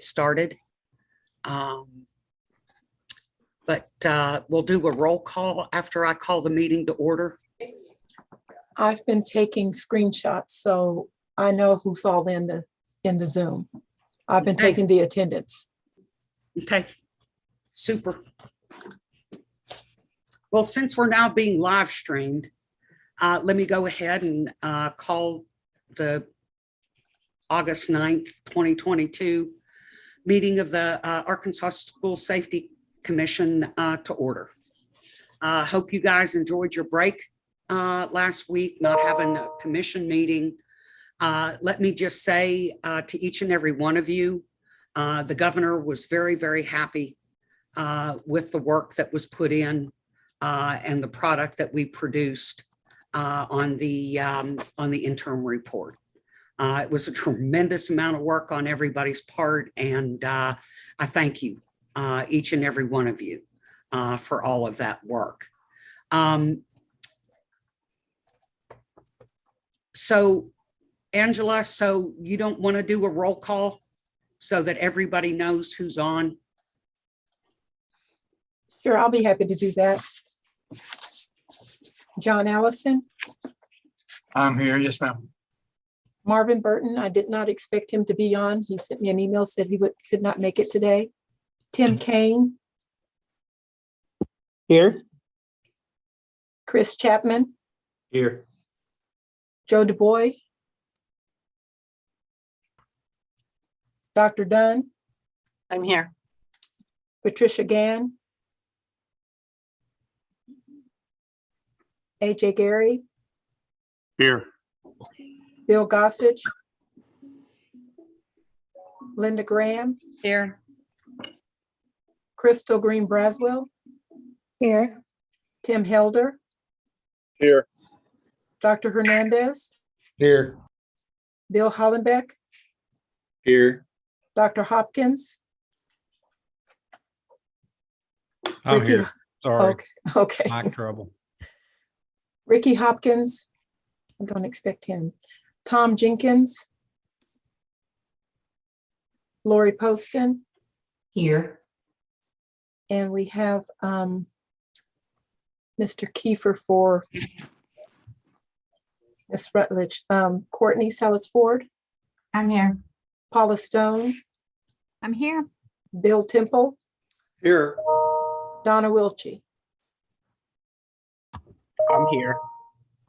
started. But we'll do a roll call after I call the meeting to order. I've been taking screenshots, so I know who's all in the Zoom. I've been taking the attendance. Okay, super. Well, since we're now being live streamed, let me go ahead and call the August 9th, 2022 meeting of the Arkansas School Safety Commission to order. Hope you guys enjoyed your break last week, not having a commission meeting. Let me just say to each and every one of you, the governor was very, very happy with the work that was put in and the product that we produced on the interim report. It was a tremendous amount of work on everybody's part, and I thank you, each and every one of you, for all of that work. So, Angela, so you don't want to do a roll call so that everybody knows who's on? Sure, I'll be happy to do that. John Allison. I'm here, yes, ma'am. Marvin Burton, I did not expect him to be on. He sent me an email, said he could not make it today. Tim Kane. Here. Chris Chapman. Here. Joe DuBois. Dr. Dunn. I'm here. Patricia Gann. AJ Gary. Here. Bill Gossage. Linda Graham. Here. Crystal Green Braswell. Here. Tim Helder. Here. Dr. Hernandez. Here. Bill Hollenbeck. Here. Dr. Hopkins. I'm Ricky- here. Sorry, Okay. mic trouble. Ricky Hopkins. I don't expect him. Tom Jenkins. Lori Poston. Here. And we have Mr. Kiefer for Ms. Rutledge. Courtney Salas Ford. I'm here. Paula Stone. I'm here. Bill Temple. Here. Donna Wilchie. I'm here.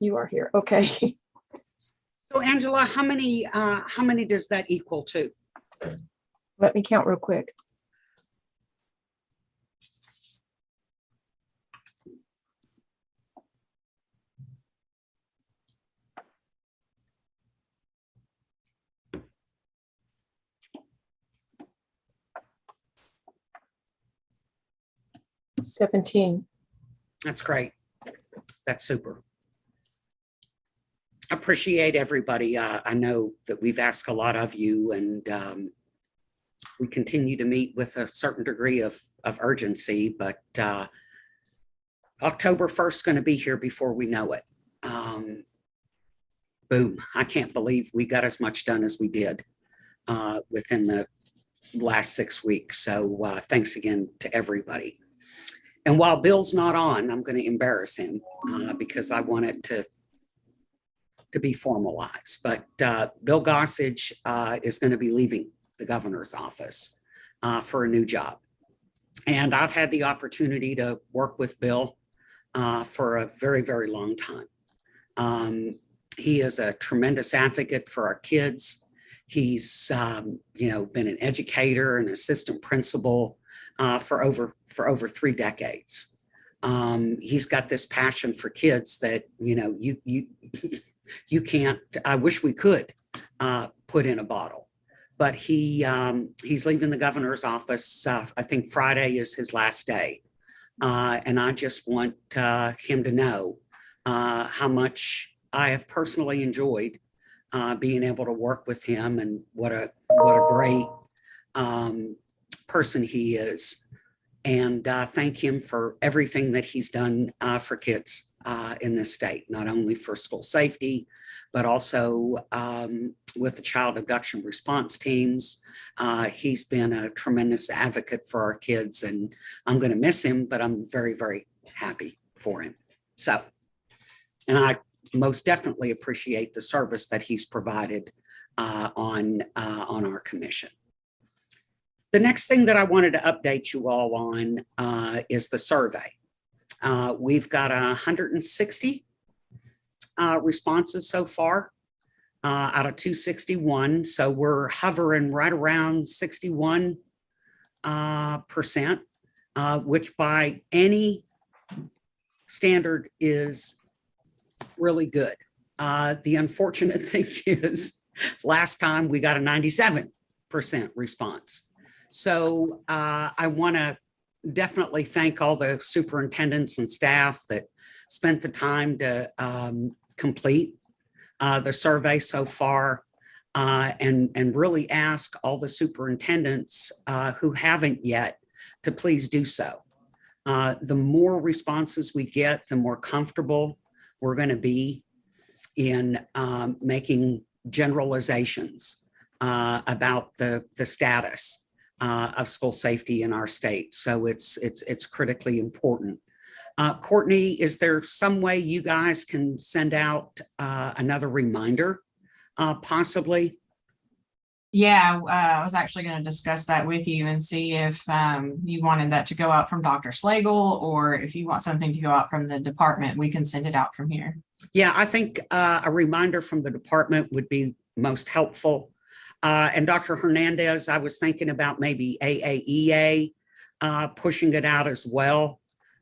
You are here. Okay. So Angela, how many does that equal to? Let me count real quick. $17. That's great. That's super. Appreciate everybody. I know that we've asked a lot of you, and we continue to meet with a certain degree of urgency, but October 1st is going to be here before we know it. Boom. I can't believe we got as much done as we did within the last 6 weeks. So thanks again to everybody. And while Bill's not on, I'm going to embarrass him because I want it to be formalized. But Bill Gossage is going to be leaving the governor's office for a new job. And I've had the opportunity to work with Bill for a very, very long time. He is a tremendous advocate for our kids. He's been an educator and assistant principal for over 3 decades. He's got this passion for kids that you can't. I wish we could put in a bottle, but he's leaving the governor's office. I think Friday is his last day, and I just want him to know how much I have personally enjoyed being able to work with him, and what a great person he is, and thank him for everything that he's done for kids in this state, not only for school safety, but also with the child abduction response teams. He's been a tremendous advocate for our kids, and I'm going to miss him, but I'm very, very happy for him. So, and I most definitely appreciate the service that he's provided on our commission. The next thing that I wanted to update you all on is the survey. We've got 160 responses so far out of 261. So we're hovering right around 61%, which by any standard is really good. The unfortunate thing is last time we got a 97% response. So I want to definitely thank all the superintendents and staff that spent the time to complete the survey so far, and really ask all the superintendents who haven't yet to please do so. The more responses we get, the more comfortable we're going to be in making generalizations about the status of school safety in our state. So it's critically important. Courtney, is there some way you guys can send out another reminder, possibly? Yeah, I was actually going to discuss that with you and see if you wanted that to go out from Dr. Slagle, or if you want something to go out from the department, we can send it out from here. Yeah, I think a reminder from the department would be most helpful. And Dr. Hernandez, I was thinking about maybe AAEA pushing it out as well.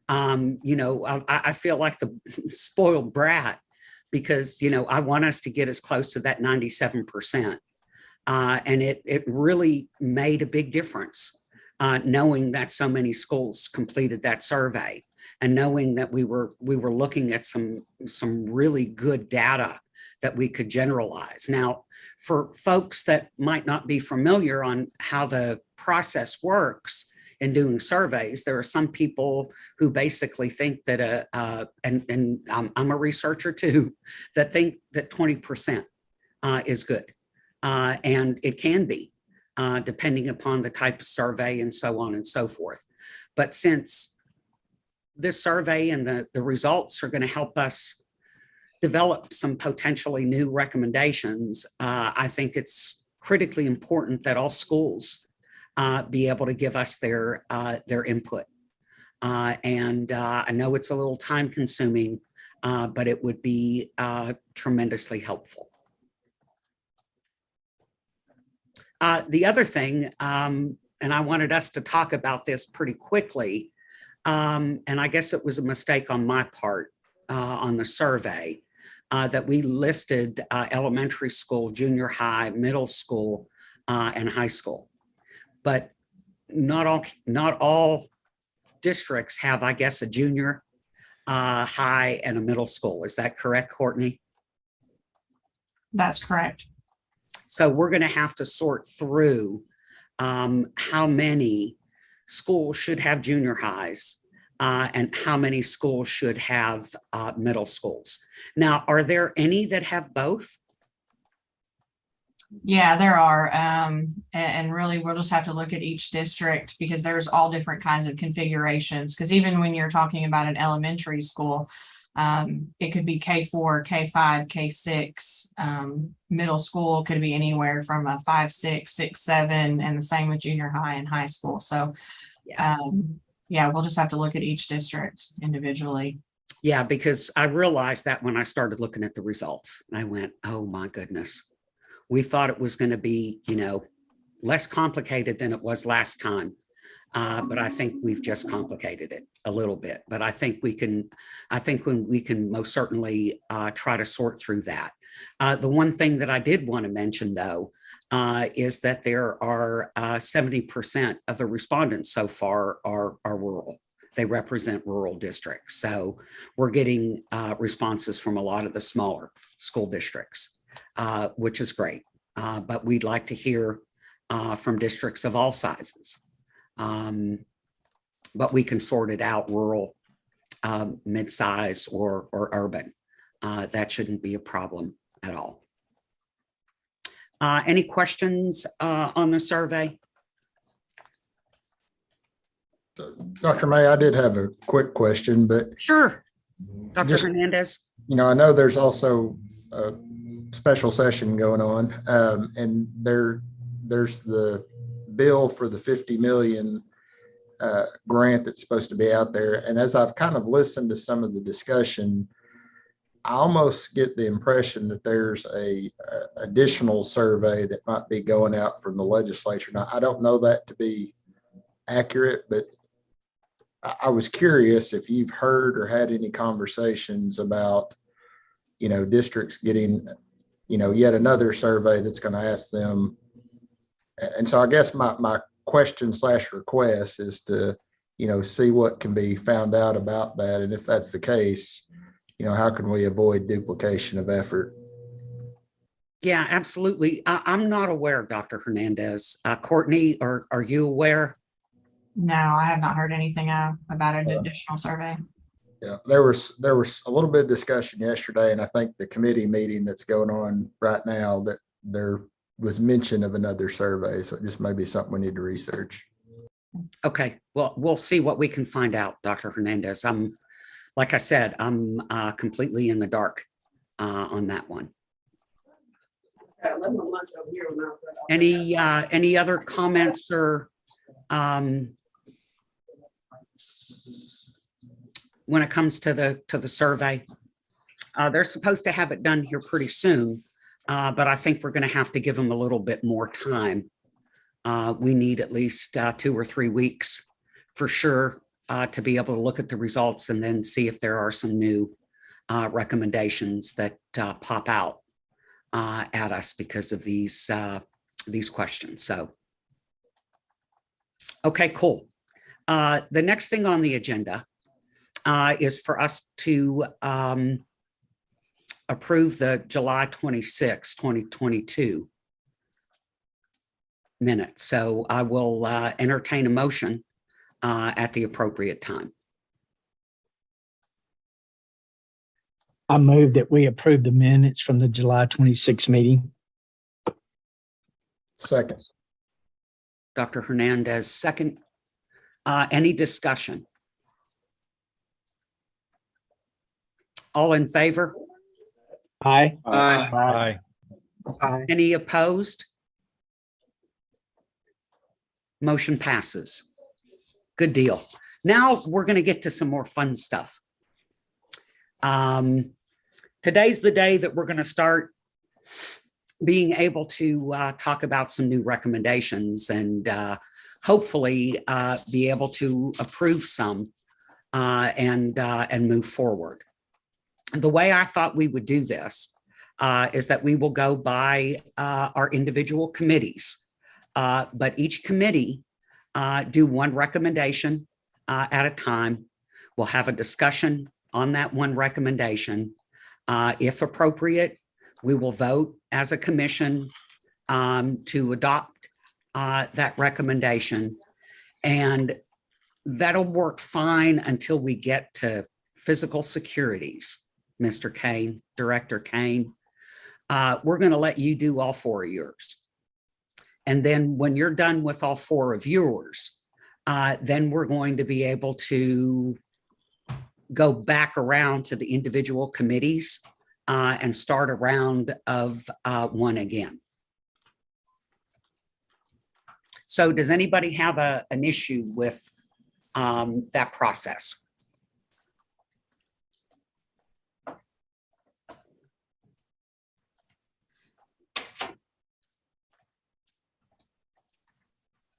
You know, I feel like the spoiled brat because, you know, I want us to get as close to that 97%. And it really made a big difference knowing that so many schools completed that survey, and knowing that we were looking at some really good data that we could generalize. Now, for folks that might not be familiar on how the process works in doing surveys, there are some people who basically think that and I'm a researcher too, that think that 20% is good. And it can be, depending upon the type of survey and so on and so forth. But since this survey and the results are going to help us develop some potentially new recommendations, I think it's critically important that all schools be able to give us their input. And I know it's a little time consuming, but it would be tremendously helpful. The other thing, and I wanted us to talk about this pretty quickly, and I guess it was a mistake on my part on the survey, that we listed elementary school, junior high, middle school, and high school. But not all districts have, I guess, a junior high and a middle school. Is that correct, Courtney? That's correct. So we're going to have to sort through how many schools should have junior highs and how many schools should have middle schools. Now, are there any that have both? Yeah, there are. And really, we'll just have to look at each district because there's all different kinds of configurations. Because even when you're talking about an elementary school, it could be K4, K5, K6. Middle school could be anywhere from a 5, 6, 6, 7, and the same with junior high and high school. So, yeah, we'll just have to look at each district individually. Yeah, because I realized that when I started looking at the results, and I went, oh my goodness. We thought it was going to be, you know, less complicated than it was last time. But I think we've just complicated it a little bit. But I think we can most certainly try to sort through that. The one thing that I did want to mention, though, is that there are 70% of the respondents so far are rural. They represent rural districts. So we're getting responses from a lot of the smaller school districts, which is great. But we'd like to hear from districts of all sizes. But we can sort it out rural, mid-size, or urban. That shouldn't be a problem at all. Any questions on the survey? Dr. May, I did have a quick question, but Sure. Dr. Just- Hernandez? I know there's also a special session going on, and there's the bill for the 50 million grant that's supposed to be out there. And as I've kind of listened to some of the discussion, I almost get the impression that there's a additional survey that might be going out from the legislature. Now, I don't know that to be accurate, but I was curious if you've heard or had any conversations about, districts getting, yet another survey that's going to ask them. And so I guess my question / request is to, see what can be found out about that. And if that's the case, how can we avoid duplication of effort? Yeah, absolutely. I'm not aware, Dr. Hernandez. Courtney, are you aware? No, I have not heard anything about an additional survey. Yeah, there was a little bit of discussion yesterday, and I think the committee meeting that's going on right now that there was mention of another survey. So it just may be something we need to research. Okay, well, we'll see what we can find out, Dr. Hernandez. Like I said, I'm completely in the dark on that one. Any other comments or when it comes to the survey? They're supposed to have it done here pretty soon, but I think we're going to have to give them a little bit more time. We need at least 2 or 3 weeks for sure to be able to look at the results and then see if there are some new recommendations that pop out at us because of these questions. So, okay, cool. The next thing on the agenda is for us to approve the July 26, 2022 minutes. So I will entertain a motion at the appropriate time. I move that we approve the minutes from the July 26 meeting. Second. Dr. Hernandez, second. Any discussion? All in favor? Aye. Aye. Aye. Any opposed? Motion passes. Good deal. Now we're going to get to some more fun stuff. Today's the day that we're going to start being able to talk about some new recommendations and hopefully be able to approve some and move forward. The way I thought we would do this is that we will go by our individual committees, but each committee do one recommendation at a time. We'll have a discussion on that one recommendation. If appropriate, we will vote as a commission to adopt that recommendation. And that'll work fine until we get to physical securities. Mr. Kane, Director Kane, we're going to let you do all 4 of yours. And then when you're done with all 4 of yours, then we're going to be able to go back around to the individual committees and start a round of one again. So does anybody have an issue with that process?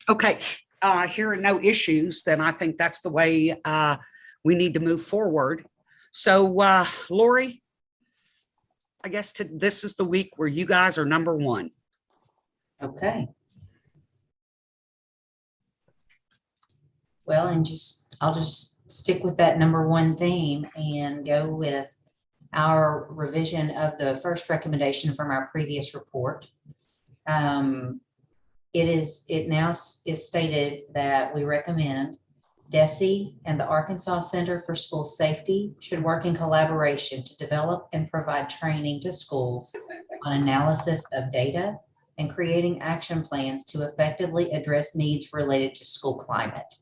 Okay, here are no issues, then I think that's the way we need to move forward. So Lori, I guess this is the week where you guys are number 1. Okay. Well, and I'll just stick with that number 1 theme and go with our revision of the first recommendation from our previous report. It now is stated that we recommend DESE and the Arkansas Center for School Safety should work in collaboration to develop and provide training to schools on analysis of data, and creating action plans to effectively address needs related to school climate.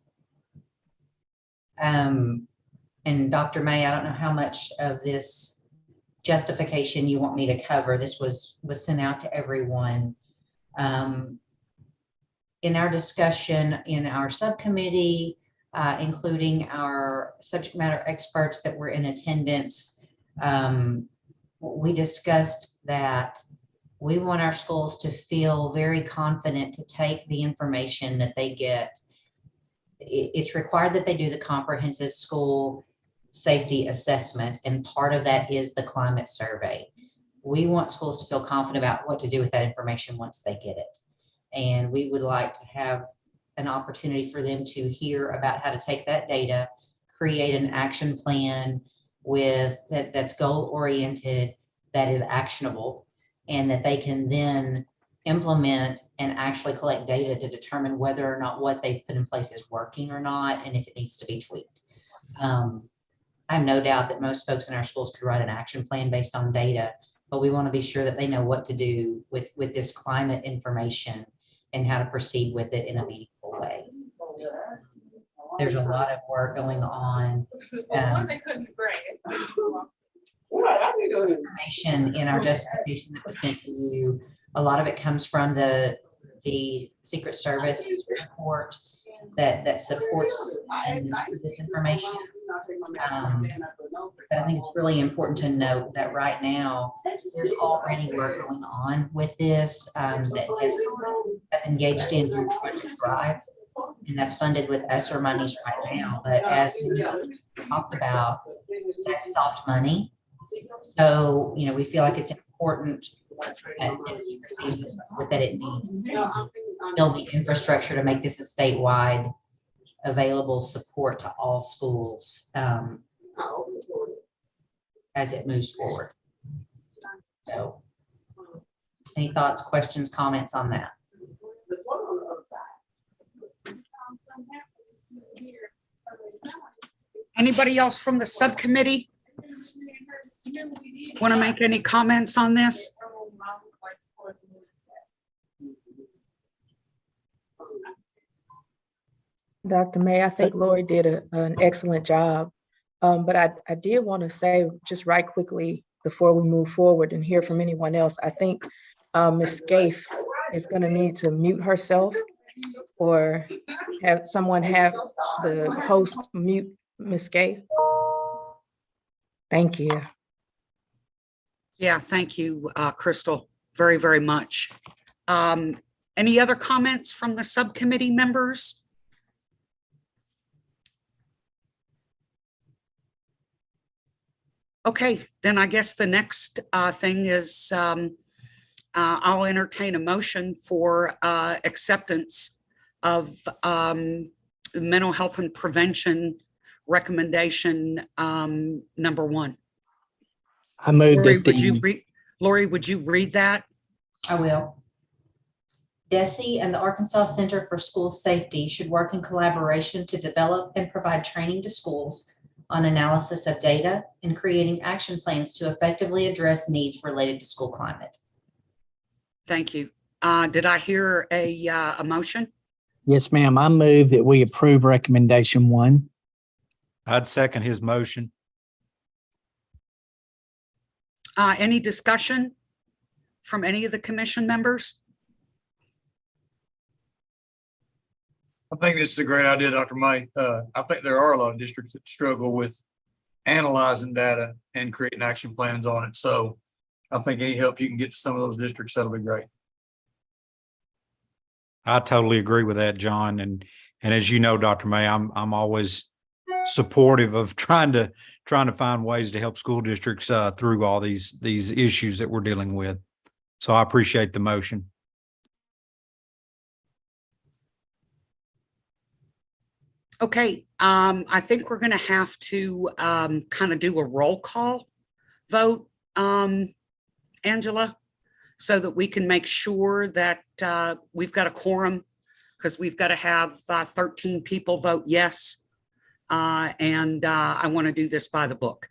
And Dr. May, I don't know how much of this justification you want me to cover. This was sent out to everyone. In our discussion in our subcommittee, including our subject matter experts that were in attendance, we discussed that we want our schools to feel very confident to take the information that they get. It's required that they do the comprehensive school safety assessment, and part of that is the climate survey. We want schools to feel confident about what to do with that information once they get it. And we would like to have an opportunity for them to hear about how to take that data, create an action plan with that's goal oriented, that is actionable, and that they can then implement and actually collect data to determine whether or not what they've put in place is working or not, and if it needs to be tweaked. I have no doubt that most folks in our schools could write an action plan based on data, but we want to be sure that they know what to do with this climate information and how to proceed with it in a meaningful way. There's a lot of work going on. Information in our justification that was sent to you. A lot of it comes from the Secret Service report that supports this information. But I think it's really important to note that right now there's already work going on with this that has engaged in through Project Drive, and that's funded with ESSER monies right now. But as we talked about, that's soft money. So, you know, we feel like it's important that it receives the support that it needs to build the infrastructure to make this a statewide available support to all schools as it moves forward. So, any thoughts, questions, comments on that? Anybody else from the subcommittee want to make any comments on this? Dr. May, I think Lori did an excellent job. But I did want to say just right quickly before we move forward and hear from anyone else, I think Ms. Scaife is going to need to mute herself or have someone have the host mute Ms. Scaife. Thank you. Yeah, thank you, Crystal, very, very much. Any other comments from the subcommittee members? Okay, then I guess the next thing is I'll entertain a motion for acceptance of the mental health and prevention recommendation number 1. I moved Lori, that would you read? Lori, would you read that? I will. DESE and the Arkansas Center for School Safety should work in collaboration to develop and provide training to schools on analysis of data and creating action plans to effectively address needs related to school climate. Thank you. Did I hear a motion? Yes, ma'am. I move that we approve recommendation 1. I'd second his motion. Any discussion from any of the commission members? I think this is a great idea, Dr. May. I think there are a lot of districts that struggle with analyzing data and creating action plans on it. So I think any help you can get to some of those districts, that'll be great. I totally agree with that, John. And as you know, Dr. May, I'm always supportive of trying to find ways to help school districts through all these issues that we're dealing with. So I appreciate the motion. Okay, I think we're going to have to kind of do a roll call vote, Angela, so that we can make sure that we've got a quorum, because we've got to have 13 people vote yes. And I want to do this by the book.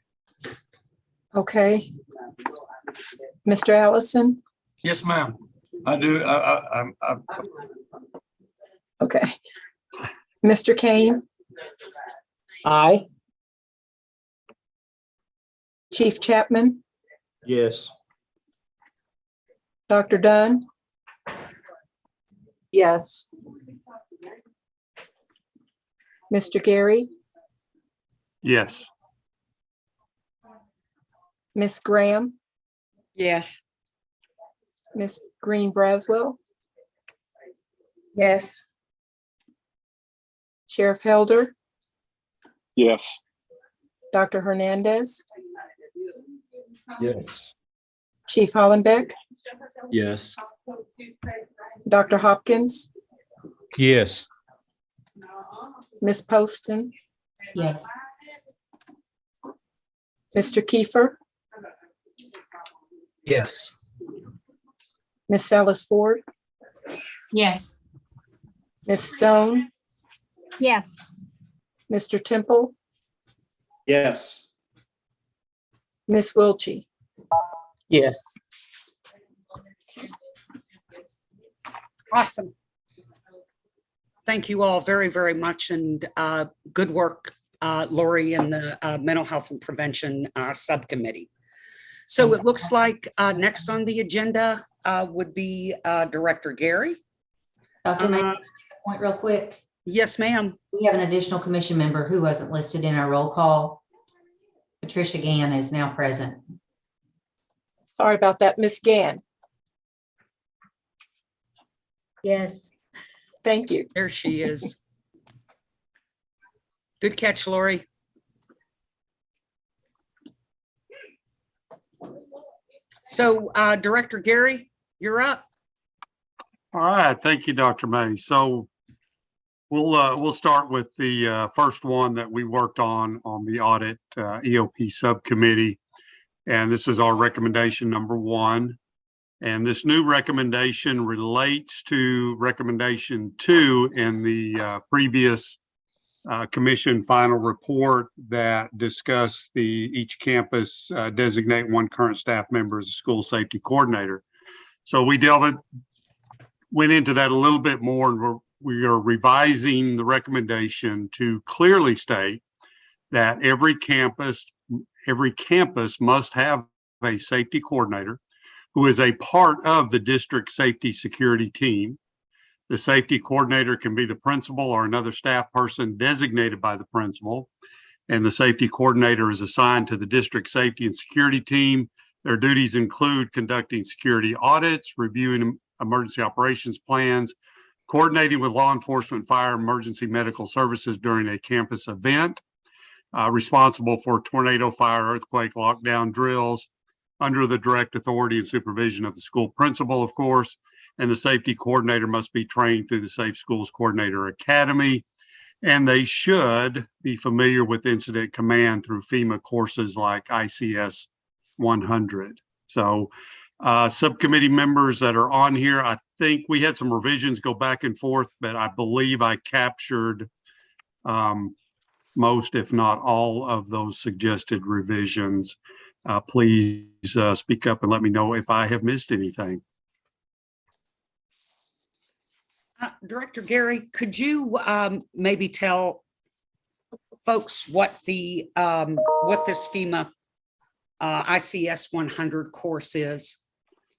Okay. Mr. Allison, Yes, ma'am. I do, I'm, Okay. Mr. Kane, Aye. Chief Chapman, Yes. Dr. Dunn, Yes. Mr. Gary, Yes. Miss Graham, Yes. Miss Green Braswell, Yes. Sheriff Helder, Yes. Dr. Hernandez, Yes. Chief Hollenbeck, Yes. Dr. Hopkins, Yes. Miss Poston, Yes. Mr. Kiefer, Yes. Miss Salas Ford, Yes. Miss Stone, Yes. Mr. Temple, Yes. Miss Wiltie. Yes. Awesome. Thank you all very, very much, and good work, Lori, and the Mental Health and Prevention Subcommittee. So it looks like next on the agenda would be Director Gary. Dr. May, can I make a point real quick? Yes, ma'am. We have an additional commission member who wasn't listed in our roll call. Patricia Gann is now present. Sorry about that, Miss Gann. Yes. Thank you. There she is. Good catch, Lori. So Director Gary, you're up. All right, thank you, Dr. May. So we'll start with the first one that we worked on the audit EOP subcommittee. And this is our recommendation number 1. And this new recommendation relates to recommendation 2 in the previous commission final report that discussed each campus designate one current staff member as a school safety coordinator. So we went into that a little bit more, and we are revising the recommendation to clearly state that every campus must have a safety coordinator who is a part of the district safety security team. The safety coordinator can be the principal or another staff person designated by the principal. And the safety coordinator is assigned to the district safety and security team. Their duties include conducting security audits, reviewing emergency operations plans, coordinating with law enforcement, fire, emergency medical services during a campus event, responsible for tornado, fire, earthquake, lockdown drills under the direct authority and supervision of the school principal, of course. And the safety coordinator must be trained through the Safe Schools Coordinator Academy. And they should be familiar with incident command through FEMA courses like ICS 100. So subcommittee members that are on here, I think we had some revisions go back and forth, but I believe I captured most, if not all, of those suggested revisions. Please speak up and let me know if I have missed anything. Director Gary, could you maybe tell folks what this FEMA ICS 100 course is?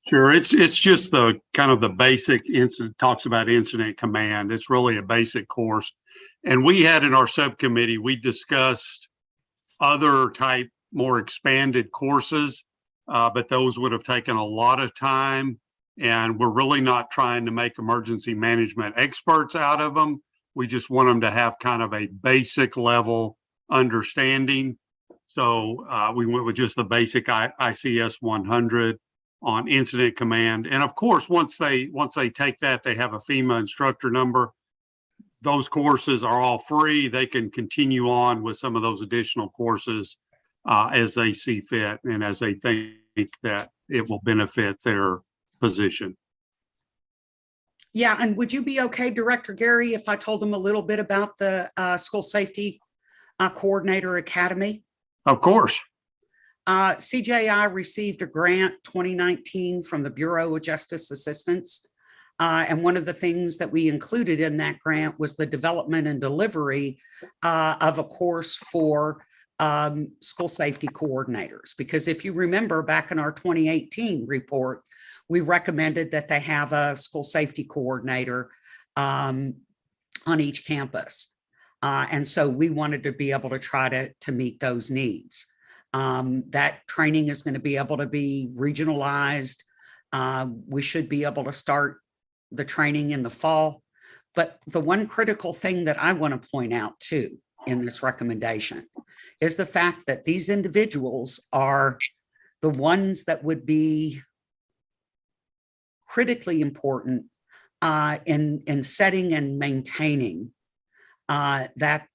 Sure, it's just the kind of the basic incident, talks about incident command. It's really a basic course. And we had in our subcommittee, we discussed other type, more expanded courses, but those would have taken a lot of time. And we're really not trying to make emergency management experts out of them. We just want them to have kind of a basic level understanding. So we went with just the basic ICS 100 on incident command. And of course, once they take that, they have a FEMA instructor number. Those courses are all free. They can continue on with some of those additional courses as they see fit and as they think that it will benefit their position. Yeah, and would you be okay, Director Gary, if I told them a little bit about the School Safety Coordinator Academy? Of course. CJI received a grant 2019 from the Bureau of Justice Assistance. And one of the things that we included in that grant was the development and delivery of a course for school safety coordinators. Because if you remember back in our 2018 report, we recommended that they have a school safety coordinator on each campus. And so we wanted to be able to try to meet those needs. That training is going to be able to be regionalized. We should be able to start the training in the fall. But the one critical thing that I want to point out too in this recommendation is the fact that these individuals are the ones that would be critically important in setting and maintaining that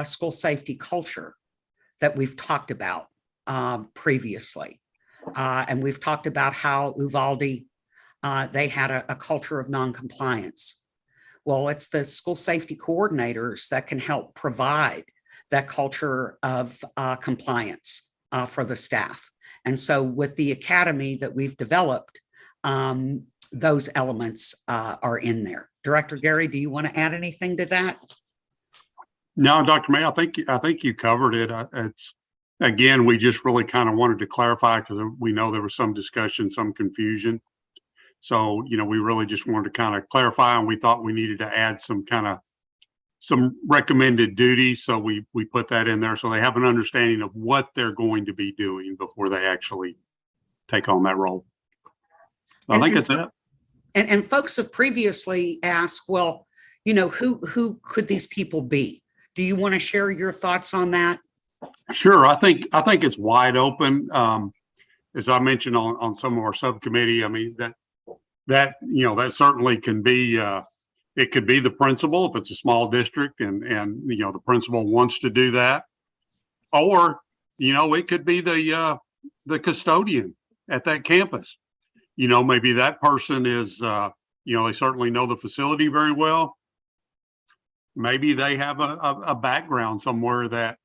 school safety culture that we've talked about previously. And we've talked about how Uvalde, they had a culture of noncompliance. Well, it's the school safety coordinators that can help provide that culture of compliance for the staff. And so with the academy that we've developed, those elements are in there. Director Gary, do you want to add anything to that? No, Dr. May, I think you covered it. It's, again, we just really kind of wanted to clarify because we know there was some discussion, some confusion. So, we really just wanted to kind of clarify, and we thought we needed to add some recommended duties. So we put that in there so they have an understanding of what they're going to be doing before they actually take on that role. So I think it's it. And folks have previously asked, well, who could these people be? Do you want to share your thoughts on that? Sure. I think it's wide open. As I mentioned on some of our subcommittee, I mean, that certainly can be, it could be the principal if it's a small district and the principal wants to do that. Or, it could be the custodian at that campus. Maybe that person is, they certainly know the facility very well. Maybe they have a background somewhere that,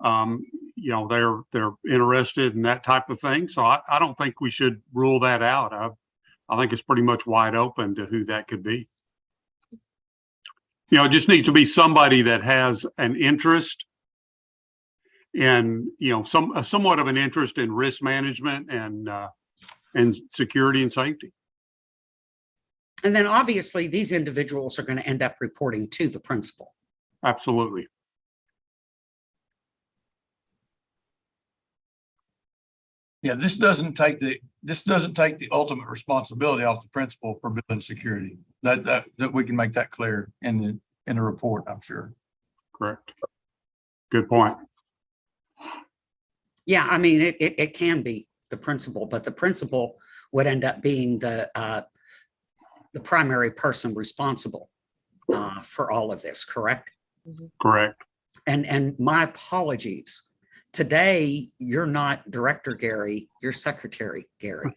they're interested in that type of thing. So I don't think we should rule that out. I think it's pretty much wide open to who that could be. It just needs to be somebody that has an interest in, somewhat of an interest in risk management and security and safety. And then obviously these individuals are going to end up reporting to the principal. Absolutely. Yeah, this doesn't take the ultimate responsibility off the principal for building security. That we can make that clear in the report, I'm sure. Correct. Good point. Yeah, I mean, it can be the principal, but the principal would end up being the primary person responsible for all of this, correct? Correct. And my apologies. Today, you're not Director Gary, you're Secretary Gary.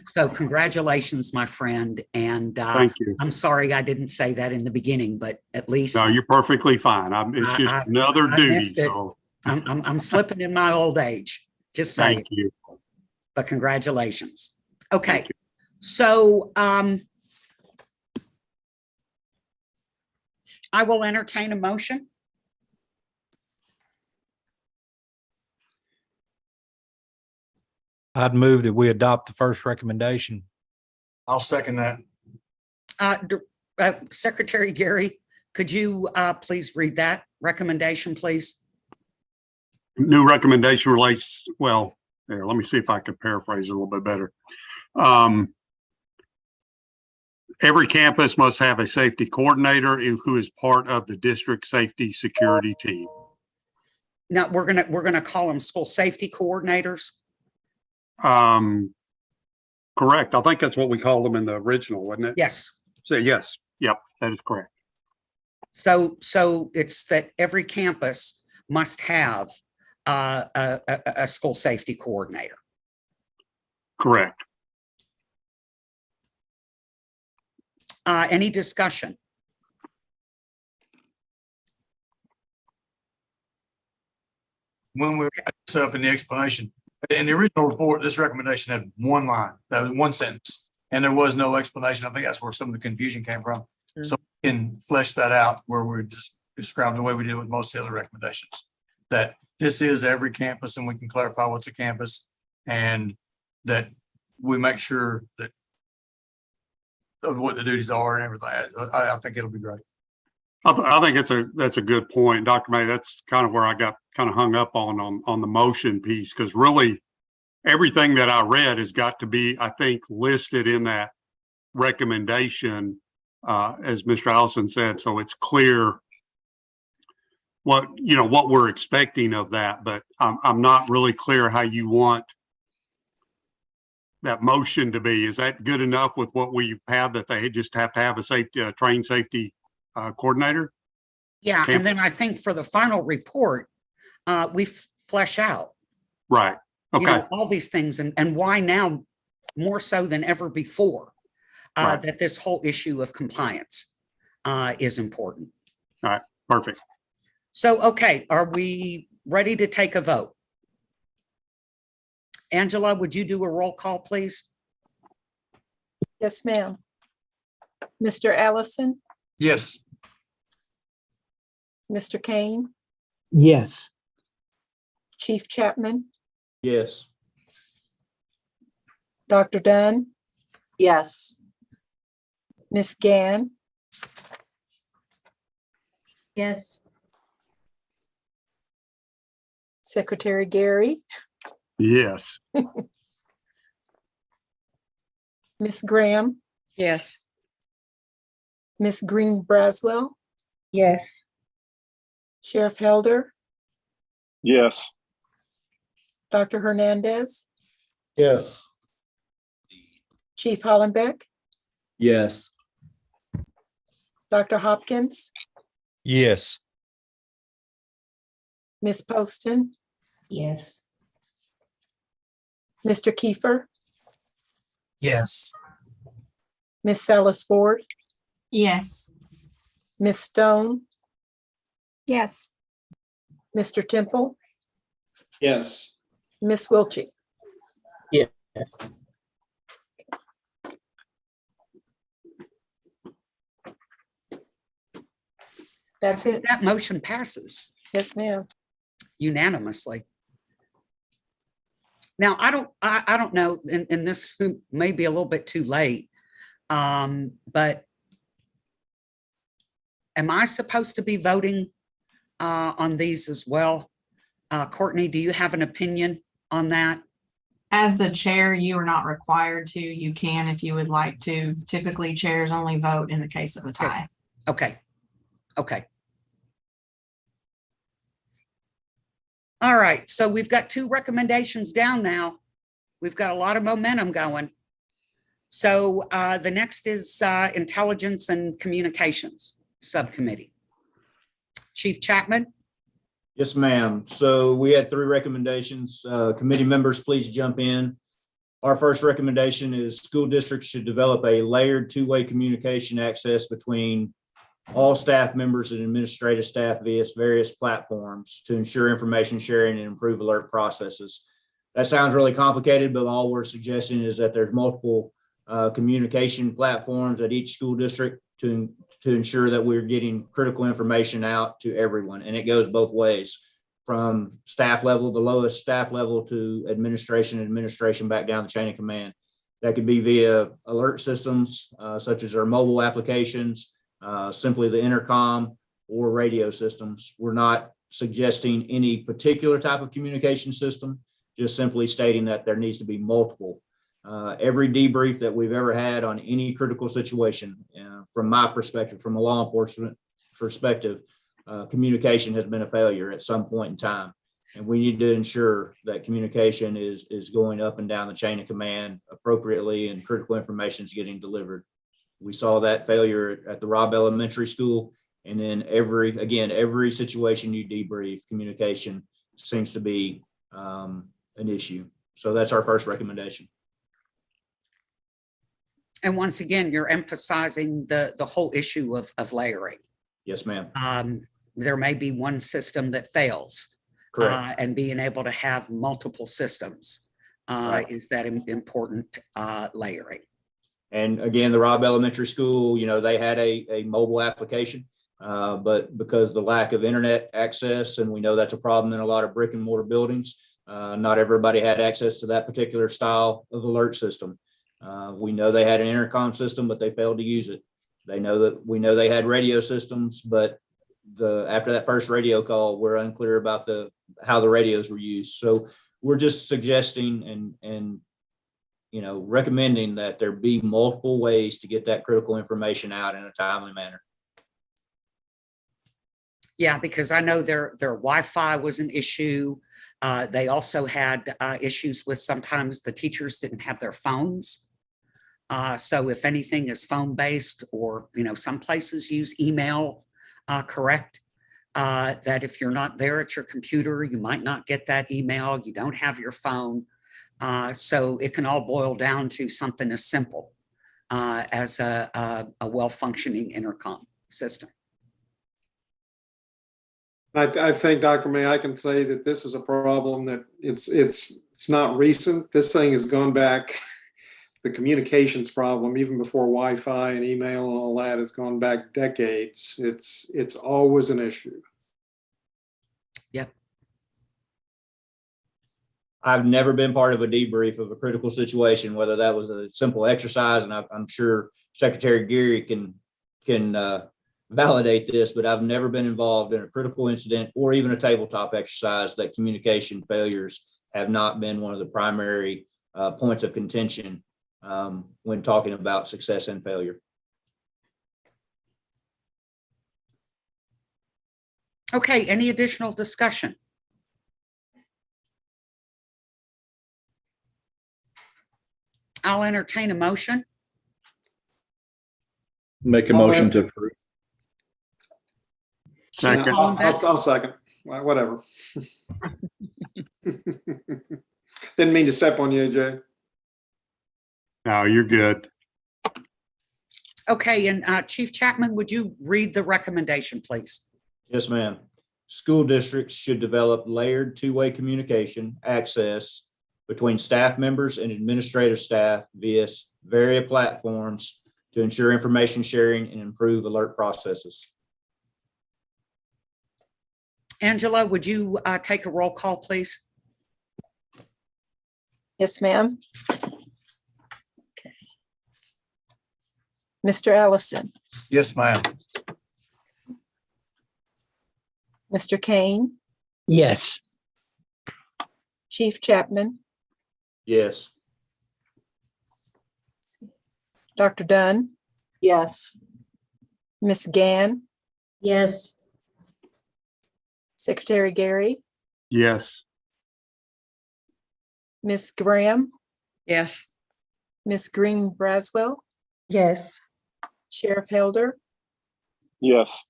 So congratulations, my friend. And thank you. I'm sorry I didn't say that in the beginning, but at least. No, you're perfectly fine. It's just another duty. So I'm slipping in my old age. Just saying. Thank you. But congratulations. Okay. So I will entertain a motion. I'd move that we adopt the first recommendation. I'll second that. Secretary Gary, could you please read that recommendation, please? New recommendation relates, well, there, let me see if I can paraphrase it a little bit better. Every campus must have a safety coordinator who is part of the district safety security team. Now we're gonna call them school safety coordinators. Correct. I think that's what we called them in the original, wasn't it? Yes. So yes. Yep, that is correct. So it's that every campus must have a school safety coordinator. Correct. Any discussion? When we wrap this up in the explanation, In the original report, this recommendation had one line, that was one sentence, and there was no explanation. I think that's where some of the confusion came from. So we can flesh that out where we're just describing the way we did with most of the other recommendations. That this is every campus and we can clarify what's a campus and that we make sure that of what the duties are and everything. I think it'll be great. I think that's a good point, Dr. May. That's kind of where I got kind of hung up on the motion piece, because really everything that I read has got to be, I think, listed in that recommendation, as Mr. Allison said, so it's clear what we're expecting of that. But I'm not really clear how you want that motion to be. Is that good enough with what we have, that they just have to have a trained safety coordinator? Yeah, and then Campus. I think for the final report, we flesh out, Right. Okay. all these things and why now more so than ever before, Right. that this whole issue of compliance is important. All right. Perfect. So, okay, are we ready to take a vote? Angela, would you do a roll call, please? Yes, ma'am. Mr. Allison, Yes. Mr. Kane, Yes. Chief Chapman, Yes. Dr. Dunn, Yes. Ms. Gann, Yes. Secretary Gary, Yes. Ms. Graham, Yes. Ms. Green Braswell, Yes. Sheriff Helder, Yes. Dr. Hernandez, Yes. Chief Hollenbeck, Yes. Dr. Hopkins, Yes. Ms. Poston, Yes. Mr. Kiefer, Yes. Ms. Salas Ford, Yes. Ms. Stone, Yes. Mr. Temple, Yes. Ms. Wiltshire. Yes. That's it. That motion passes Yes, ma'am. unanimously. Now, I don't know, and this may be a little bit too late, but am I supposed to be voting on these as well? Courtney, do you have an opinion on that? As the chair, you are not required to. You can if you would like to. Typically, chairs only vote in the case of a tie. Okay, okay. All right, so we've got 2 recommendations down now. We've got a lot of momentum going. So the next is Intelligence and Communications Subcommittee. Chief Chapman? Yes, ma'am. So we had 3 recommendations. Committee members, please jump in. Our first recommendation is school districts should develop a layered 2-way communication access between all staff members and administrative staff via various platforms to ensure information sharing and improve alert processes. That sounds really complicated, but all we're suggesting is that there's multiple communication platforms at each school district to ensure that we're getting critical information out to everyone. And it goes both ways, from staff level, the lowest staff level, to administration back down the chain of command. That could be via alert systems, such as our mobile applications, simply the intercom, or radio systems. We're not suggesting any particular type of communication system, just simply stating that there needs to be multiple. Every debrief that we've ever had on any critical situation, from my perspective, from a law enforcement perspective, communication has been a failure at some point in time. And we need to ensure that communication is going up and down the chain of command appropriately and critical information is getting delivered. We saw that failure at the Robb Elementary School. And then every situation you debrief, communication seems to be an issue. So that's our first recommendation. And once again, you're emphasizing the whole issue of layering. Yes, ma'am. There may be one system that fails. Correct. And being able to have multiple systems Right. is that important layering. And again, the Robb Elementary School, they had a mobile application, but because of the lack of internet access, and we know that's a problem in a lot of brick and mortar buildings, not everybody had access to that particular style of alert system. We know they had an intercom system, but they failed to use it. We know they had radio systems, but after that first radio call, we're unclear about how the radios were used. So we're just suggesting and recommending that there be multiple ways to get that critical information out in a timely manner. Yeah, because I know their Wi-Fi was an issue. They also had issues with sometimes the teachers didn't have their phones. So if anything is phone-based, or, some places use email, correct? That if you're not there at your computer, you might not get that email. You don't have your phone. So it can all boil down to something as simple as a well-functioning intercom system. I think, Dr. May, I can say that this is a problem that it's not recent. This thing has gone back. The communications problem, even before Wi-Fi and email and all that, has gone back decades. It's always an issue. Yep. I've never been part of a debrief of a critical situation, whether that was a simple exercise, and I'm sure Secretary Geary can validate this, but I've never been involved in a critical incident or even a tabletop exercise that communication failures have not been one of the primary points of contention when talking about success and failure. Okay, any additional discussion? I'll entertain a motion. Make a motion to approve. Second. I'll second. Whatever. Didn't mean to step on you, Jay. No, you're good. Okay, and Chief Chapman, would you read the recommendation, please? Yes, ma'am. School districts should develop layered two-way communication access between staff members and administrative staff via various platforms to ensure information sharing and improve alert processes. Angela, would you take a roll call, please? Yes, ma'am. Okay. Mr. Ellison, Yes, ma'am. Mr. Kane, Yes. Chief Chapman, Yes. Dr. Dunn, Yes. Miss Gann, Yes. Secretary Gary, Yes. Miss Graham, Yes. Miss Green Braswell, Yes. Sheriff Helder, Yes.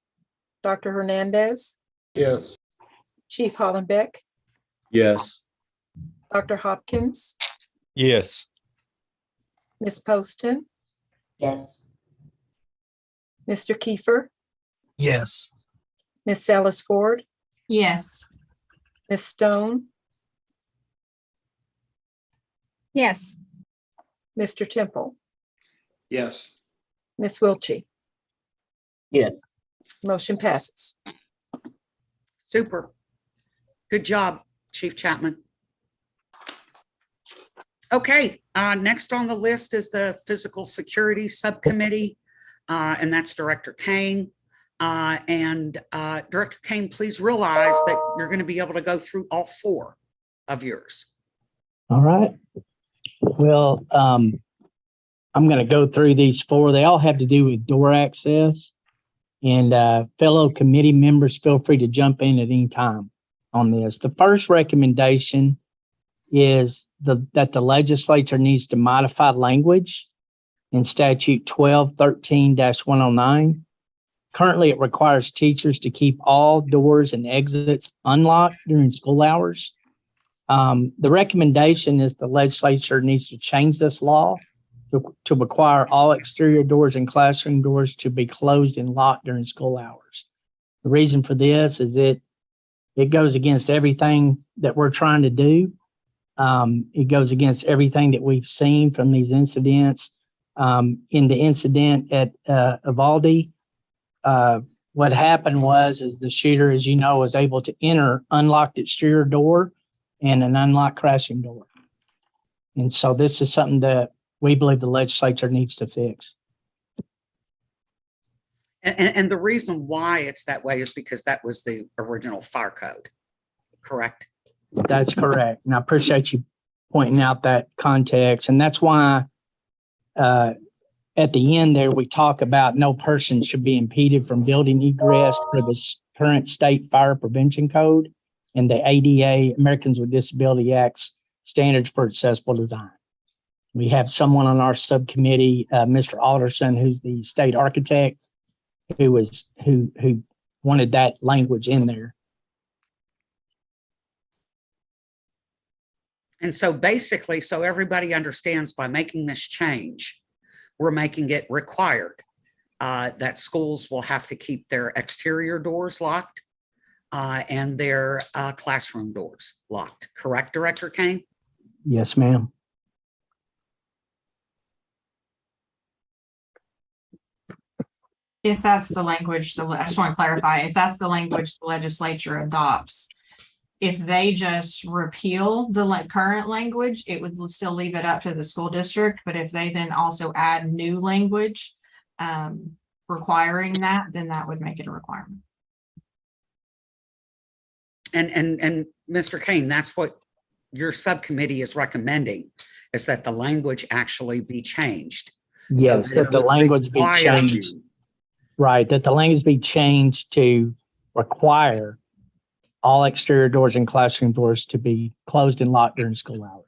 Dr. Hernandez, Yes. Chief Hollenbeck, Yes. Dr. Hopkins, Yes. Miss Poston, Yes. Mr. Kiefer, Yes. Miss Salas Ford, Yes. Miss Stone, Yes. Mr. Temple, Yes. Miss Wiltshire. Yes. Motion passes. Super. Good job, Chief Chapman. Okay, next on the list is the Physical Security Subcommittee, and that's Director Kane. And Director Kane, please realize that you're going to be able to go through all four of yours. All right. Well, I'm going to go through these four. They all have to do with door access. And fellow committee members, feel free to jump in at any time on this. The first recommendation is that the legislature needs to modify language in statute 1213-109. Currently, it requires teachers to keep all doors and exits unlocked during school hours. The recommendation is the legislature needs to change this law to require all exterior doors and classroom doors to be closed and locked during school hours. The reason for this is it It goes against everything that we're trying to do. It goes against everything that we've seen from these incidents. In the incident at Uvalde, what happened is the shooter, as you know, was able to enter unlocked exterior door and an unlocked crashing door. And so this is something that we believe the legislature needs to fix. And the reason why it's that way is because that was the original fire code, correct? That's correct. And I appreciate you pointing out that context. And that's why at the end there, we talk about no person should be impeded from building egress for the current state fire prevention code and the ADA, Americans with Disability Act's standards for accessible design. We have someone on our subcommittee, Mr. Alderson, who's the state architect, who wanted that language in there. And so basically, so everybody understands, by making this change, we're making it required that schools will have to keep their exterior doors locked and their classroom doors locked. Correct, Director Kane? Yes, ma'am. If that's the language, so I just want to clarify, if that's the language the legislature adopts, if they just repeal the current language, it would still leave it up to the school district. But if they then also add new language requiring that, then that would make it a requirement. And Mr. Kane, that's what your subcommittee is recommending, is that the language actually be changed. Yes, that the language be changed. Right, that the language be changed to require all exterior doors and classroom doors to be closed and locked during school hours.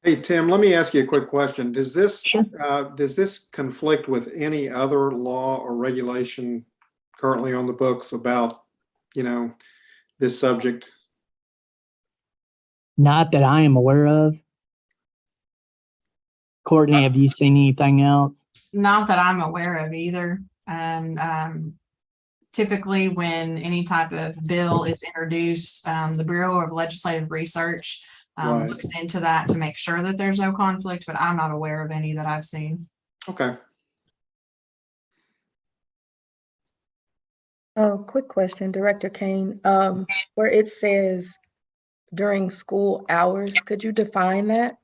Hey, Tim, let me ask you a quick question. Does this conflict with any other law or regulation currently on the books about, this subject? Not that I am aware of. Courtney, have you seen anything else? Not that I'm aware of either. And typically when any type of bill is introduced, the Bureau of Legislative Research looks into that to make sure that there's no conflict, but I'm not aware of any that I've seen. Okay. Oh, quick question, Director Kane. Where it says during school hours, could you define that?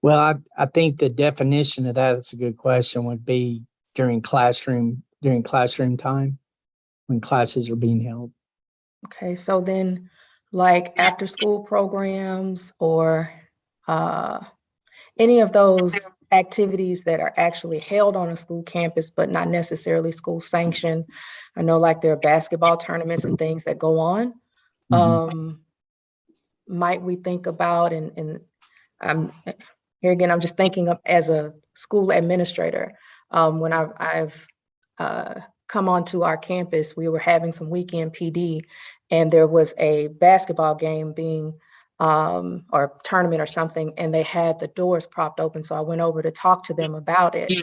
Well, I think the definition of that is a good question, would be during classroom time when classes are being held. Okay, so then like after school programs or any of those activities that are actually held on a school campus, but not necessarily school sanctioned. I know like there are basketball tournaments and things that go on. Might we think about, and here again, I'm just thinking of as a school administrator, when I've come onto our campus, we were having some weekend PD and there was a basketball game being or tournament or something, and they had the doors propped open. So I went over to talk to them about it.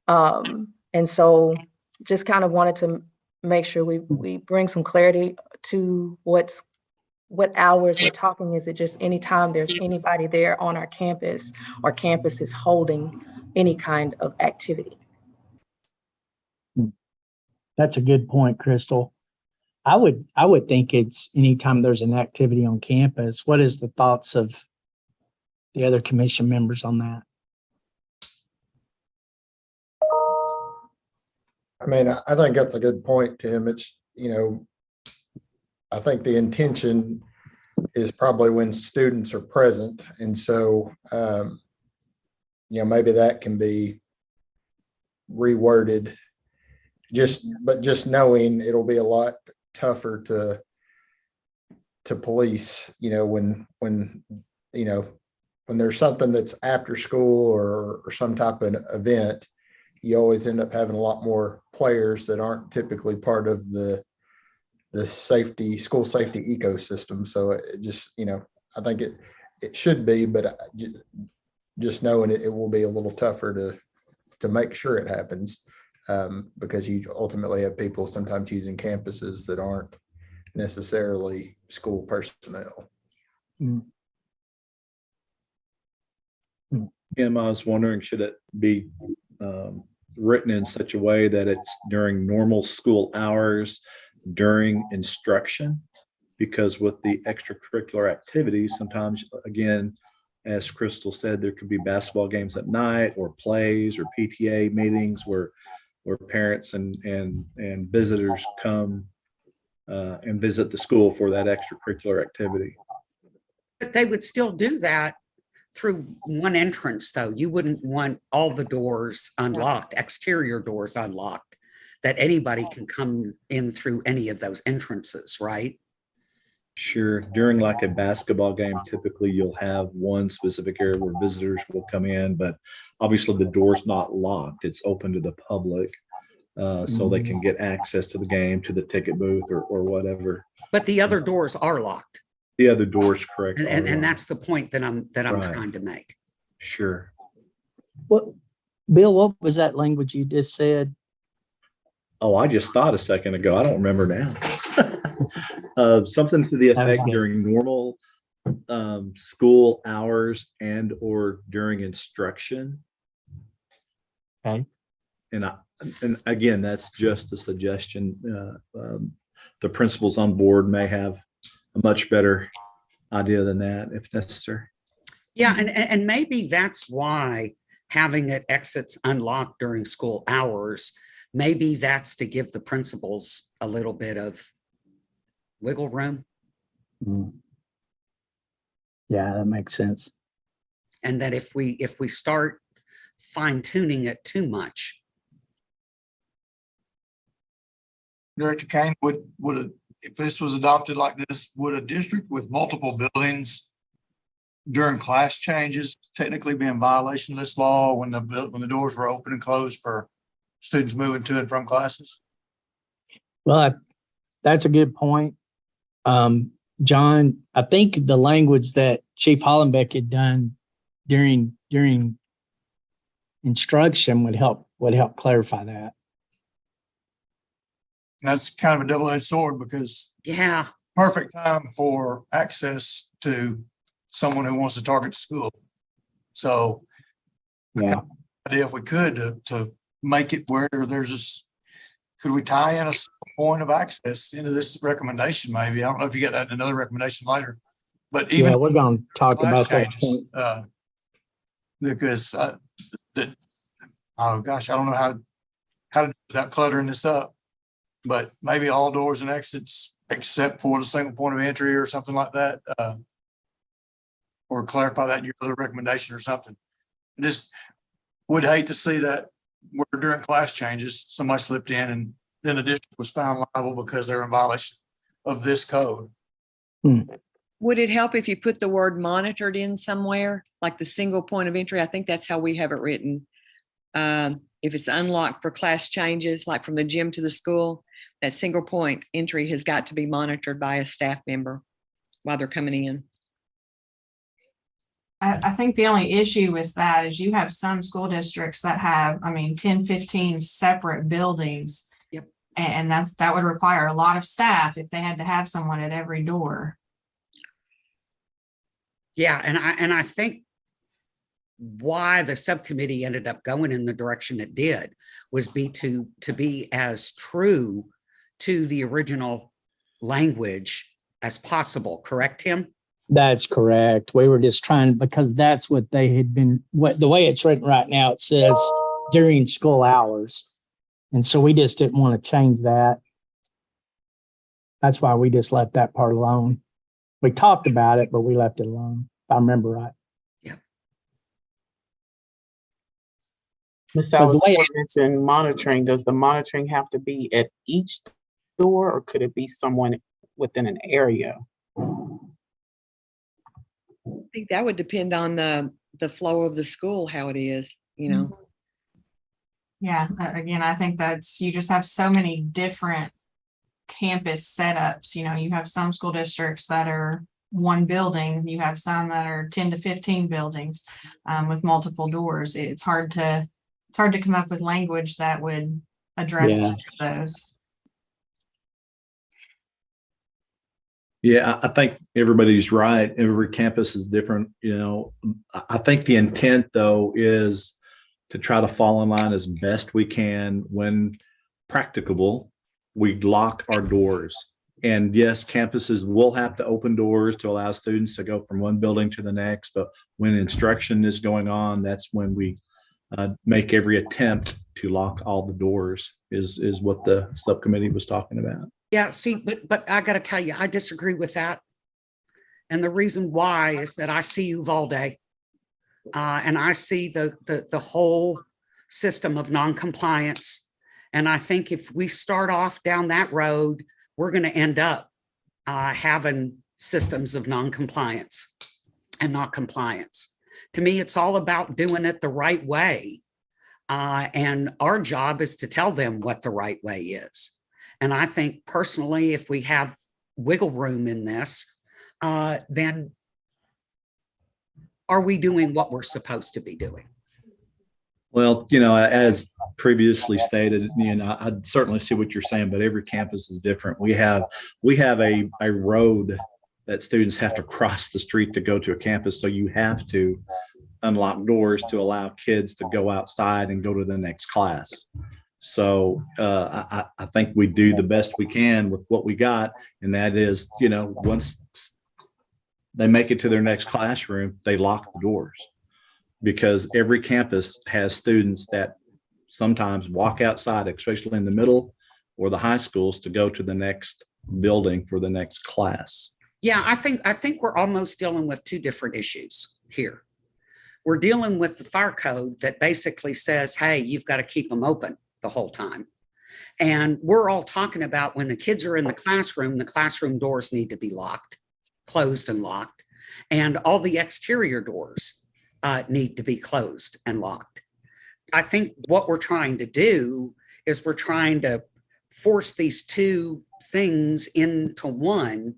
And so just kind of wanted to make sure we bring some clarity to what hours we're talking. Is it just anytime there's anybody there on our campus or campus is holding any kind of activity? That's a good point, Crystal. I would think it's anytime there's an activity on campus. What is the thoughts of the other commission members on that? I mean, I think that's a good point, Tim. It's, I think the intention is probably when students are present. And so, maybe that can be reworded, but just knowing it'll be a lot tougher to police, when there's something that's after school or some type of event, you always end up having a lot more players that aren't typically part of the school safety ecosystem. So it just, I think it should be, but just knowing it will be a little tougher to make sure it happens. because you ultimately have people sometimes using campuses that aren't necessarily school personnel. Kim, I was wondering, should it be written in such a way that it's during normal school hours, during instruction? Because with the extracurricular activities, sometimes, again, as Crystal said, there could be basketball games at night or plays or PTA meetings where parents and visitors come and visit the school for that extracurricular activity. But they would still do that through one entrance, though. You wouldn't want all the doors unlocked, exterior doors unlocked, that anybody can come in through any of those entrances, right? Sure. During like a basketball game, typically you'll have one specific area where visitors will come in, but obviously the door's not locked. It's open to the public. So they can get access to the game, to the ticket booth or whatever. But the other doors are locked. The other doors, correct. And that's the point that I'm Right. trying to make. Sure. What, Bill, what was that language you just said? Oh, I just thought a second ago. I don't remember now. Something to the That was effect good. during normal school hours and or during instruction. Okay. And again, that's just a suggestion. The principals on board may have a much better idea than that if necessary. Yeah, and maybe that's why having it exits unlocked during school hours, maybe that's to give the principals a little bit of wiggle room. Yeah, that makes sense. And that if we start fine tuning it too much, Director Kane, if this was adopted like this, would a district with multiple buildings during class changes technically be in violation of this law when the doors were open and closed for students moving to and from classes? Well, that's a good point. John, I think the language that Chief Hollenbeck had done during instruction would help clarify that. And that's kind of a double-edged sword because yeah, perfect time for access to someone who wants to target the school. So Yeah. idea if we could to make it where there's this, could we tie in a point of access into this recommendation? Maybe, I don't know if you get that in another recommendation later, but even Yeah, we're going to talk class about that changes, point. because oh gosh, I don't know how to do that, cluttering this up, but maybe all doors and exits except for the single point of entry or something like that, or clarify that in your other recommendation or something. Just would hate to see that where during class changes, somebody slipped in and then the district was found liable because they're in violation of this code. Would it help if you put the word monitored in somewhere, like the single point of entry? I think that's how we have it written. If it's unlocked for class changes, like from the gym to the school, that single point entry has got to be monitored by a staff member while they're coming in. I think the only issue with that is you have some school districts that have, 10, 15 separate buildings. Yep. And that would require a lot of staff if they had to have someone at every door. yeah, and I think why the subcommittee ended up going in the direction it did was to be as true to the original language as possible. Correct, Tim? That's correct. We were just trying, because that's what they had been, the way it's written right now, it says during school hours. And so we just didn't want to change that. That's why we just left that part alone. We talked about it, but we left it alone, if I remember right. Ms. Because the Ellis, way you mentioned monitoring. Does the monitoring have to be at each door, or could it be someone within an area? I think that would depend on the flow of the school, how it is, Yeah, again, I think you just have so many different campus setups. You have some school districts that are one building, you have some that are 10 to 15 buildings with multiple doors. It's hard to come up with language that would address Yeah. each of those. Yeah, I think everybody's right. Every campus is different, you know. I think the intent though is to try to fall in line as best we can when practicable. We lock our doors. And yes, campuses will have to open doors to allow students to go from one building to the next. But when instruction is going on, that's when we make every attempt to lock all the doors is what the subcommittee was talking about. Yeah, see, but I got to tell you, I disagree with that. And the reason why is that I see Uvalde, and I see the whole system of noncompliance. And I think if we start off down that road, we're going to end up having systems of noncompliance and not compliance. To me, it's all about doing it the right way. And our job is to tell them what the right way is. And I think personally, if we have wiggle room in this, then are we doing what we're supposed to be doing? Well, you know, as previously stated, you know, I certainly see what you're saying, but every campus is different. We have a road that students have to cross the street to go to a campus. So you have to unlock doors to allow kids to go outside and go to the next class. So I think we do the best we can with what we got. And that is, you know, once they make it to their next classroom, they lock the doors, because every campus has students that sometimes walk outside, especially in the middle or the high schools, to go to the next building for the next class. Yeah, I think we're almost dealing with two different issues here. We're dealing with the fire code that basically says, hey, you've got to keep them open the whole time. And we're all talking about when the kids are in the classroom doors need to be locked, closed and locked, and all the exterior doors need to be closed and locked. I think what we're trying to do is we're trying to force these two things into one,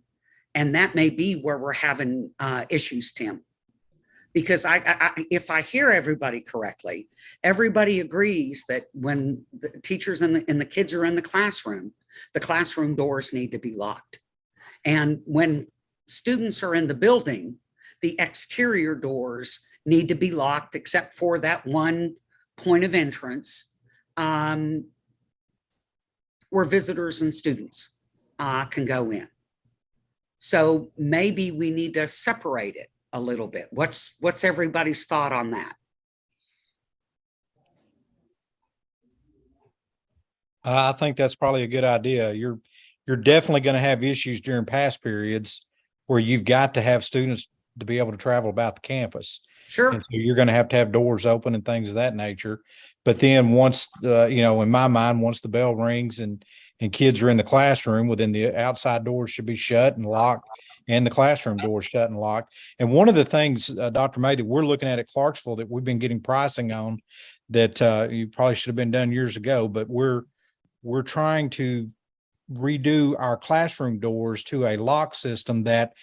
and that may be where we're having issues, Tim. Because if I hear everybody correctly, everybody agrees that when the teachers and the kids are in the classroom doors need to be locked. And when students are in the building, the exterior doors need to be locked except for that one point of entrance where visitors and students can go in. So maybe we need to separate it a little bit. What's everybody's thought on that? I think that's probably a good idea. You're definitely going to have issues during past periods where you've got to have students to be able to travel about the campus. Sure. And so you're going to have doors open and things of that nature. But then once you know, in my mind, once the bell rings and kids are in the classroom, within the outside doors should be shut and locked, and the classroom doors shut and locked. And one of the things, Dr. May, that we're looking at Clarksville that we've been getting pricing on that you probably should have been done years ago, but we're trying to redo our classroom doors to a lock system that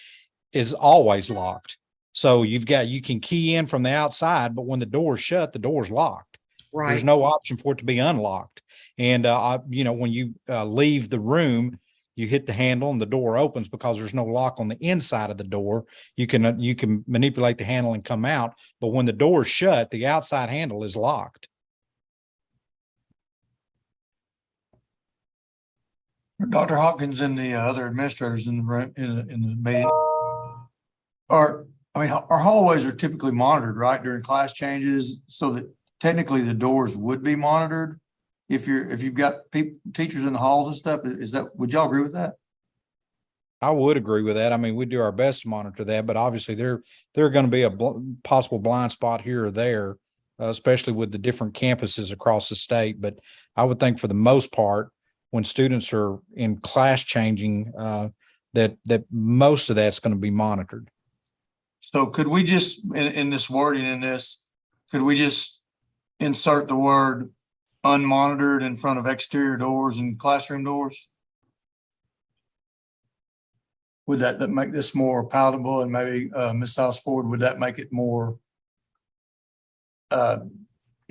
is always locked. So you can key in from the outside, but when the door's shut, the door's locked. Right. There's no option for it to be unlocked. And, you know, when you leave the room, you hit the handle and the door opens because there's no lock on the inside of the door. You can manipulate the handle and come out. But when the door is shut, the outside handle is locked. Dr. Hopkins and the other administrators in the room, in the meeting our hallways are typically monitored, right, during class changes, so that technically the doors would be monitored. If you've got teachers in the halls and stuff, would y'all agree with that? I would agree with that. I mean, we do our best to monitor that, but obviously there are going to be a possible blind spot here or there, especially with the different campuses across the state. But I would think for the most part, when students are in class changing, that most of that's going to be monitored. So could we just, in this wording in this, could we just insert the word unmonitored in front of exterior doors and classroom doors? Would that make this more palatable? And maybe Ms. Southford, would that make it more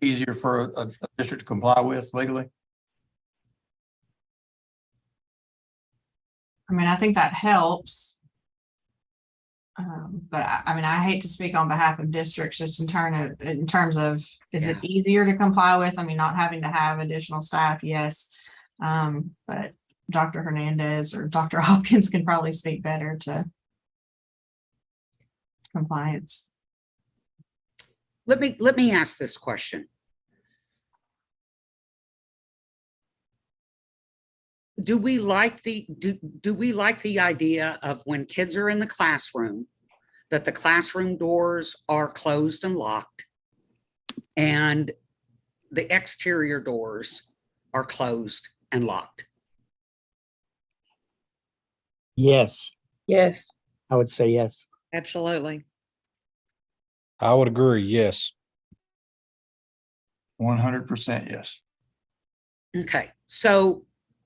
easier for a district to comply with legally? I mean, I think that helps. But I mean, I hate to speak on behalf of districts just in terms of, is it easier to comply with? I mean, not having to have additional staff, yes. But Dr. Hernandez or Dr. Hopkins can probably speak better to compliance. Let me ask this question. Do we like the idea of when kids are in the classroom, that the classroom doors are closed and locked and the exterior doors are closed and locked? Yes, Yes. I would say yes. Absolutely. I would agree, yes. 100% yes. Okay, so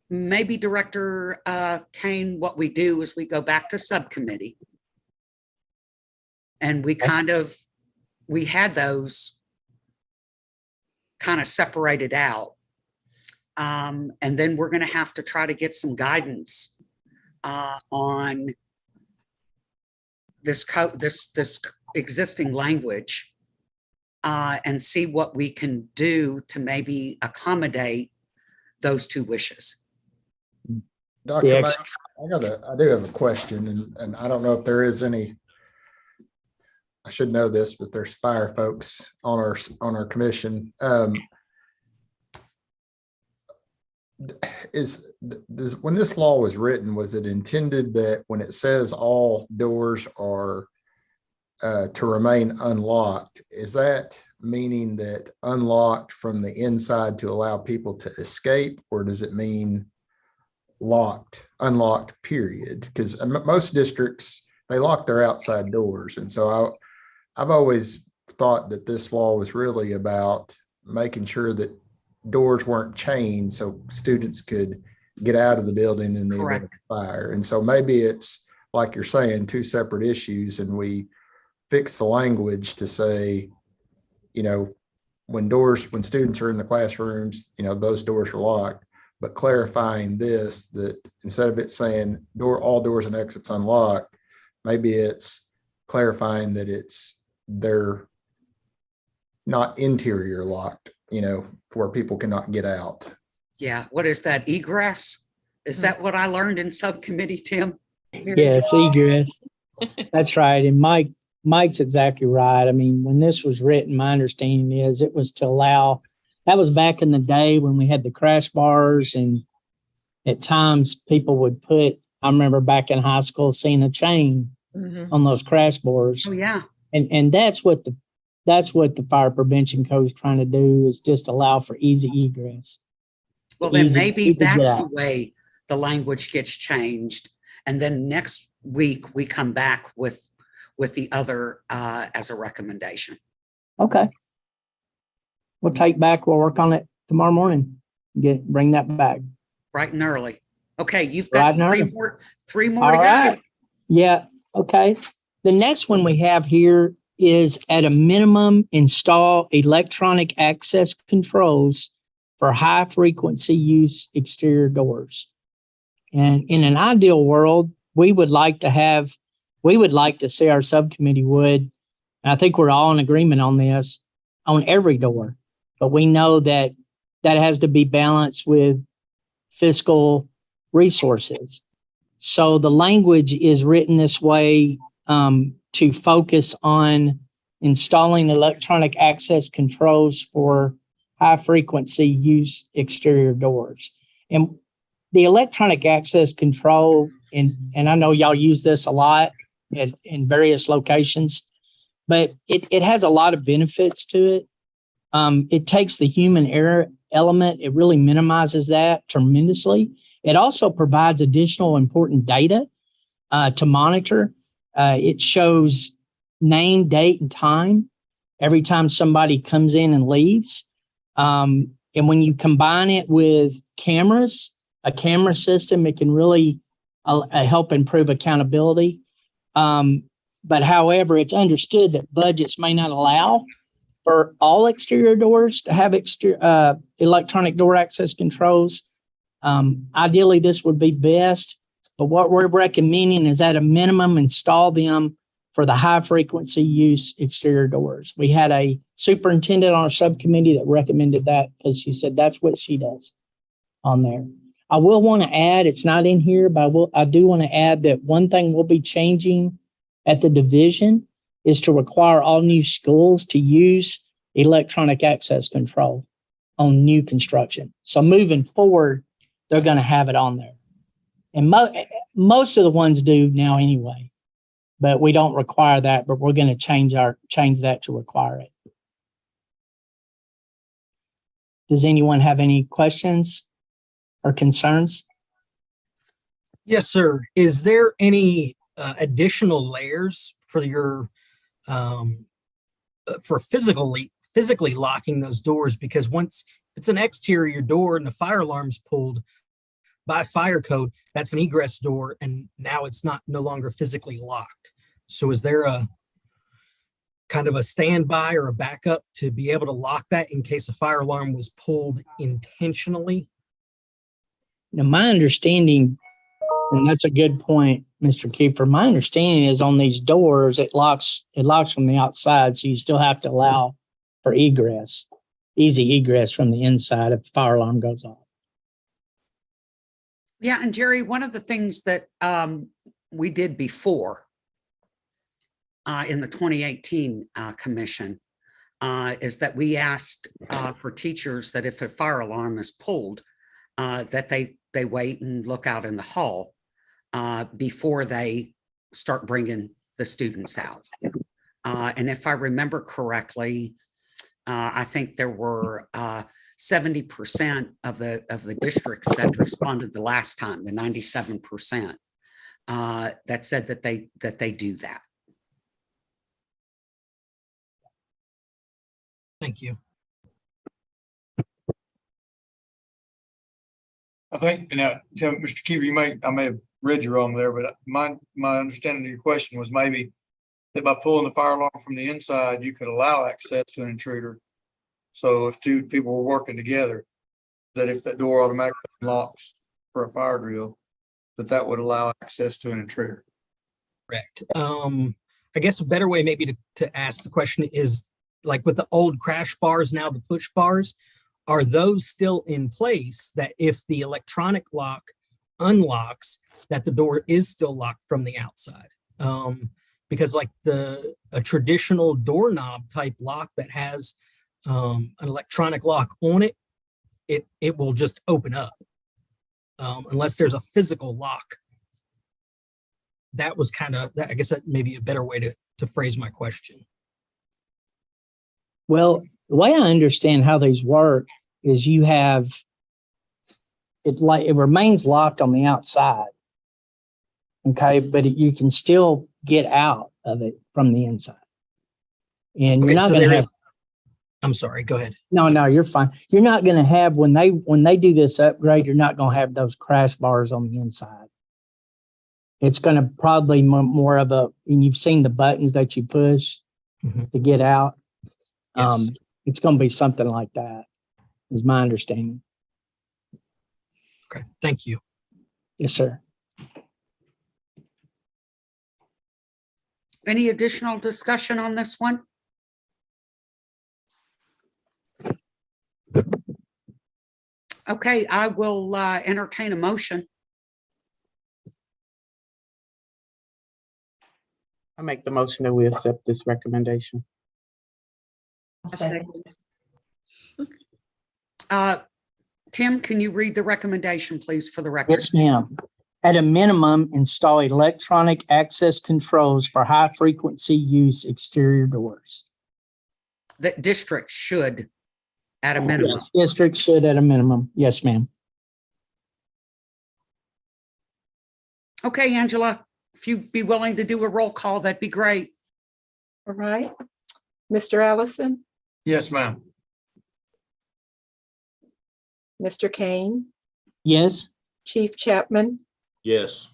maybe Director Kane, what we do is we go back to subcommittee. And we had those kind of separated out. And then we're going to have to try to get some guidance on this existing language and see what we can do to maybe accommodate those two wishes. Dr. May, I do have a question, and I don't know if there is any, I should know this, but there's fire folks on our commission. When this law was written, was it intended that when it says all doors are to remain unlocked, is that meaning that unlocked from the inside to allow people to escape, or does it mean unlocked period? Because most districts, they lock their outside doors. And so I've always thought that this law was really about making sure that doors weren't chained so students could get out of the building in the event of fire. And so maybe it's, like you're saying, two separate issues, and we fix the language to say, when students are in the classrooms, those doors are locked, but clarifying this, that instead of it saying all doors and exits unlocked, maybe it's clarifying that they're not interior locked, where people cannot get out. Yeah, what is that, egress? Is that what I learned in subcommittee, Tim? Yes, egress. That's right. And Mike's exactly right. I mean, when this was written, my understanding is it was to allow, that was back in the day when we had the crash bars, and at times people would I remember back in high school seeing a chain on those crash bars. Oh, yeah. And that's what the fire prevention code is trying to do, is just allow for easy egress. Well, then maybe that's the out. way the language gets changed. And then next week we come back with the other as a recommendation. Okay. We'll work on it tomorrow morning. Bring that back. Bright and early. Okay, you've got three more All to right. go. Yeah. Okay. The next one we have here is, at a minimum, install electronic access controls for high frequency use exterior doors. And in an ideal world, we would like to see our subcommittee would, and I think we're all in agreement on this, on every door. But we know that has to be balanced with fiscal resources. So the language is written this way to focus on installing electronic access controls for high frequency use exterior doors. And the electronic access control, and I know y'all use this a lot in various locations, but it has a lot of benefits to it. It takes the human error element. It really minimizes that tremendously. It also provides additional important data to monitor. It shows name, date, and time every time somebody comes in and leaves. And when you combine it with cameras, a camera system, it can really help improve accountability. But however, it's understood that budgets may not allow for all exterior doors to have electronic door access controls. Ideally, this would be best But what we're recommending is at a minimum, install them for the high frequency use exterior doors. We had a superintendent on our subcommittee that recommended that because she said that's what she does on there. I will want to add, it's not in here, but I do want to add that one thing we'll be changing at the division is to require all new schools to use electronic access control on new construction. So moving forward, they're going to have it on there. And most of the ones do now anyway, but we don't require that, but we're going to change that to require it. Does anyone have any questions or concerns? Yes, sir. Is there any additional layers for your for physically locking those doors? Because once it's an exterior door and the fire alarm's pulled by fire code, that's an egress door, and now it's no longer physically locked. So is there a kind of a standby or a backup to be able to lock that in case a fire alarm was pulled intentionally? Now, my understanding, and that's a good point, Mr. Kiefer, my understanding is on these doors, it locks from the outside, so you still have to allow for egress, easy egress from the inside if the fire alarm goes off. Yeah, and Jerry, one of the things that we did before in the 2018 commission is that we asked for teachers that if a fire alarm is pulled, that they wait and look out in the hall before they start bringing the students out. And if I remember correctly, I think there were 70% of the districts that responded the last time, the 97%, that said that they do that. Thank you. I think, Mr. Keever, I may have read you wrong there, but my understanding of your question was maybe that by pulling the fire alarm from the inside, you could allow access to an intruder. So if two people were working together, that if that door automatically locks for a fire drill, that would allow access to an intruder. Correct. I guess a better way maybe to ask the question is, like with the old crash bars, now the push bars, are those still in place that if the electronic lock unlocks, that the door is still locked from the outside? Because like a traditional doorknob type lock that has an electronic lock on it, it will just open up unless there's a physical lock. That was I guess that may be a better way to phrase my question. Well, the way I understand how these work is you have it remains locked on the outside. Okay, but you can still get out of it from the inside. And you're not going to have. I'm sorry, go ahead. No, you're fine. You're not going to have when they do this upgrade, you're not going to have those crash bars on the inside. It's going to probably more of and you've seen the buttons that you push to get out. Yes. It's going to be something like that, is my understanding. Okay, thank you. Yes, sir. Any additional discussion on this one? Okay, I will entertain a motion. I make the motion that we accept this recommendation. Tim, can you read the recommendation, please, for the record? Yes, ma'am. At a minimum, install electronic access controls for high frequency use exterior doors. The district should, at a minimum. Yes, district should at a minimum. Yes, ma'am. Okay, Angela, if you'd be willing to do a roll call, that'd be great. All right. Mr. Allison, Yes, ma'am. Mr. Kane, Yes. Chief Chapman, Yes.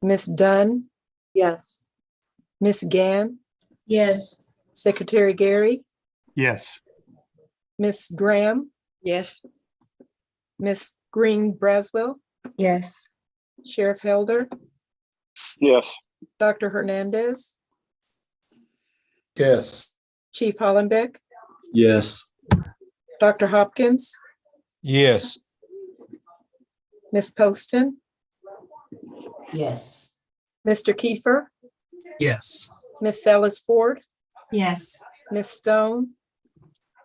Miss Dunn, Yes. Miss Gann, Yes. Secretary Gary, Yes. Miss Graham, Yes. Miss Green Braswell, Yes. Sheriff Helder, Yes. Dr. Hernandez, Yes. Chief Hollenbeck, Yes. Dr. Hopkins, Yes. Ms. Poston, Yes. Mr. Kiefer, Yes. Ms. Celis Ford, Yes. Ms. Stone,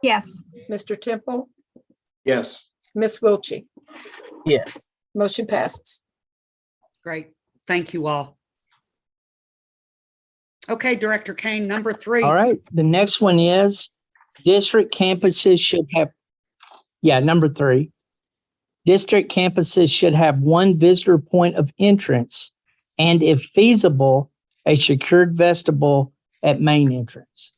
Yes. Mr. Temple, Yes. Ms. Wilchy. Yes. Motion passes. Great. Thank you all. Okay, Director Kane, number 3. All right, the next one is district campuses should have, number 3. District campuses should have one visitor point of entrance and if feasible, a secured vestibule at main entrance.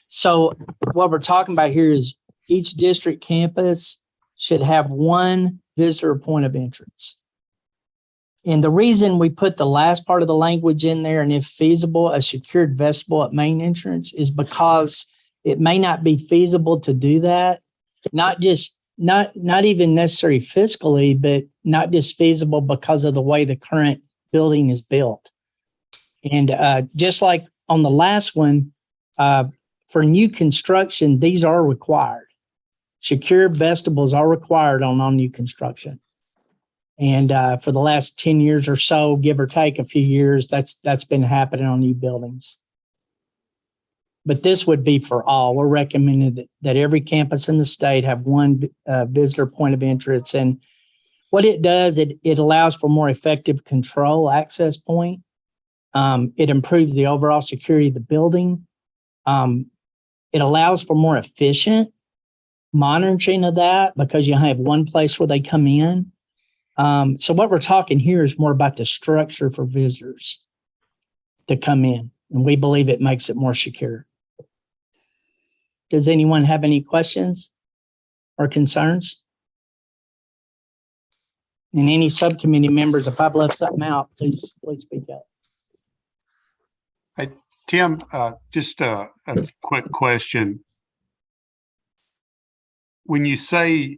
So what we're talking about here is each district campus should have one visitor point of entrance. And the reason we put the last part of the language in there, and if feasible, a secured vestibule at main entrance, is because it may not be feasible to do that. Not even necessarily fiscally, but not just feasible because of the way the current building is built. And just like on the last one, for new construction, these are required. Secure vestibules are required on all new construction. And for the last 10 years or so, give or take a few years, that's been happening on new buildings. But this would be for all. We're recommending that every campus in the state have one visitor point of entrance. And what it does, it allows for more effective control access point. It improves the overall security of the building. It allows for more efficient monitoring of that because you have one place where they come in. So what we're talking here is more about the structure for visitors to come in, and we believe it makes it more secure. Does anyone have any questions or concerns? And any subcommittee members, if I've left something out, please speak up. Hey, Tim, just a quick question. When you say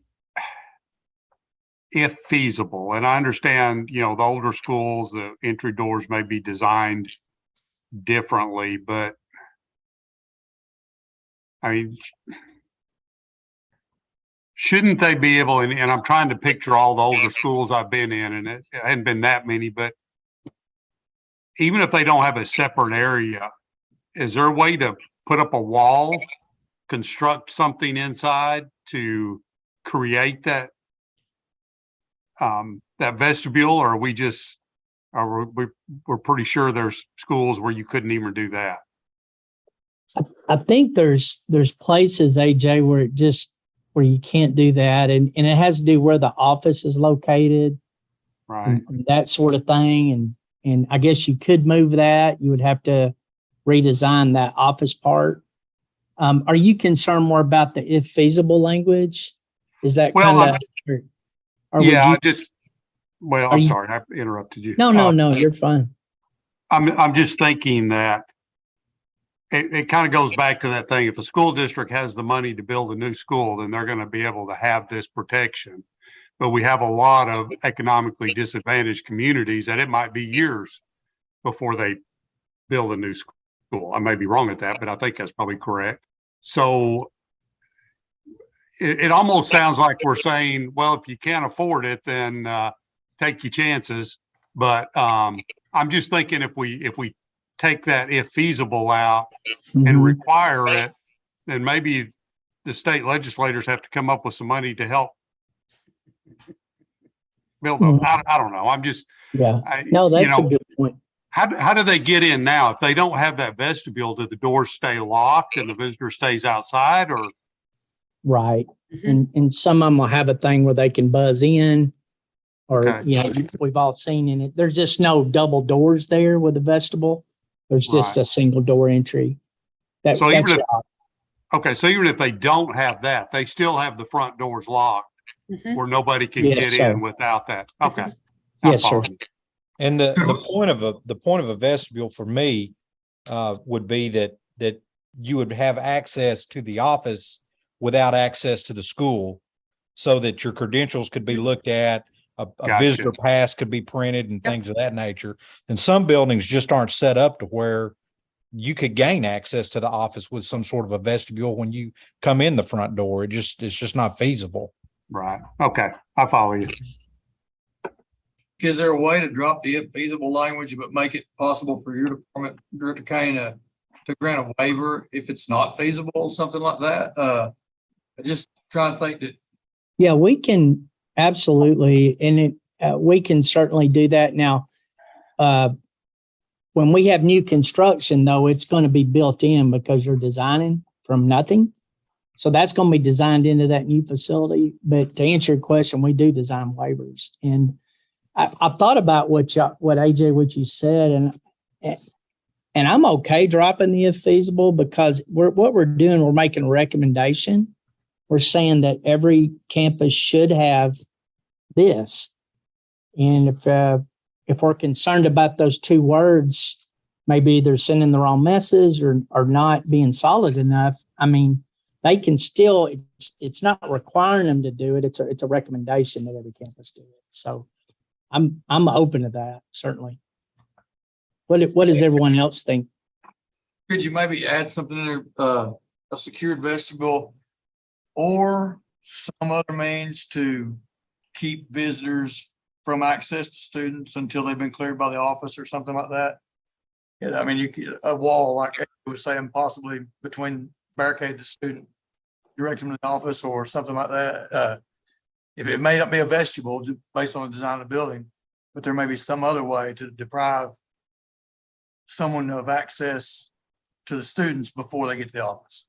if feasible, and I understand, the older schools, the entry doors may be designed differently, but I mean, shouldn't they be able, and I'm trying to picture all the older schools I've been in, and it hadn't been that many, but even if they don't have a separate area, is there a way to put up a wall, construct something inside to create that vestibule, or we're pretty sure there's schools where you couldn't even do that? I think there's places, AJ, where you can't do that. And it has to do where the office is located. Right. And that sort of thing. And I guess you could move that. You would have to redesign that office part. Are you concerned more about the if feasible language? Is that kind of? Yeah, I'm sorry, I interrupted you. No, you're fine. I'm just thinking that it kind of goes back to that thing. If a school district has the money to build a new school, then they're going to be able to have this protection. But we have a lot of economically disadvantaged communities that it might be years before they build a new school. I may be wrong at that, but I think that's probably correct. So it almost sounds like we're saying, well, if you can't afford it, then take your chances. But I'm just thinking if we take that if feasible out and require it, then maybe the state legislators have to come up with some money to help build them. I don't know. I'm just, that's a good point. How do they get in now? If they don't have that vestibule, do the doors stay locked and the visitor stays outside, or? Right. And some of them will have a thing where they can buzz in, or, we've all seen in it. There's just no double doors there with the vestibule. There's just a single door entry. So even if they don't have that, they still have the front doors locked where nobody can get in without that. Okay. Yes, sir. And the point of a vestibule for me would be that you would have access to the office without access to the school, so that your credentials could be looked at, a Gotcha. visitor pass could be printed and things of that nature. And some buildings just aren't set up to where you could gain access to the office with some sort of a vestibule when you come in the front door. It's just not feasible. Right. Okay. I follow you. Is there a way to drop the if feasible language, but make it possible for your department, Director Kane, to grant a waiver if it's not feasible, something like that? I just trying to think that. Yeah, we can absolutely, and we can certainly do that. Now, when we have new construction, though, it's going to be built in because you're designing from nothing. So that's going to be designed into that new facility. But to answer your question, we do design waivers. And I've thought about what AJ, what you said, and I'm okay dropping the if feasible, because what we're doing, we're making a recommendation. We're saying that every campus should have this. And if we're concerned about those two words, maybe they're sending the wrong message or not being solid enough. I mean, they can still, it's not requiring them to do it. It's a recommendation that every campus do it. So I'm open to that, certainly. What does everyone else think? Could you maybe add something in there, a secured vestibule or some other means to keep visitors from access to students until they've been cleared by the office or something like that? Yeah, I mean, you could, a wall, like I was saying, possibly between barricade the student, direct them to the office or something like that. If it may not be a vestibule based on the design of the building, but there may be some other way to deprive someone of access to the students before they get to the office.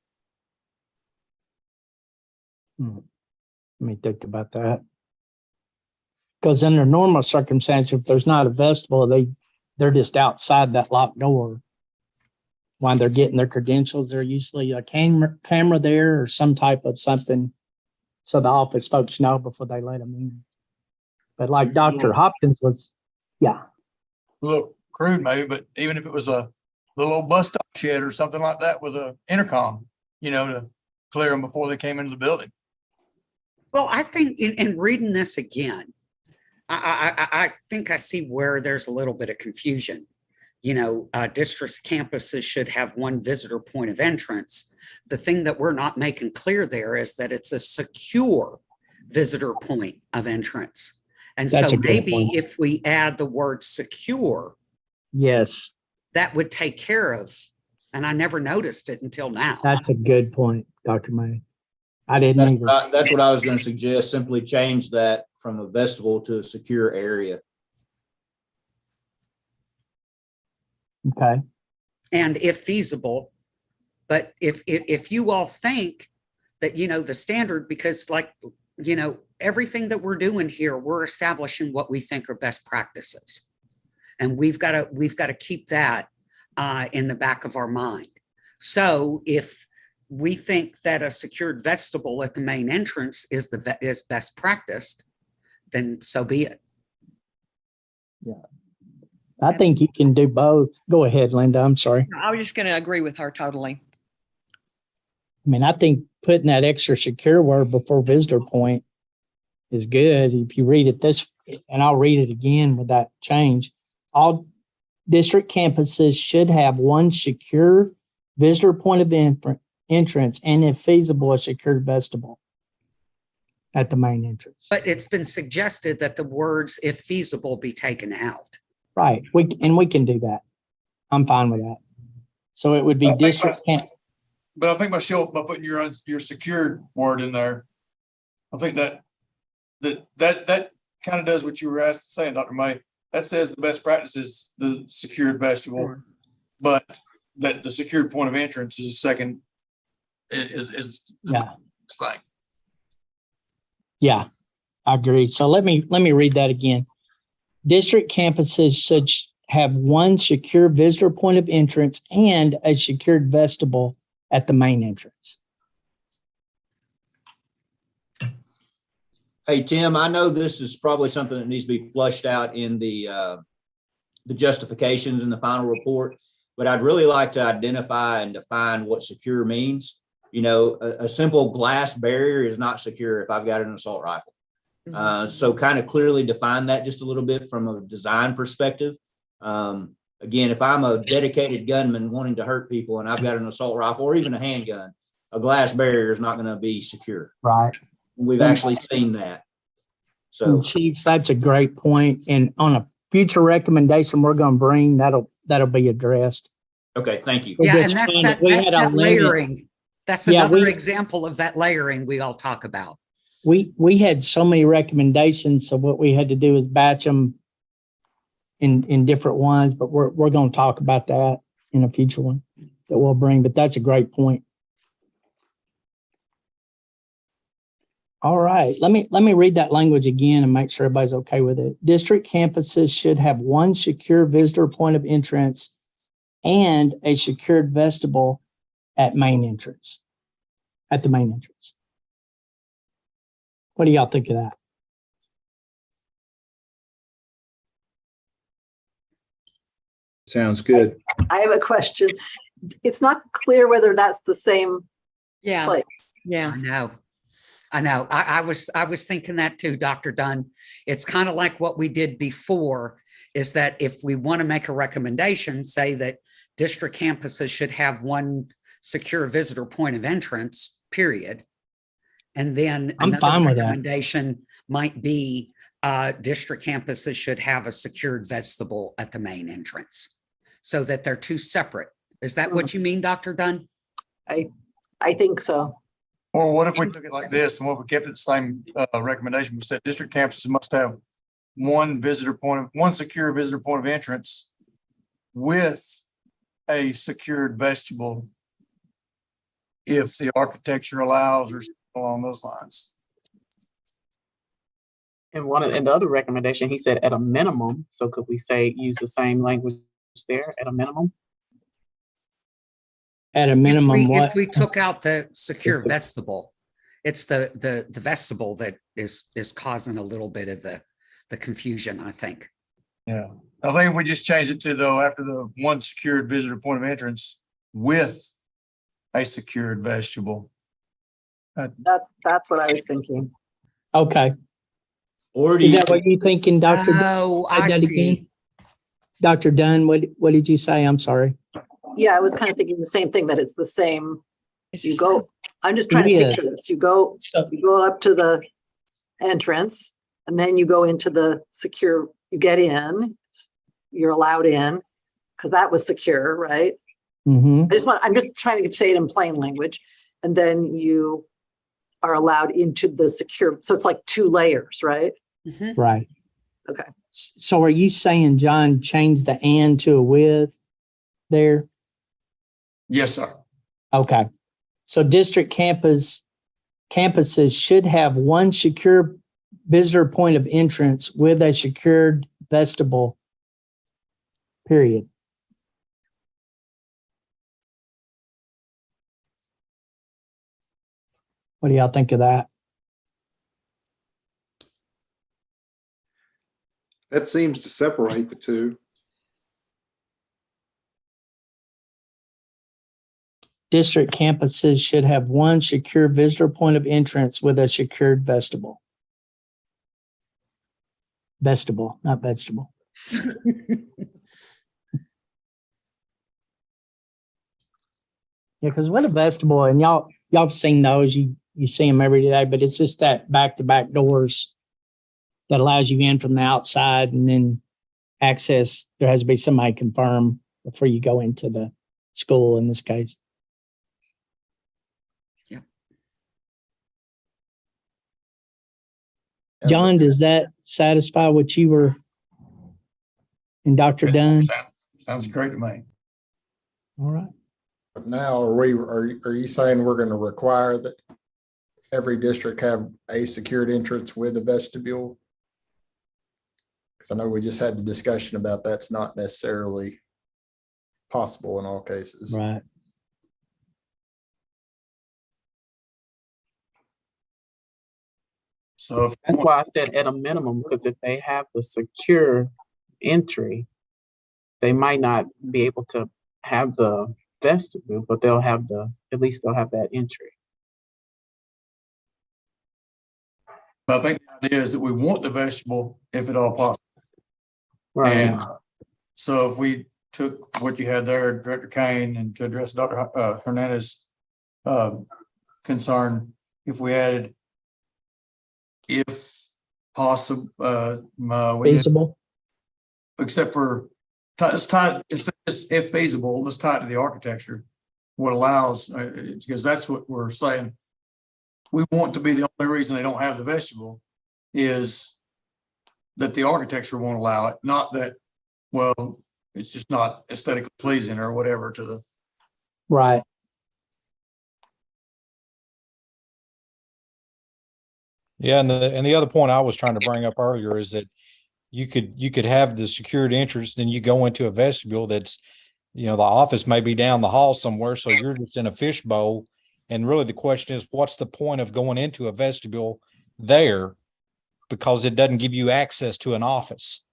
Let me think about that. Because under normal circumstances, if there's not a vestibule, they're just outside that locked door. While they're getting their credentials, there's usually a camera there or some type of something, so the office folks know before they let them in. But like Dr. Hopkins was, yeah. A little crude maybe, but even if it was a little old bus stop shed or something like that with a intercom, to clear them before they came into the building. Well, I think in reading this again, I think I see where there's a little bit of confusion. District campuses should have one visitor point of entrance. The thing that we're not making clear there is that it's a secure visitor point of entrance. And That's so a good maybe point. if we add the word secure, Yes, that would take care of, and I never noticed it until now. that's a good point, Dr. May. I didn't either. That's what I was going to suggest. Simply change that from a vestibule to a secure area. Okay. And if feasible, but if you all think that, the standard, because everything that we're doing here, we're establishing what we think are best practices. And we've got to keep that in the back of our mind. So if we think that a secured vestibule at the main entrance is best practiced, then so be it. Yeah. I think you can do both. Go ahead, Linda. I'm sorry. I was just going to agree with her totally. I mean, I think putting that extra secure word before visitor point is good. If you read it this, and I'll read it again with that change, all district campuses should have one secure visitor point of entrance, and if feasible, a secured vestibule at the main entrance. But it's been suggested that the words "if feasible" be taken out. Right. We can do that. I'm fine with that. So it would be district camp. But I think by putting your secured word in there, I think that kind of does what you were saying, Dr. May. That says the best practice is the secured vestibule, but that the secured point of entrance is second is the thing. Yeah, I agree. So let me read that again. District campuses should have one secure visitor point of entrance and a secured vestibule at the main entrance. Hey, Tim, I know this is probably something that needs to be flushed out in the justifications in the final report, but I'd really like to identify and define what secure means. A simple glass barrier is not secure if I've got an assault rifle. So kind of clearly define that just a little bit from a design perspective. Again, if I'm a dedicated gunman wanting to hurt people and I've got an assault rifle or even a handgun, a glass barrier is not going to be secure. Right. We've actually seen that. So And Chief, that's a great point. And on a future recommendation we're going to bring, that'll be addressed. okay, thank you. We're Yeah, just and that's trying to- that, we that's had a that limit. layering. That's Yeah, another we- example of that layering we all talk about. We had so many recommendations, so what we had to do is batch them in different ones, but we're going to talk about that in a future one that we'll bring, but that's a great point. All right, let me read that language again and make sure everybody's okay with it. District campuses should have one secure visitor point of entrance and a secured vestibule at the main entrance. What do y'all think of that? Sounds good. I have a question. It's not clear whether that's the same Yeah, place. yeah. I know. I was thinking that too, Dr. Dunn. It's kind of like what we did before, is that if we want to make a recommendation, say that district campuses should have one secure visitor point of entrance, period. And then I'm another fine with that. recommendation might be district campuses should have a secured vestibule at the main entrance so that they're two separate. Is that what you mean, Dr. Dunn? I think so. Or what if we took it like this and what if we kept it the same recommendation? We said district campuses must have one secure visitor point of entrance with a secured vestibule if the architecture allows or something along those lines. And in the other recommendation, he said at a minimum. So could we say use the same language there at a minimum? At a minimum, what? If we took out the secure vestibule, it's the vestibule that is causing a little bit of the confusion, I think. Yeah. I think if we just change it to though, after the one secured visitor point of entrance with a secured vestibule. That's what I was thinking. Okay. Or do Is you, that what you're thinking, Dr. Dunn? Oh, Say I that see. again. Dr. Dunn, what did you say? I'm sorry. Yeah, I was kind of thinking the same thing, that it's the same. You go, I'm just trying to Yeah. picture this. You go up to the entrance and then you go into the secure, you get in, you're allowed in because that was secure, right? Mm-hmm. I'm just trying to say it in plain language. And then you are allowed into the secure. So it's like two layers, right? Mhm. Right. Okay. So are you saying, John, change the and to a with there? Yes, sir. Okay. So district campuses should have one secure visitor point of entrance with a secured vestibule, period. What do y'all think of that? That seems to separate the two. District campuses should have one secure visitor point of entrance with a secured vestibule. Vestibule, not vegetable. Yeah, because with a vestibule, and y'all have seen those, you see them every day, but it's just that back-to-back doors that allows you in from the outside, and then access, there has to be somebody confirm before you go into the school in this case. John, does that satisfy what you were and Dr. Dunn? Sounds great to me. All right. But now are you saying we're going to require that every district have a secured entrance with a vestibule? Because I know we just had the discussion about that's not necessarily possible in all cases. Right. So That's why I said at a minimum, because if they have the secure entry, they might not be able to have the vestibule, but they'll have at least they'll have that entry. But I think the idea is that we want the vestibule if at all possible. Right. And so if we took what you had there, Director Kane, and to address Dr. Hernandez concern, if we added, if possible, Feasible. except for it's tied, instead of just if feasible, let's tie it to the architecture. What allows, because that's what we're saying. We want to be the only reason they don't have the vestibule is that the architecture won't allow it, not that, well, it's just not aesthetically pleasing or whatever to the. Right. Yeah, and the other point I was trying to bring up earlier is that you could have the secured entrance, then you go into a vestibule that's, the office may be down the hall somewhere, so you're just in a fishbowl. And really the question is, what's the point of going into a vestibule there? Because it doesn't give you access to an office.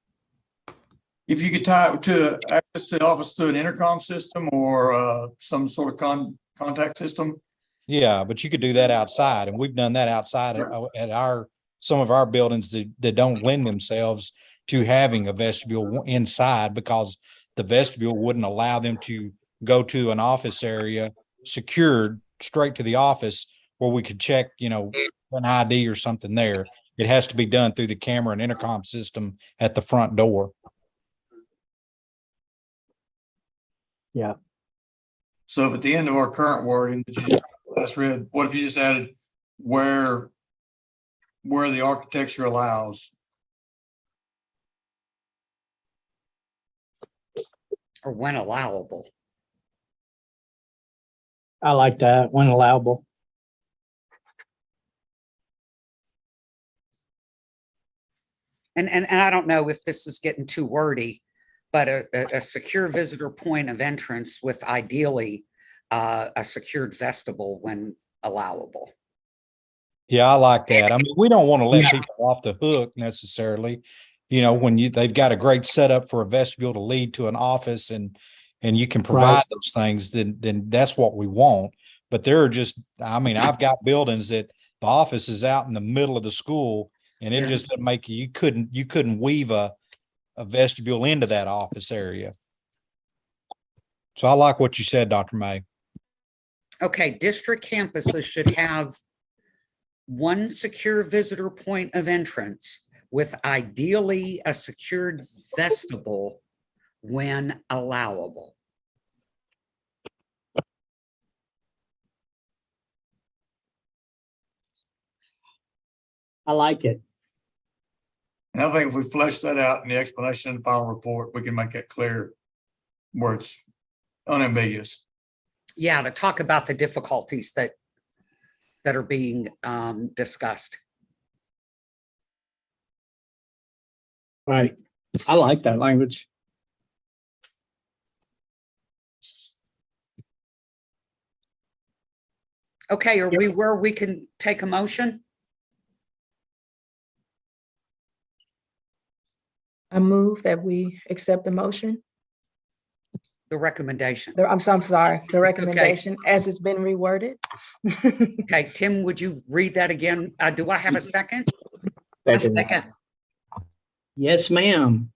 If you could tie it to access to the office through an intercom system or some sort of contact system. Yeah, but you could do that outside, and we've done that outside at some of our buildings that don't lend themselves to having a vestibule inside because the vestibule wouldn't allow them to go to an office area secured straight to the office where we could check, an ID or something there. It has to be done through the camera and intercom system at the front door. Yeah. So if at the end of our current wording that you just read, what if you just added where the architecture allows? Or when allowable. I like that, when allowable. And I don't know if this is getting too wordy, but a secure visitor point of entrance with ideally a secured vestibule when allowable. Yeah, I like that. I mean, we don't want to let people off the hook necessarily. When they've got a great setup for a vestibule to lead to an office and you can provide those things, then that's what we want. But there are just, I've got buildings that the office is out in the middle of the school and it just doesn't make you couldn't weave a vestibule into that office area. So I like what you said, Dr. May. Okay, district campuses should have one secure visitor point of entrance with ideally a secured vestibule when allowable. I like it. And I think if we flesh that out in the explanation and final report, we can make that clear where it's unambiguous. Yeah, to talk about the difficulties that are being discussed. Right. I like that language. Okay, are we where we can take a motion? I move that we accept the motion. The recommendation. I'm sorry, the recommendation as it's been reworded. Okay, Tim, would you read that again? Do I have a second? Second. Yes, ma'am.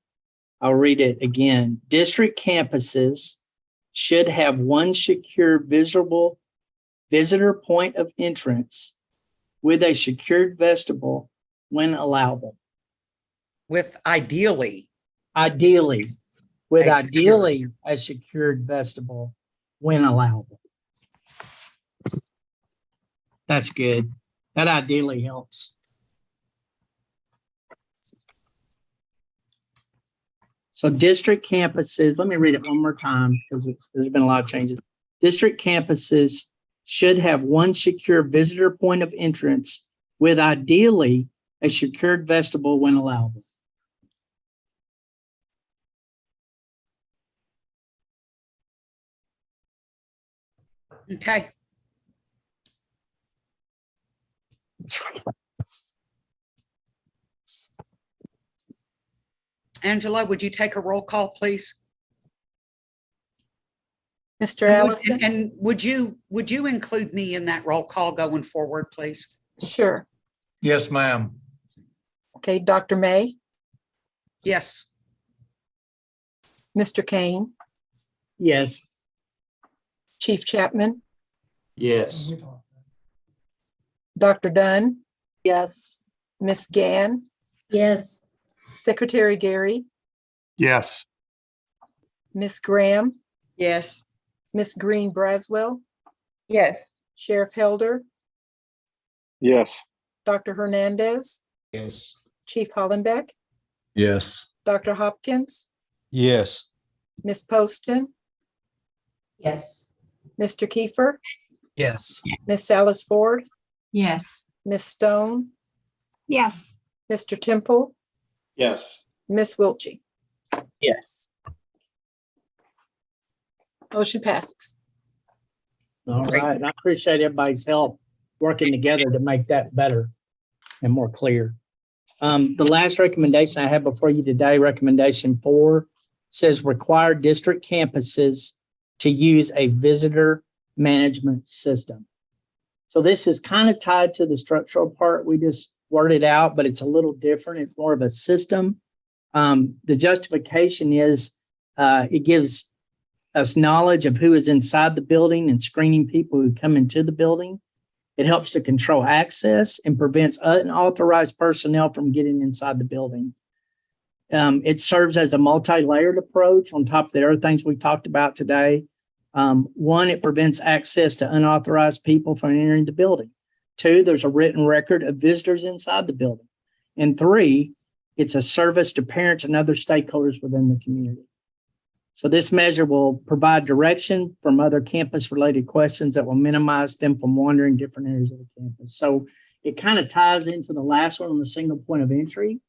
I'll read it again. District campuses should have one secure visible visitor point of entrance with a secured vestibule when allowable. With ideally with ideally a secured vestibule when allowable. That's good. That ideally helps. So district campuses, let me read it one more time because there's been a lot of changes. District campuses should have one secure visitor point of entrance with ideally a secured vestibule when allowable. Okay. Angela, would you take a roll call, please? Mr. Allison? And would you include me in that roll call going forward, please? Sure. Yes, ma'am. Okay, Dr. May, Yes. Mr. Kane, Yes. Chief Chapman, Yes. Dr. Dunn, Yes. Miss Gann, Yes. Secretary Gary, Yes. Miss Graham, Yes. Miss Green Braswell, Yes. Sheriff Helder, Yes. Dr. Hernandez, Yes. Chief Hollenbeck, Yes. Dr. Hopkins, Yes. Miss Poston, Yes. Mr. Kiefer, Yes. Miss Alice Ford, Yes. Miss Stone, Yes. Mr. Temple, Yes. Miss Wiltshire. Yes. Motion passes. All Great. right. And I appreciate everybody's help working together to make that better and more clear. The last recommendation I have before you today, recommendation 4, says require district campuses to use a visitor management system. So this is kind of tied to the structural part we just worded out, but it's a little different. It's more of a system. The justification is it gives us knowledge of who is inside the building and screening people who come into the building. It helps to control access and prevents unauthorized personnel from getting inside the building. It serves as a multi-layered approach on top of the other things we talked about today. 1, it prevents access to unauthorized people from entering the building. 2, there's a written record of visitors inside the building. And 3, it's a service to parents and other stakeholders within the community. So this measure will provide direction from other campus-related questions that will minimize them from wandering different areas of the campus. So it kind of ties into the last one on the single point of entry,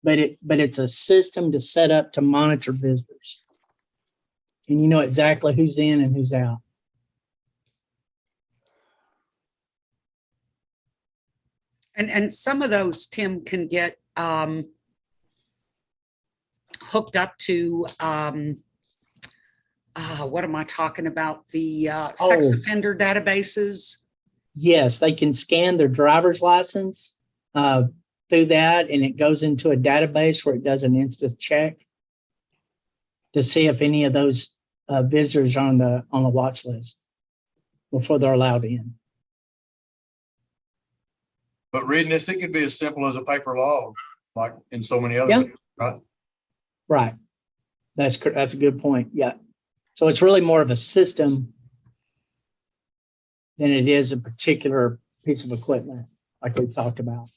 but it's a system to set up to monitor visitors. And you know exactly who's in and who's out. And some of those, Tim, can get hooked up to what am I talking about? The sex Oh. offender databases. Yes, they can scan their driver's license through that, and it goes into a database where it does an instant check to see if any of those visitors are on the watch list before they're allowed in. But reading this, it could be as simple as a paper log, like in so many other, Yeah. right? Right. That's a good point. Yeah. So it's really more of a system than it is a particular piece of equipment, like we've talked about.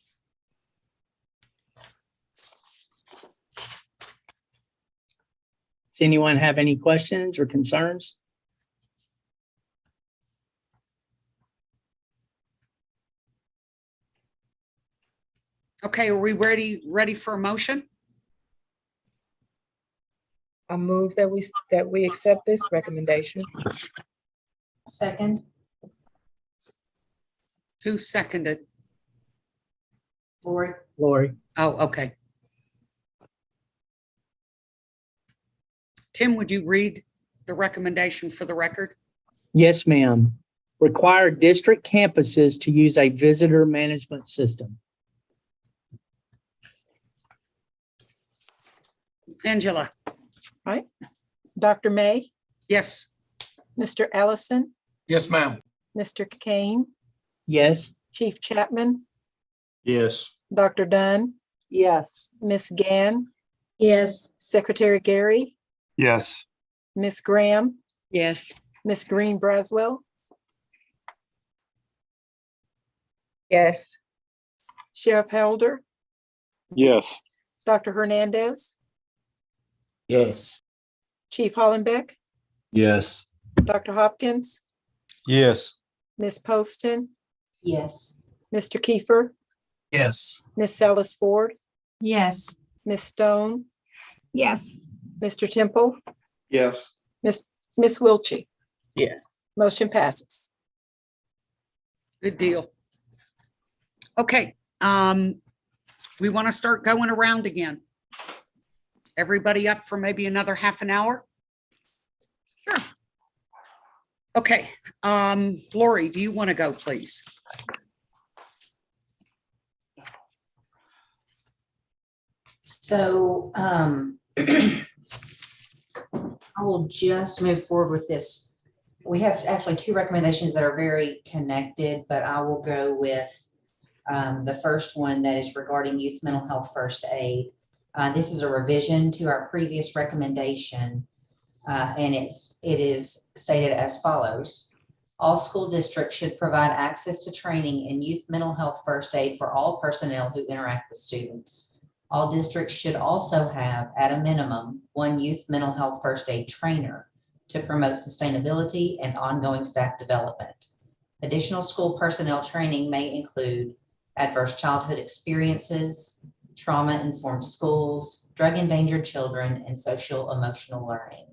Does anyone have any questions or concerns? Okay, are we ready for a motion? I move that we accept this recommendation. Second. Who seconded? Lori. Lori? Oh, okay. Tim, would you read the recommendation for the record? Yes, ma'am. Require district campuses to use a visitor management system. Angela? Right. Dr. May, Yes. Mr. Allison, Yes, ma'am. Mr. Kane, Yes. Chief Chapman, Yes. Dr. Dunn, Yes. Miss Gann, Yes. Secretary Gary, Yes. Miss Graham, Yes. Miss Green Braswell, Yes. Sheriff Helder, Yes. Dr. Hernandez, Yes. Chief Hollenbeck, Yes. Dr. Hopkins, Yes. Miss Poston, Yes. Mr. Kiefer, Yes. Miss Alice Ford, Yes. Miss Stone, Yes. Mr. Temple, Yes. Miss Wiltshire. Yes. Motion passes. Good deal. Okay, we want to start going around again. Everybody up for maybe another half an hour? Sure. Okay, Lori, do you want to go, please? So I will just move forward with this. We have actually two recommendations that are very connected, but I will go with the first one that is regarding youth mental health first aid. This is a revision to our previous recommendation, and it is stated as follows. All school districts should provide access to training in youth mental health first aid for all personnel who interact with students. All districts should also have, at a minimum, one youth mental health first aid trainer to promote sustainability and ongoing staff development. Additional school personnel training may include adverse childhood experiences, trauma-informed schools, drug-endangered children, and social emotional learning.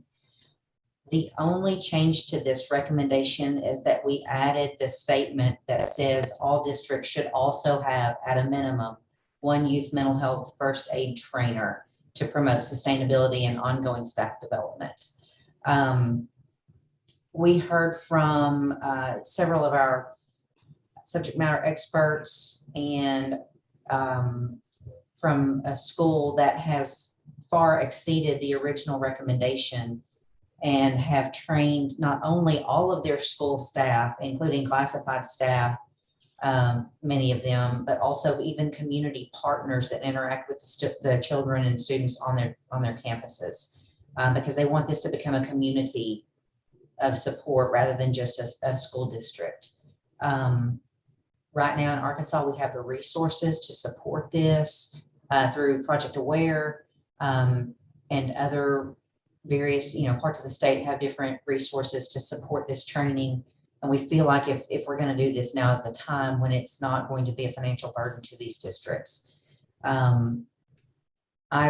The only change to this recommendation is that we added the statement that says all districts should also have, at a minimum, one youth mental health first aid trainer to promote sustainability and ongoing staff development. We heard from several of our subject matter experts and from a school that has far exceeded the original recommendation and have trained not only all of their school staff, including classified staff, many of them, but also even community partners that interact with the children and students on their campuses, because they want this to become a community of support rather than just a school district. Right now in Arkansas, we have the resources to support this through Project Aware and other various parts of the state have different resources to support this training. And we feel like if we're going to do this, now is the time when it's not going to be a financial burden to these districts. I've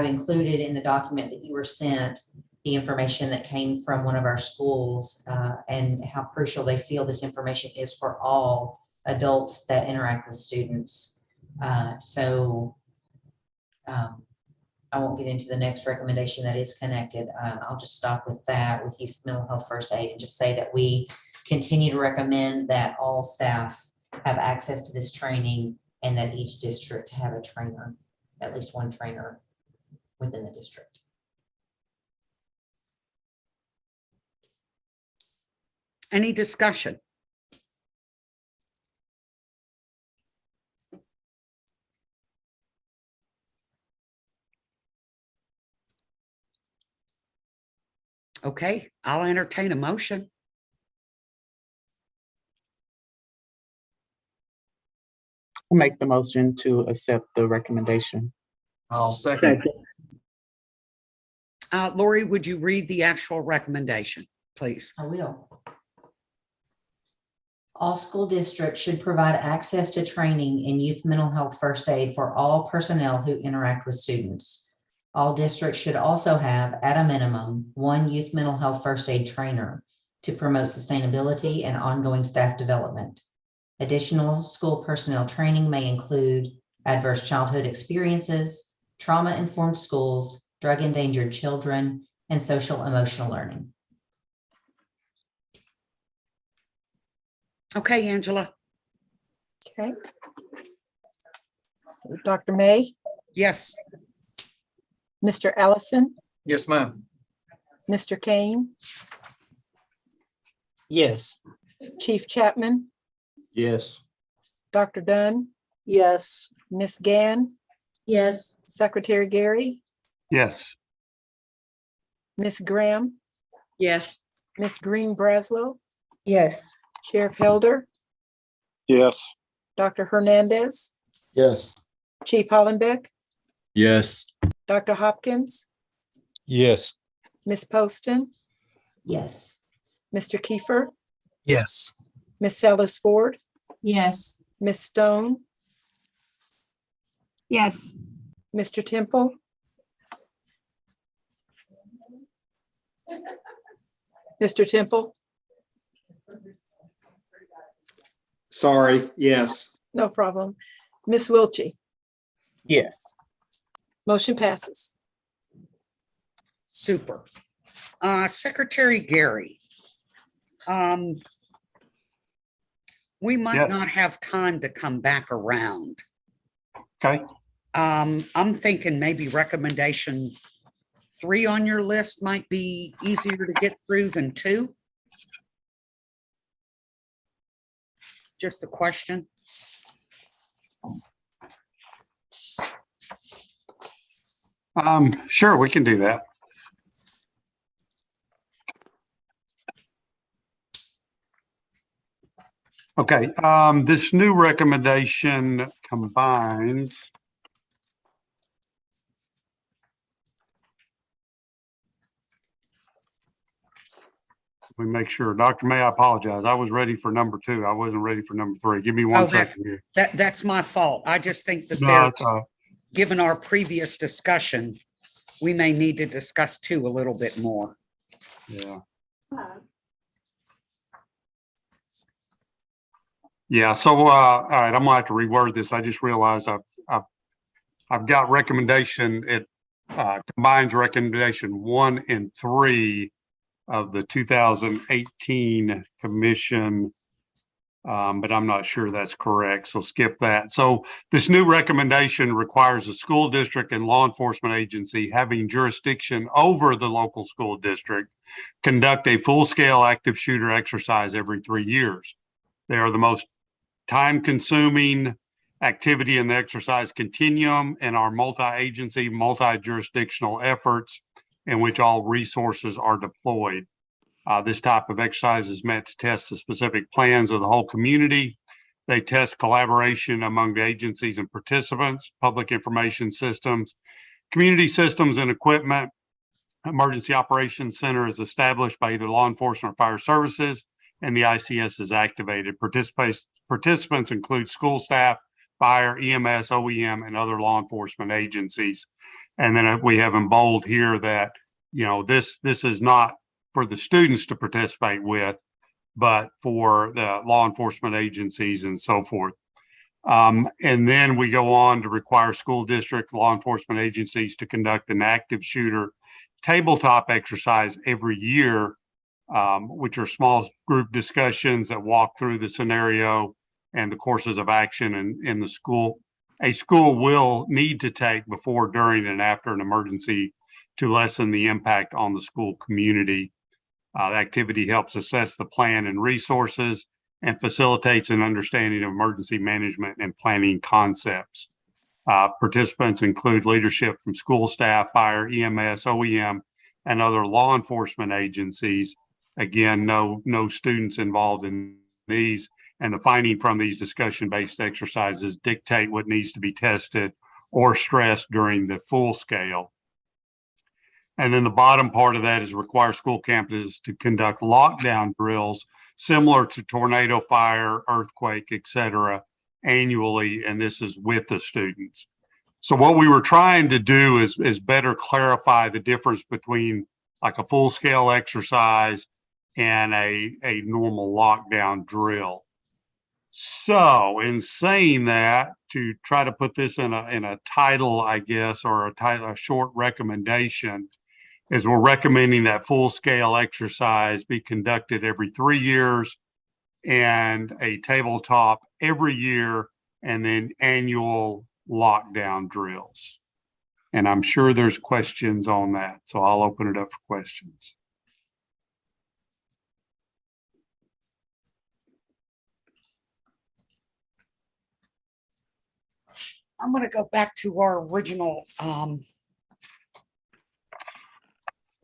included in the document that you were sent the information that came from one of our schools and how crucial they feel this information is for all adults that interact with students. I won't get into the next recommendation that is connected. I'll just stop with that, with youth mental health first aid, and just say that we continue to recommend that all staff have access to this training and that each district have a trainer, at least one trainer within the district. Any discussion? Okay, I'll entertain a motion. I'll make the motion to accept the recommendation. I'll second. Lori, would you read the actual recommendation, please? I will. All school districts should provide access to training in youth mental health first aid for all personnel who interact with students. All districts should also have, at a minimum, one youth mental health first aid trainer to promote sustainability and ongoing staff development. Additional school personnel training may include adverse childhood experiences, trauma-informed schools, drug-endangered children, and social emotional learning. Okay, Angela. Okay. So Dr. May, Yes. Mr. Allison, Yes, ma'am. Mr. Kane, Yes. Chief Chapman, Yes. Dr. Dunn, Yes. Ms. Gann, Yes. Secretary Gary, Yes. Ms. Graham, Yes. Ms. Green Braswell, Yes. Sheriff Helder, Yes. Dr. Hernandez, Yes. Chief Hollenbeck, Yes. Dr. Hopkins, Yes. Ms. Poston, Yes. Mr. Kiefer, Yes. Ms. Sellers Ford, Yes. Ms. Stone, Yes. Mr. Temple, Mr. Temple, Sorry, yes. no problem. Ms. Wiltie, Yes. motion passes. Super. Secretary Gary. We might Yes. not have time to come back around. Okay. I'm thinking maybe recommendation 3 on your list might be easier to get through than 2. Just a question. Sure, we can do that. Okay, this new recommendation combines. Let me make sure. Dr. May, I apologize. I was ready for number 2. I wasn't ready for number 3. Give me one second here. That's my fault. I just think that No, it's all right. given our previous discussion, we may need to discuss 2 a little bit more. Yeah. Yeah, so all right, I'm gonna have to reword this. I just realized I've got recommendation, it combines recommendation 1 and 3 of the 2018 commission. But I'm not sure that's correct, so skip that. So this new recommendation requires a school district and law enforcement agency having jurisdiction over the local school district conduct a full-scale active shooter exercise every 3 years. They are the most time-consuming activity in the exercise continuum and are multi-agency, multi-jurisdictional efforts in which all resources are deployed. This type of exercise is meant to test the specific plans of the whole community. They test collaboration among the agencies and participants, public information systems, community systems and equipment. Emergency Operations Center is established by either law enforcement or fire services, and the ICS is activated. Participants include school staff, fire, EMS, OEM, and other law enforcement agencies. And then we have in bold here that, you know, this is not for the students to participate with, but for the law enforcement agencies and so forth. And then we go on to require school district law enforcement agencies to conduct an active shooter tabletop exercise every year, which are small group discussions that walk through the scenario and the courses of action in the school. A school will need to take before, during, and after an emergency to lessen the impact on the school community. The activity helps assess the plan and resources and facilitates an understanding of emergency management and planning concepts. Participants include leadership from school staff, fire, EMS, OEM, and other law enforcement agencies. Again, no students involved in these, and the finding from these discussion-based exercises dictate what needs to be tested or stressed during the full scale. And then the bottom part of that is require school campuses to conduct lockdown drills similar to tornado, fire, earthquake, et cetera, annually, and this is with the students. So what we were trying to do is better clarify the difference between like a full-scale exercise and a normal lockdown drill. So in saying that, to try to put this in a title, I guess, or a short recommendation, is we're recommending that full-scale exercise be conducted every 3 years and a tabletop every year, and then annual lockdown drills. And I'm sure there's questions on that, so I'll open it up for questions. I'm going to go back to our original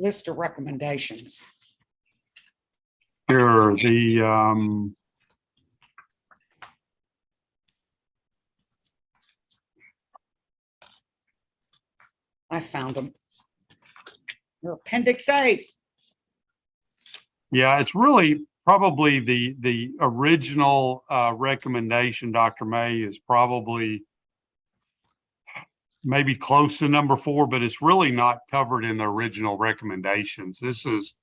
list of recommendations. Sure, I found them. They're Appendix A. yeah, it's really probably the original recommendation, Dr. May, is probably maybe close to number 4, but it's really not covered in the original recommendations. This is,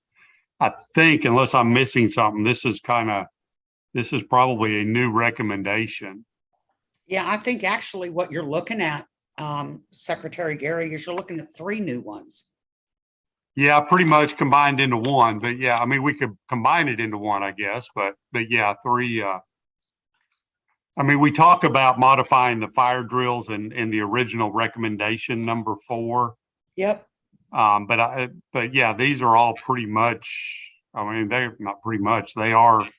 I think, unless I'm missing something, this is probably a new recommendation. Yeah, I think actually what you're looking at, Secretary Gary, is you're looking at 3 new ones. Yeah, pretty much combined into one, but yeah, I mean, we could combine it into one, I guess, but yeah, 3. I mean, we talk about modifying the fire drills in the original recommendation number 4. Yep. But yeah, these are all pretty much, I mean, they're not pretty much, they are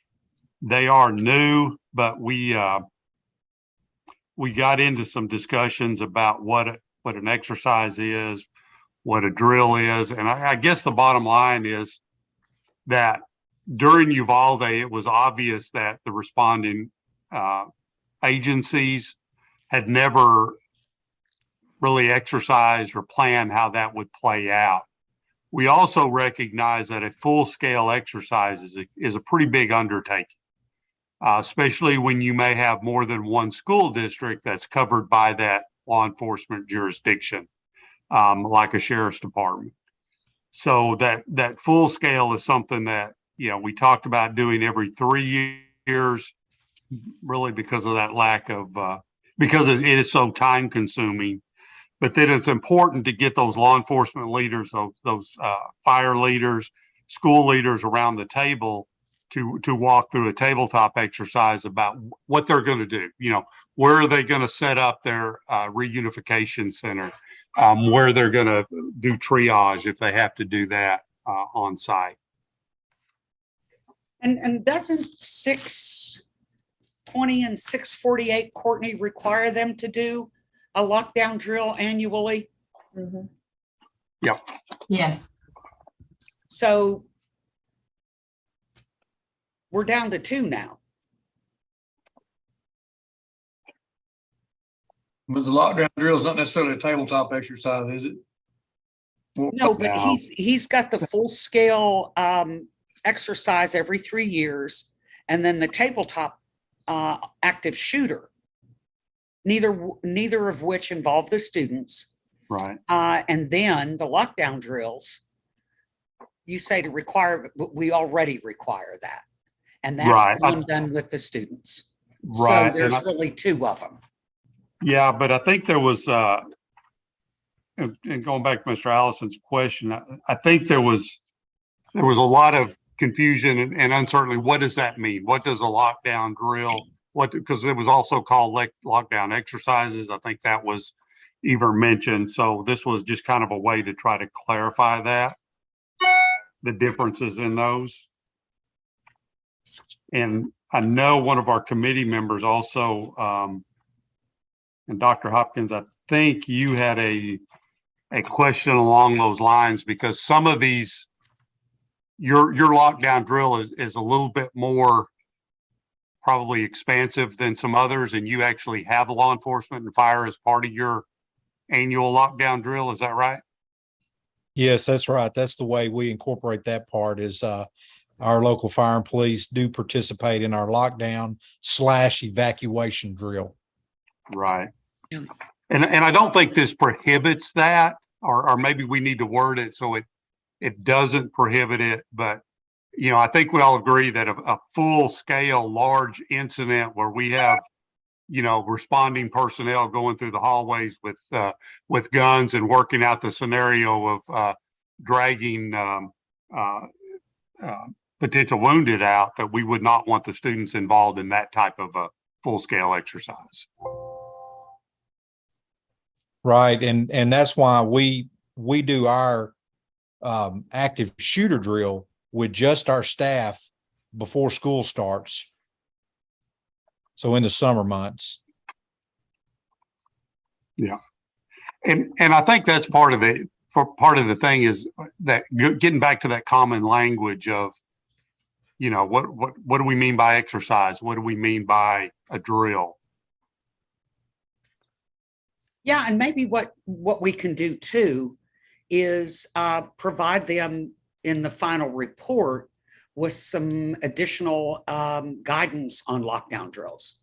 new, but we got into some discussions about what an exercise is, what a drill is. And I guess the bottom line is that during Uvalde, it was obvious that the responding agencies had never really exercised or planned how that would play out. We also recognize that a full-scale exercise is a pretty big undertaking, especially when you may have more than one school district that's covered by that law enforcement jurisdiction, like a sheriff's department. So that full scale is something that, we talked about doing every 3 years, really because of that lack of, because it is so time consuming. But then it's important to get those law enforcement leaders, those fire leaders, school leaders around the table to walk through a tabletop exercise about what they're going to do. Where are they going to set up their reunification center? Where they're going to do triage if they have to do that on site. And doesn't 620 and 648 Courtney require them to do a lockdown drill annually? Mm-hmm. Yeah. Yes. So we're down to 2 now. But the lockdown drill is not necessarily a tabletop exercise, is it? No, but he's got the full scale exercise every 3 years, and then the tabletop active shooter. Neither of which involve the students. Right. And then the lockdown drills, you say to require, but we already require that. And that's right. one done with the students. Right. So there's really 2 of them. Yeah, but I think there was, and going back to Mr. Allison's question, I think there was a lot of confusion and uncertainty. What does that mean? What does a lockdown drill? Because it was also called lockdown exercises. I think that was even mentioned. So this was just kind of a way to try to clarify that, the differences in those. And I know one of our committee members also, and Dr. Hopkins, I think you had a question along those lines, because some of these, your lockdown drill is a little bit more probably expansive than some others, and you actually have law enforcement and fire as part of your annual lockdown drill. Is that right? Yes, that's right. That's the way we incorporate that part is our local fire and police do participate in our lockdown / evacuation drill. Right. And I don't think this prohibits that, or maybe we need to word it so it doesn't prohibit it. But, I think we all agree that a full scale, large incident where we have, responding personnel going through the hallways with guns and working out the scenario of dragging potential wounded out, that we would not want the students involved in that type of a full scale exercise. Right. And that's why we do our active shooter drill with just our staff before school starts. So in the summer months. Yeah. And I think that's part of the thing is that getting back to that common language of, what do we mean by exercise? What do we mean by a drill? Yeah, and maybe what we can do too is provide them in the final report with some additional guidance on lockdown drills.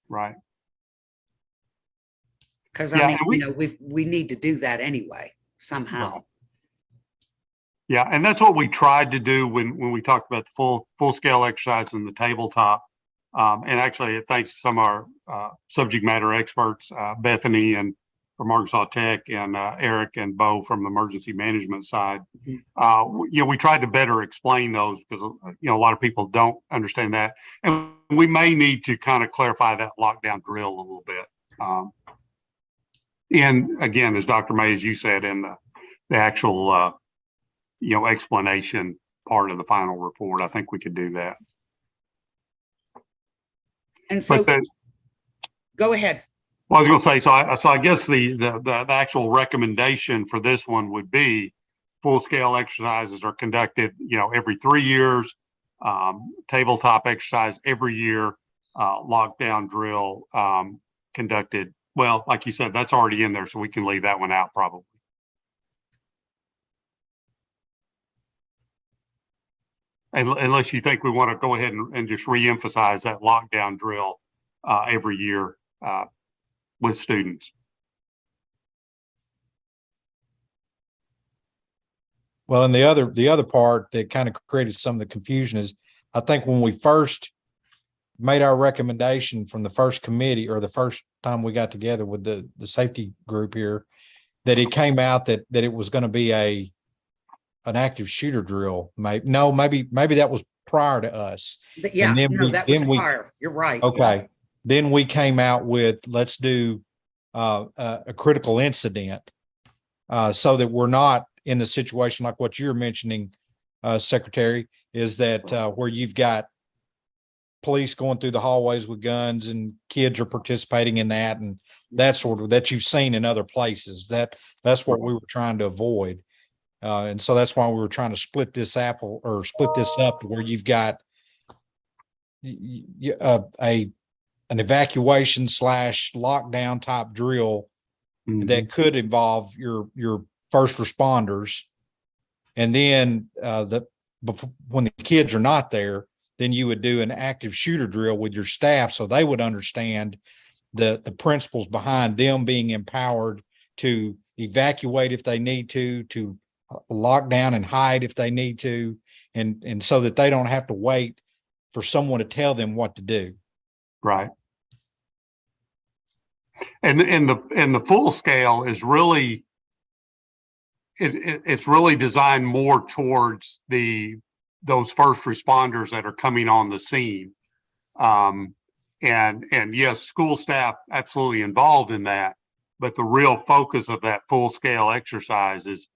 Right. Because Yeah, we need to do that anyway somehow. Right. Yeah, and that's what we tried to do when we talked about the full scale exercise in the tabletop. And actually, thanks to some of our subject matter experts, Bethany and from Arkansas Tech, and Eric and Bo from the emergency management side. We tried to better explain those because a lot of people don't understand that, and we may need to kind of clarify that lockdown drill a little bit. And again, as Dr. May, as you said, in the actual, explanation part of the final report, I think we could do that. And so, But go ahead. well, I was going to say, so I guess the actual recommendation for this one would be full-scale exercises are conducted, every 3 years, tabletop exercise every year, lockdown drill conducted. Well, like you said, that's already in there, so we can leave that one out probably. And unless you think we want to go ahead and just re-emphasize that lockdown drill every year with students. Well, and the other part that kind of created some of the confusion is, I think when we first made our recommendation from the first committee, or the first time we got together with the safety group here, that it came out that it was going to be an active shooter drill. Maybe that was prior to us. But yeah, that was prior. You're right. Okay. Then we came out with, let's do a critical incident, so that we're not in the situation like what you're mentioning, Secretary, is that where you've got police going through the hallways with guns and kids are participating in that, and that sort of, that you've seen in other places. That's what we were trying to avoid. And so that's why we were trying to split this up to where you've got an evacuation / lockdown type drill that could involve your first responders. And then when the kids are not there, then you would do an active shooter drill with your staff, so they would understand the principles behind them being empowered to evacuate if they need to lock down and hide if they need to, and so that they don't have to wait for someone to tell them what to do. Right. And the full scale is really, it's really designed more towards those first responders that are coming on the scene. And yes, school staff absolutely involved in that, but the real focus of that full scale exercise is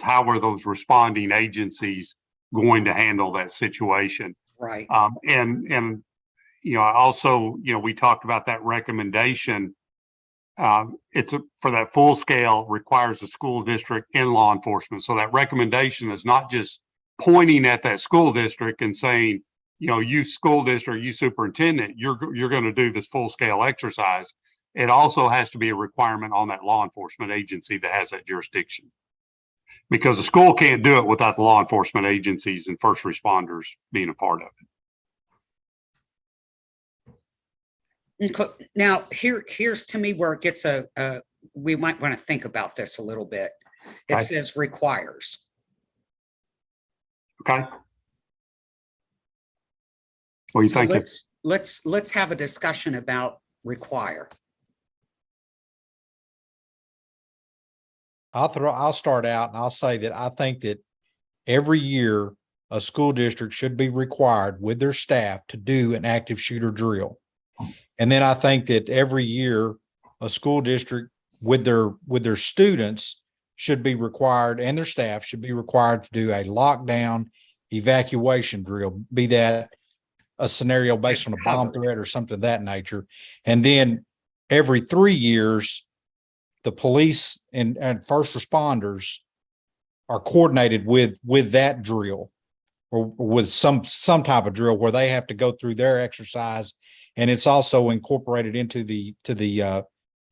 how are those responding agencies going to handle that situation. Right. And also, we talked about that recommendation. It's for that full scale requires the school district and law enforcement. So that recommendation is not just pointing at that school district and saying, you school district, you superintendent, you're going to do this full scale exercise. It also has to be a requirement on that law enforcement agency that has that jurisdiction, because the school can't do it without the law enforcement agencies and first responders being a part of it. Now, here's to me where it gets we might want to think about this a little bit. It says requires. Okay. What do you think? Let's have a discussion about require. I'll start out and I'll say that I think that every year a school district should be required with their staff to do an active shooter drill. And then I think that every year a school district with their students should be required, and their staff should be required to do a lockdown evacuation drill, be that a scenario based on a bomb threat or something of that nature. And then every 3 years, the police and first responders are coordinated with that drill, or with some type of drill where they have to go through their exercise, and it's also incorporated into the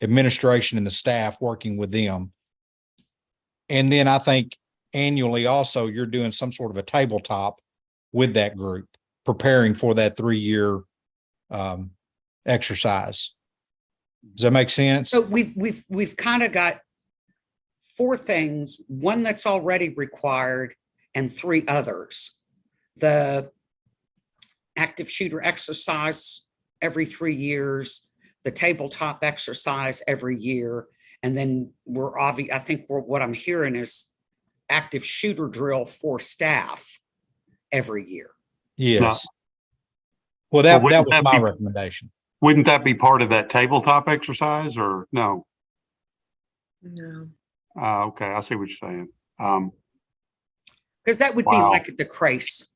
administration and the staff working with them. And then I think annually also you're doing some sort of a tabletop with that group, preparing for that 3-year exercise. Does that make sense? So we've kind of got 4 things, one that's already required and 3 others. The active shooter exercise every 3 years, the tabletop exercise every year, and then I think what I'm hearing is active shooter drill for staff every year. Yes. Well, Well, that wouldn't was that my be- recommendation. Wouldn't that be part of that tabletop exercise or no? No. Okay, I see what you're saying. Because that would be Wow. like the CRACE,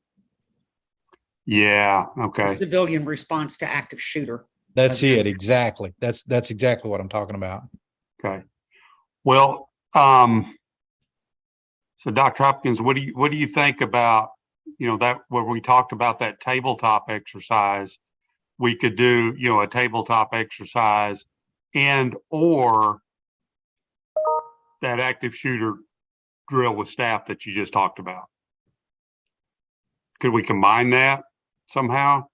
Yeah, the okay. civilian response to active shooter. That's it. events. Exactly. That's exactly what I'm talking about. Okay. Well, so Dr. Hopkins, what do you think about, that where we talked about that tabletop exercise? We could do, a tabletop exercise and or that active shooter drill with staff that you just talked about. Could we combine that somehow?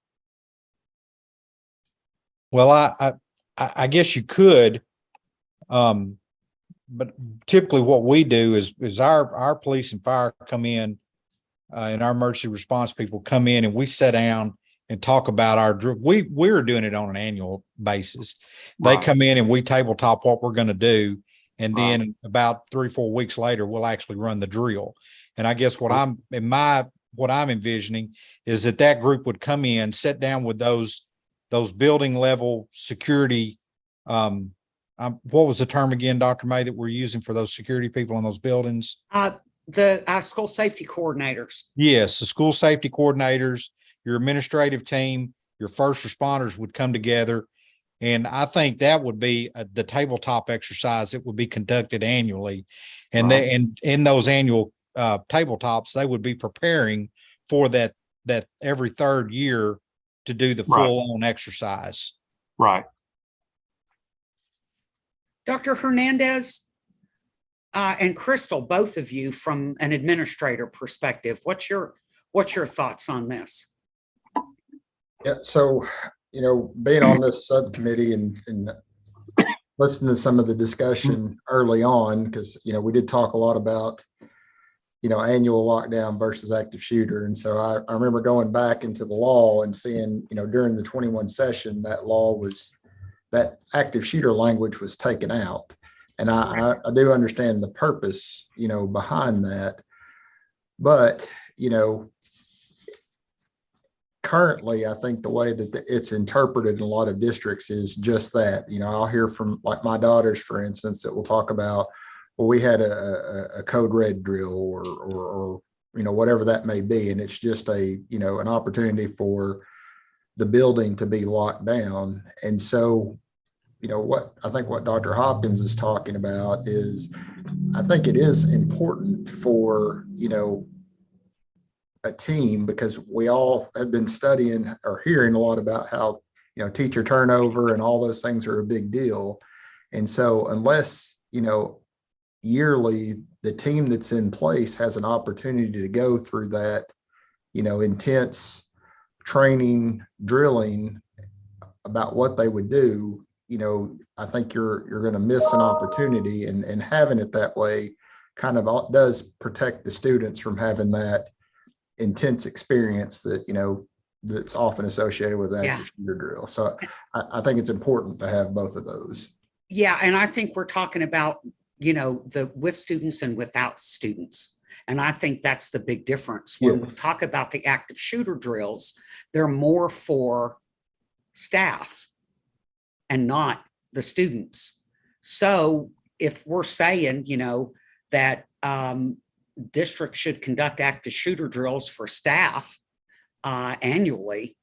Well, I guess you could. But typically what we do is our police and fire come in, and our emergency response people come in and we sit down and talk about our drill. We're doing it on an annual basis. They Right. come in and we tabletop what we're going to do. And Right. then about 3-4 weeks later, we'll actually run the drill. And I guess what I'm envisioning is that group would come in, sit down with those building level security. What was the term again, Dr. May, that we're using for those security people in those buildings? The school safety coordinators. Yes, the school safety coordinators, your administrative team, your first responders would come together. And I think that would be the tabletop exercise that would be conducted annually. And and in those annual tabletops, they would be preparing for that every third year to do the full on exercise. Right. Dr. Hernandez and Crystal, both of you from an administrator perspective, what's your thoughts on this? Yeah, so, being on this subcommittee and listening to some of the discussion early on, because, we did talk a lot about, annual lockdown versus active shooter. And so I remember going back into the law and seeing, during the 21 session, that active shooter language was taken out. And I do understand the purpose, behind that. But, currently, I think the way that it's interpreted in a lot of districts is just that. I'll hear from like my daughters, for instance, that will talk about, well, we had a code red drill or whatever that may be. And it's just an opportunity for the building to be locked down. And so, what Dr. Hopkins is talking about is, I think it is important for, a team, because we all have been studying or hearing a lot about how, teacher turnover and all those things are a big deal. And so unless, yearly, the team that's in place has an opportunity to go through that, intense training, drilling about what they would do, I think you're going to miss an opportunity, and having it that way kind of does protect the students from having that intense experience that, that's often associated with active shooter drill. So I think it's important to have both of those. Yeah. And I think we're talking about, the with students and without students. And I think that's the big difference. When we talk about the active shooter drills, they're more for staff and not the students. So if we're saying, that districts should conduct active shooter drills for staff annually,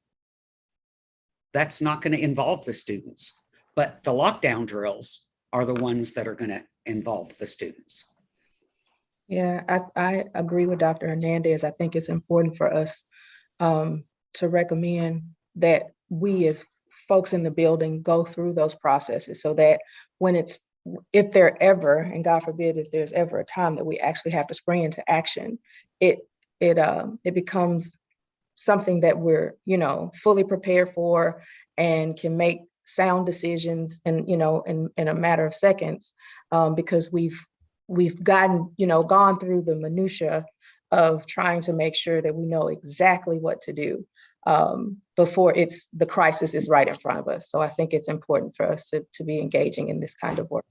that's not going to involve the students. But the lockdown drills are the ones that are going to involve the students. Yeah, I agree with Dr. Hernandez. I think it's important for us to recommend that we as folks in the building go through those processes, so that if there ever, and God forbid, if there's ever a time that we actually have to spring into action, it becomes something that we're, fully prepared for and can make sound decisions and, in a matter of seconds, because we've gone through the minutia of trying to make sure that we know exactly what to do before the crisis is right in front of us. So I think it's important for us to be engaging in this kind of work.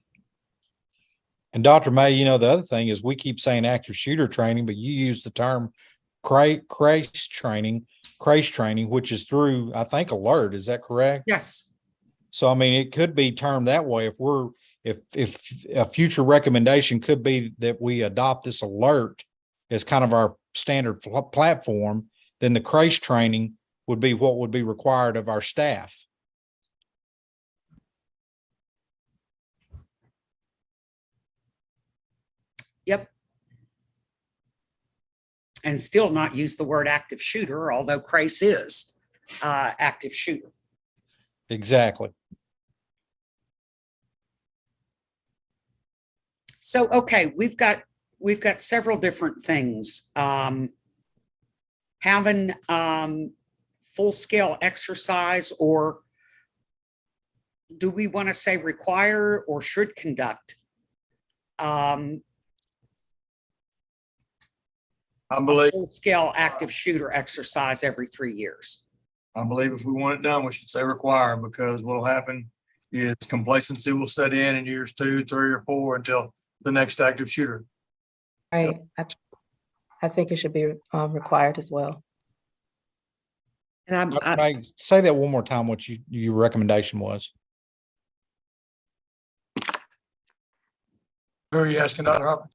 And Dr. May, the other thing is we keep saying active shooter training, but you use the term crash training, which is through, I think, Alert. Is that correct? Yes. So, I mean, it could be termed that way if a future recommendation could be that we adopt this Alert as kind of our standard platform, then the crash training would be what would be required of our staff. Yep. And still not use the word active shooter, although CRACE is active shooter. Exactly. So, okay, we've got several different things. Having full-scale exercise, or do we want to say require or should conduct? I believe, Full-scale active shooter exercise every 3 years. I believe if we want it done, we should say require, because what'll happen is complacency will set in years 2, 3, or 4 until the next active shooter. I think it should be required as well. And Dr. May, say that one more time, what your recommendation was. Who are you asking, Dr. Hopper?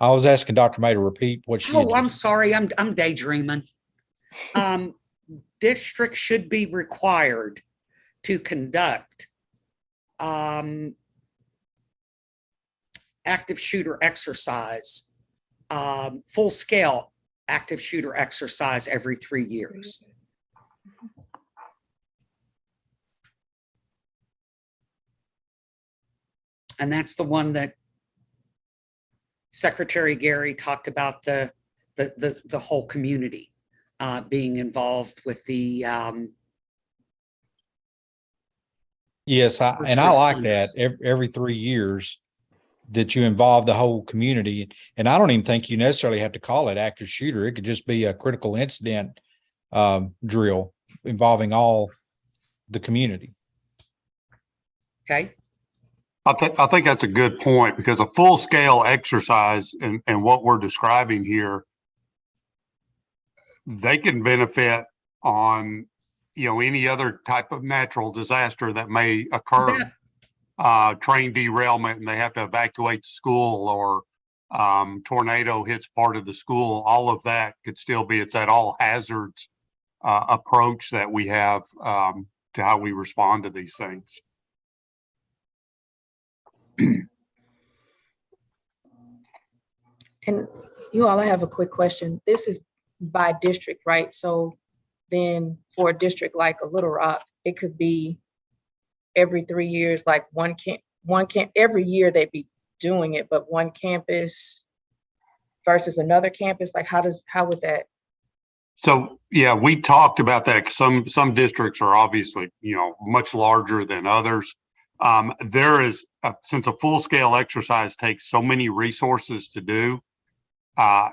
I was asking Dr. May to repeat what she. Oh, I'm sorry. I'm daydreaming. Districts should be required to conduct active shooter exercise, full-scale active shooter exercise every 3 years. And that's the one that Secretary Gary talked about, the whole community being involved with the Yes, and I like that every 3 years that you involve the whole community. And I don't even think you necessarily have to call it active shooter. It could just be a critical incident drill involving all the community. Okay. I think that's a good point, because a full scale exercise and what we're describing here, they can benefit on, any other type of natural disaster that may occur. Train derailment and they have to evacuate the school, or tornado hits part of the school. All of that could still be, it's that all hazards approach that we have to how we respond to these things. And you all, I have a quick question. This is by district, right? So then for a district like a Little Rock, it could be every 3 years, like one camp, every year they'd be doing it, but one campus versus another campus, like how would that? So, yeah, we talked about that. Some districts are obviously, much larger than others. There is, since a full scale exercise takes so many resources to do,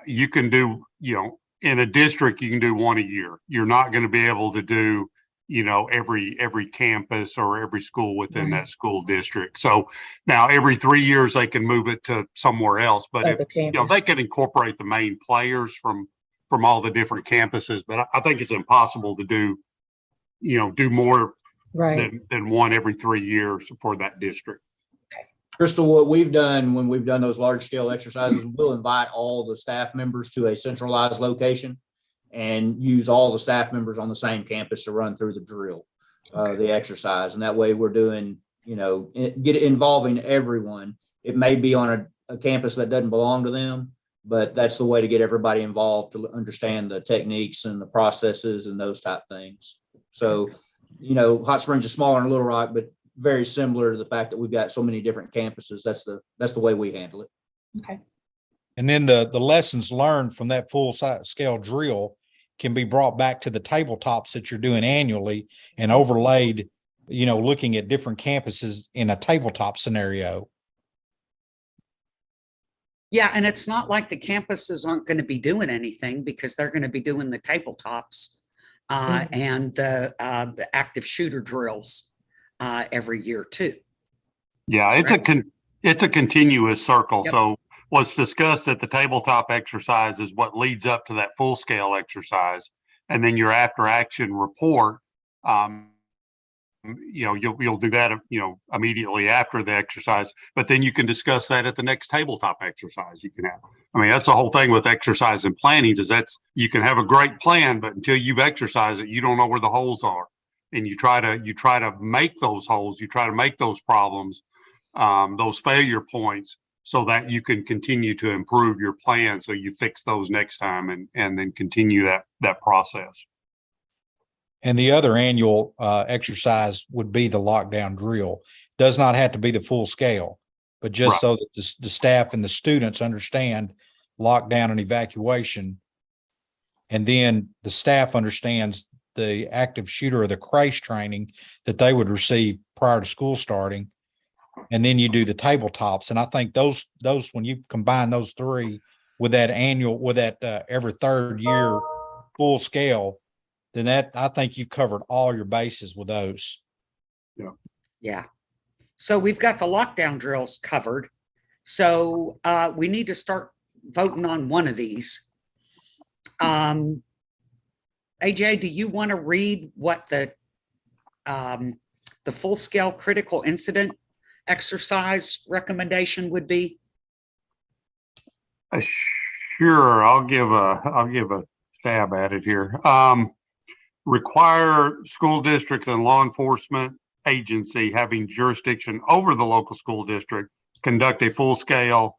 you can do, in a district, you can do one a year. You're not going to be able to do, every campus or every school within that school district. So now every 3 years they can move it to somewhere else, but if, they can incorporate the main players from all the different campuses, but I think it's impossible to do, do more than one every 3 years for that district. Crystal, what we've done when we've done those large scale exercises, we'll invite all the staff members to a centralized location and use all the staff members on the same campus to run through the drill, the exercise. And that way we're doing, involving everyone. It may be on a campus that doesn't belong to them, but that's the way to get everybody involved to understand the techniques and the processes and those type things. So, Hot Springs is smaller than Little Rock, but very similar to the fact that we've got so many different campuses. That's the way we handle it. Okay. And then the lessons learned from that full scale drill can be brought back to the tabletops that you're doing annually and overlaid, looking at different campuses in a tabletop scenario. Yeah, and it's not like the campuses aren't going to be doing anything, because they're going to be doing the tabletops and the active shooter drills every year too. Yeah, it's a continuous circle. Yep. So what's discussed at the tabletop exercise is what leads up to that full scale exercise. And then your after action report, you'll do that, immediately after the exercise, but then you can discuss that at the next tabletop exercise you can have. I mean, that's the whole thing with exercise and planning is you can have a great plan, but until you've exercised it, you don't know where the holes are. And you try to make those holes, you try to make those problems, those failure points so that you can continue to improve your plan. So you fix those next time and then continue that process. And the other annual exercise would be the lockdown drill. Does not have to be the full scale, but just Right. so that the staff and the students understand lockdown and evacuation. And then the staff understands the active shooter or the crash training that they would receive prior to school starting. And then you do the tabletops. And I think those when you combine those three with that every third year full scale, then I think you covered all your bases with those. Yeah. Yeah. So we've got the lockdown drills covered. So we need to start voting on one of these. AJ, do you want to read what the full scale critical incident exercise recommendation would be? Sure. I'll give a stab at it here. Require school districts and law enforcement agency having jurisdiction over the local school district conduct a full scale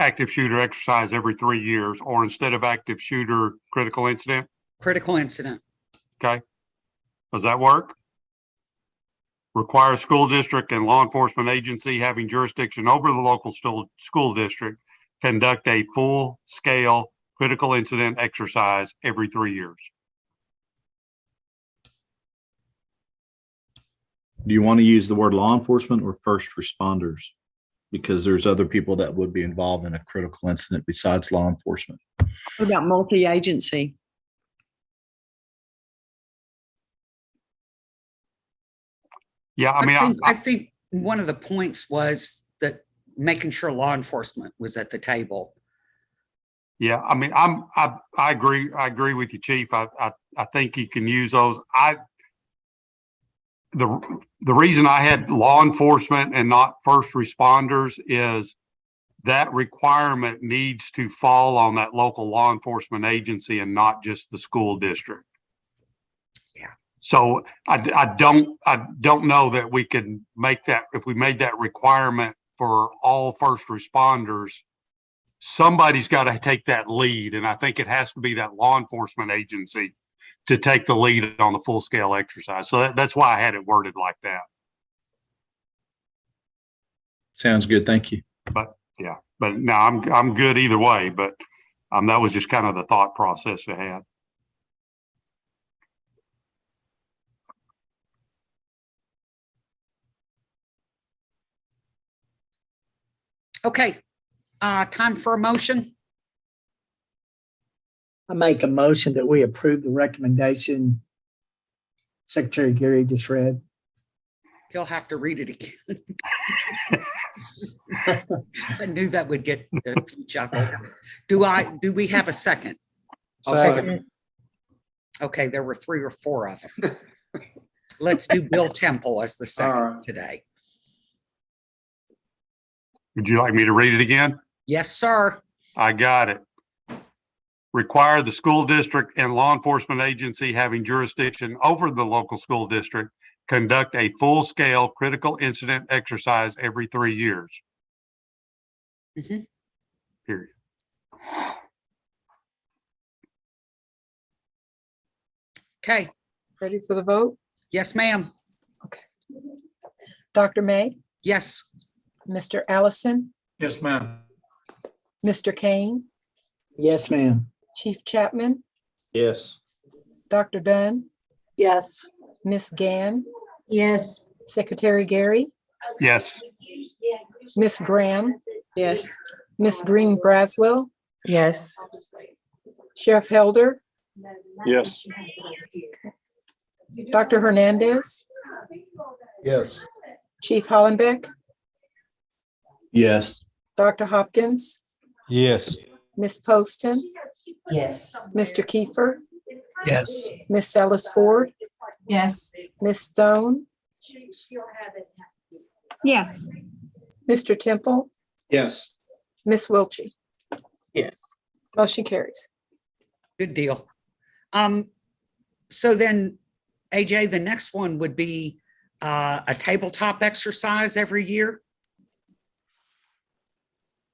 active shooter exercise every 3 years, or instead of active shooter, critical incident. Critical incident. Okay. Does that work? Require school district and law enforcement agency having jurisdiction over the local school district conduct a full scale critical incident exercise every 3 years. Do you want to use the word law enforcement or first responders? Because there's other people that would be involved in a critical incident besides law enforcement. What about multi-agency? Yeah, I think one of the points was that making sure law enforcement was at the table. Yeah, I mean, I agree. I agree with you, Chief. I think you can use those. The reason I had law enforcement and not first responders is that requirement needs to fall on that local law enforcement agency and not just the school district. Yeah. So I don't know that we can make that, if we made that requirement for all first responders, somebody's got to take that lead. And I think it has to be that law enforcement agency to take the lead on the full scale exercise. So that's why I had it worded like that. Sounds good. Thank you. But yeah, but no, I'm good either way, but that was just kind of the thought process I had. Okay, time for a motion. I make a motion that we approve the recommendation Secretary Gary just read. He'll have to read it again. I knew that would get a few chuckles. Do we have a second? Second. Okay, there were 3 or 4 of them. Let's do Bill Temple as the second today. Would you like me to read it again? Yes, sir. I got it. Require the school district and law enforcement agency having jurisdiction over the local school district conduct a full-scale critical incident exercise every 3 years. Mhm. Period. Okay. Ready for the vote? Yes, ma'am. Okay. Dr. May, Yes. Mr. Allison, Yes, ma'am. Mr. Kane, Yes, ma'am. Chief Chapman, Yes. Dr. Dunn, Yes. Miss Gann, Yes. Secretary Gary, Yes. Miss Graham, Yes. Miss Green Braswell, Yes. Sheriff Helder, Yes. Dr. Hernandez, Yes. Chief Hollenbeck, Yes. Dr. Hopkins, Yes. Ms. Poston, Yes. Mr. Kiefer, Yes. Ms. Ellis Ford, Yes. Ms. Stone, Yes. Mr. Temple, Yes. Ms. Wilchy. Yes. Motion carries. Good deal. So then, AJ, the next one would be a tabletop exercise every year.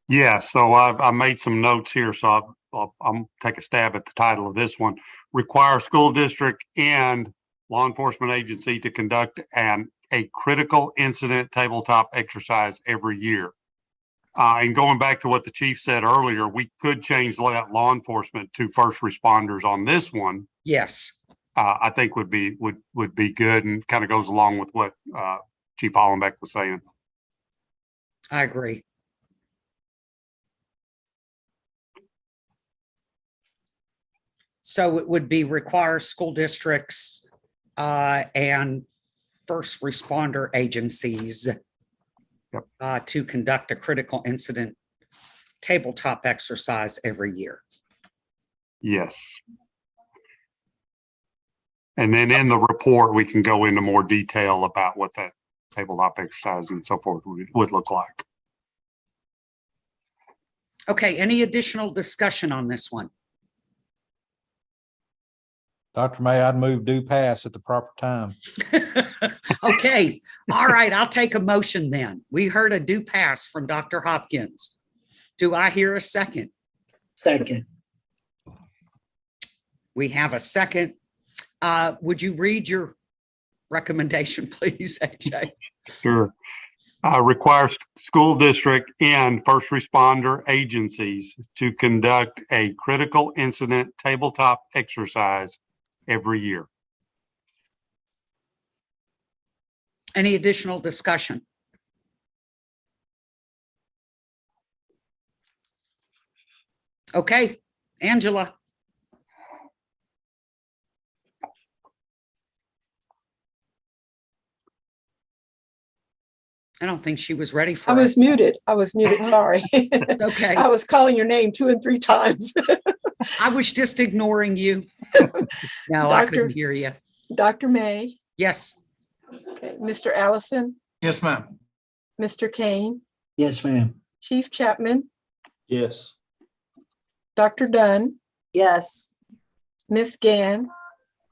Yeah, so I made some notes here, so I'm take a stab at the title of this one. Require school district and law enforcement agency to conduct a critical incident tabletop exercise every year. And going back to what the chief said earlier, we could change that law enforcement to first responders on this one. Yes. I think would be good and kind of goes along with what Chief Hollenbeck was saying. I agree. So it would be require school districts and first responder agencies to conduct a critical incident tabletop exercise every year. Yes. And then in the report, we can go into more detail about what that tabletop exercise and so forth would look like. Okay, any additional discussion on this one? Dr. May, I'd move do pass at the proper time. Okay, all right, I'll take a motion then. We heard a do pass from Dr. Hopkins. Do I hear a second? Second. We have a second. Would you read your recommendation, please, AJ? Sure. Requires school district and first responder agencies to conduct a critical incident tabletop exercise every year. Any additional discussion? Okay, Angela. I don't think she was ready for I it. was muted. Sorry. Okay. I was calling your name 2 and 3 times. I was just ignoring you. No, I couldn't hear you. Dr. May. Yes. Okay. Mr. Allison, Yes, ma'am. Mr. Kane, Yes, ma'am. Chief Chapman, Yes. Dr. Dunn, Yes. Ms. Gann,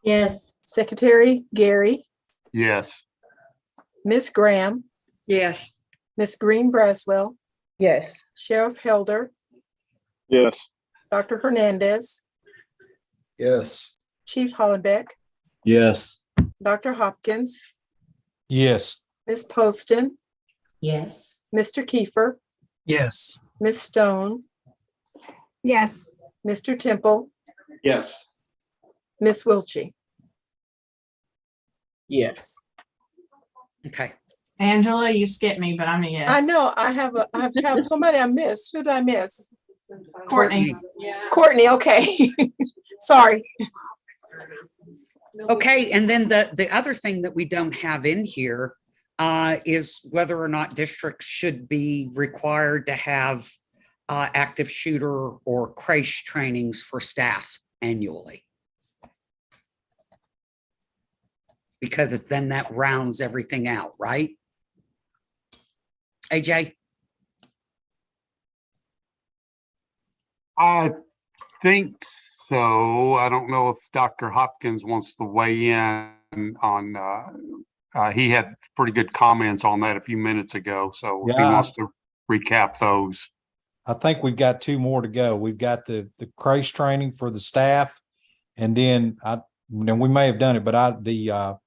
Yes. Secretary Gary, Yes. Ms. Graham, Yes. Ms. Green Braswell, Yes. Sheriff Helder, Yes. Dr. Hernandez, Yes. Chief Hollenbeck, Yes. Dr. Hopkins, Yes. Ms. Poston, Yes. Mr. Kiefer, Yes. Ms. Stone, Yes. Mr. Temple, Yes. Ms. Wilchy. Yes. Okay. Angela, you skipped me, but I'm a yes. I know I have somebody I missed. Who did I miss? Courtney. Courtney, okay. Sorry. Okay, and then the other thing that we don't have in here is whether or not districts should be required to have active shooter or crash trainings for staff annually. Because then that rounds everything out, right? AJ? I think so. I don't know if Dr. Hopkins wants to weigh in on, he had pretty good comments on that a few minutes ago. So if he Yeah. wants to recap those. I think we've got 2 more to go. We've got the crash training for the staff. And then we may have done it, but the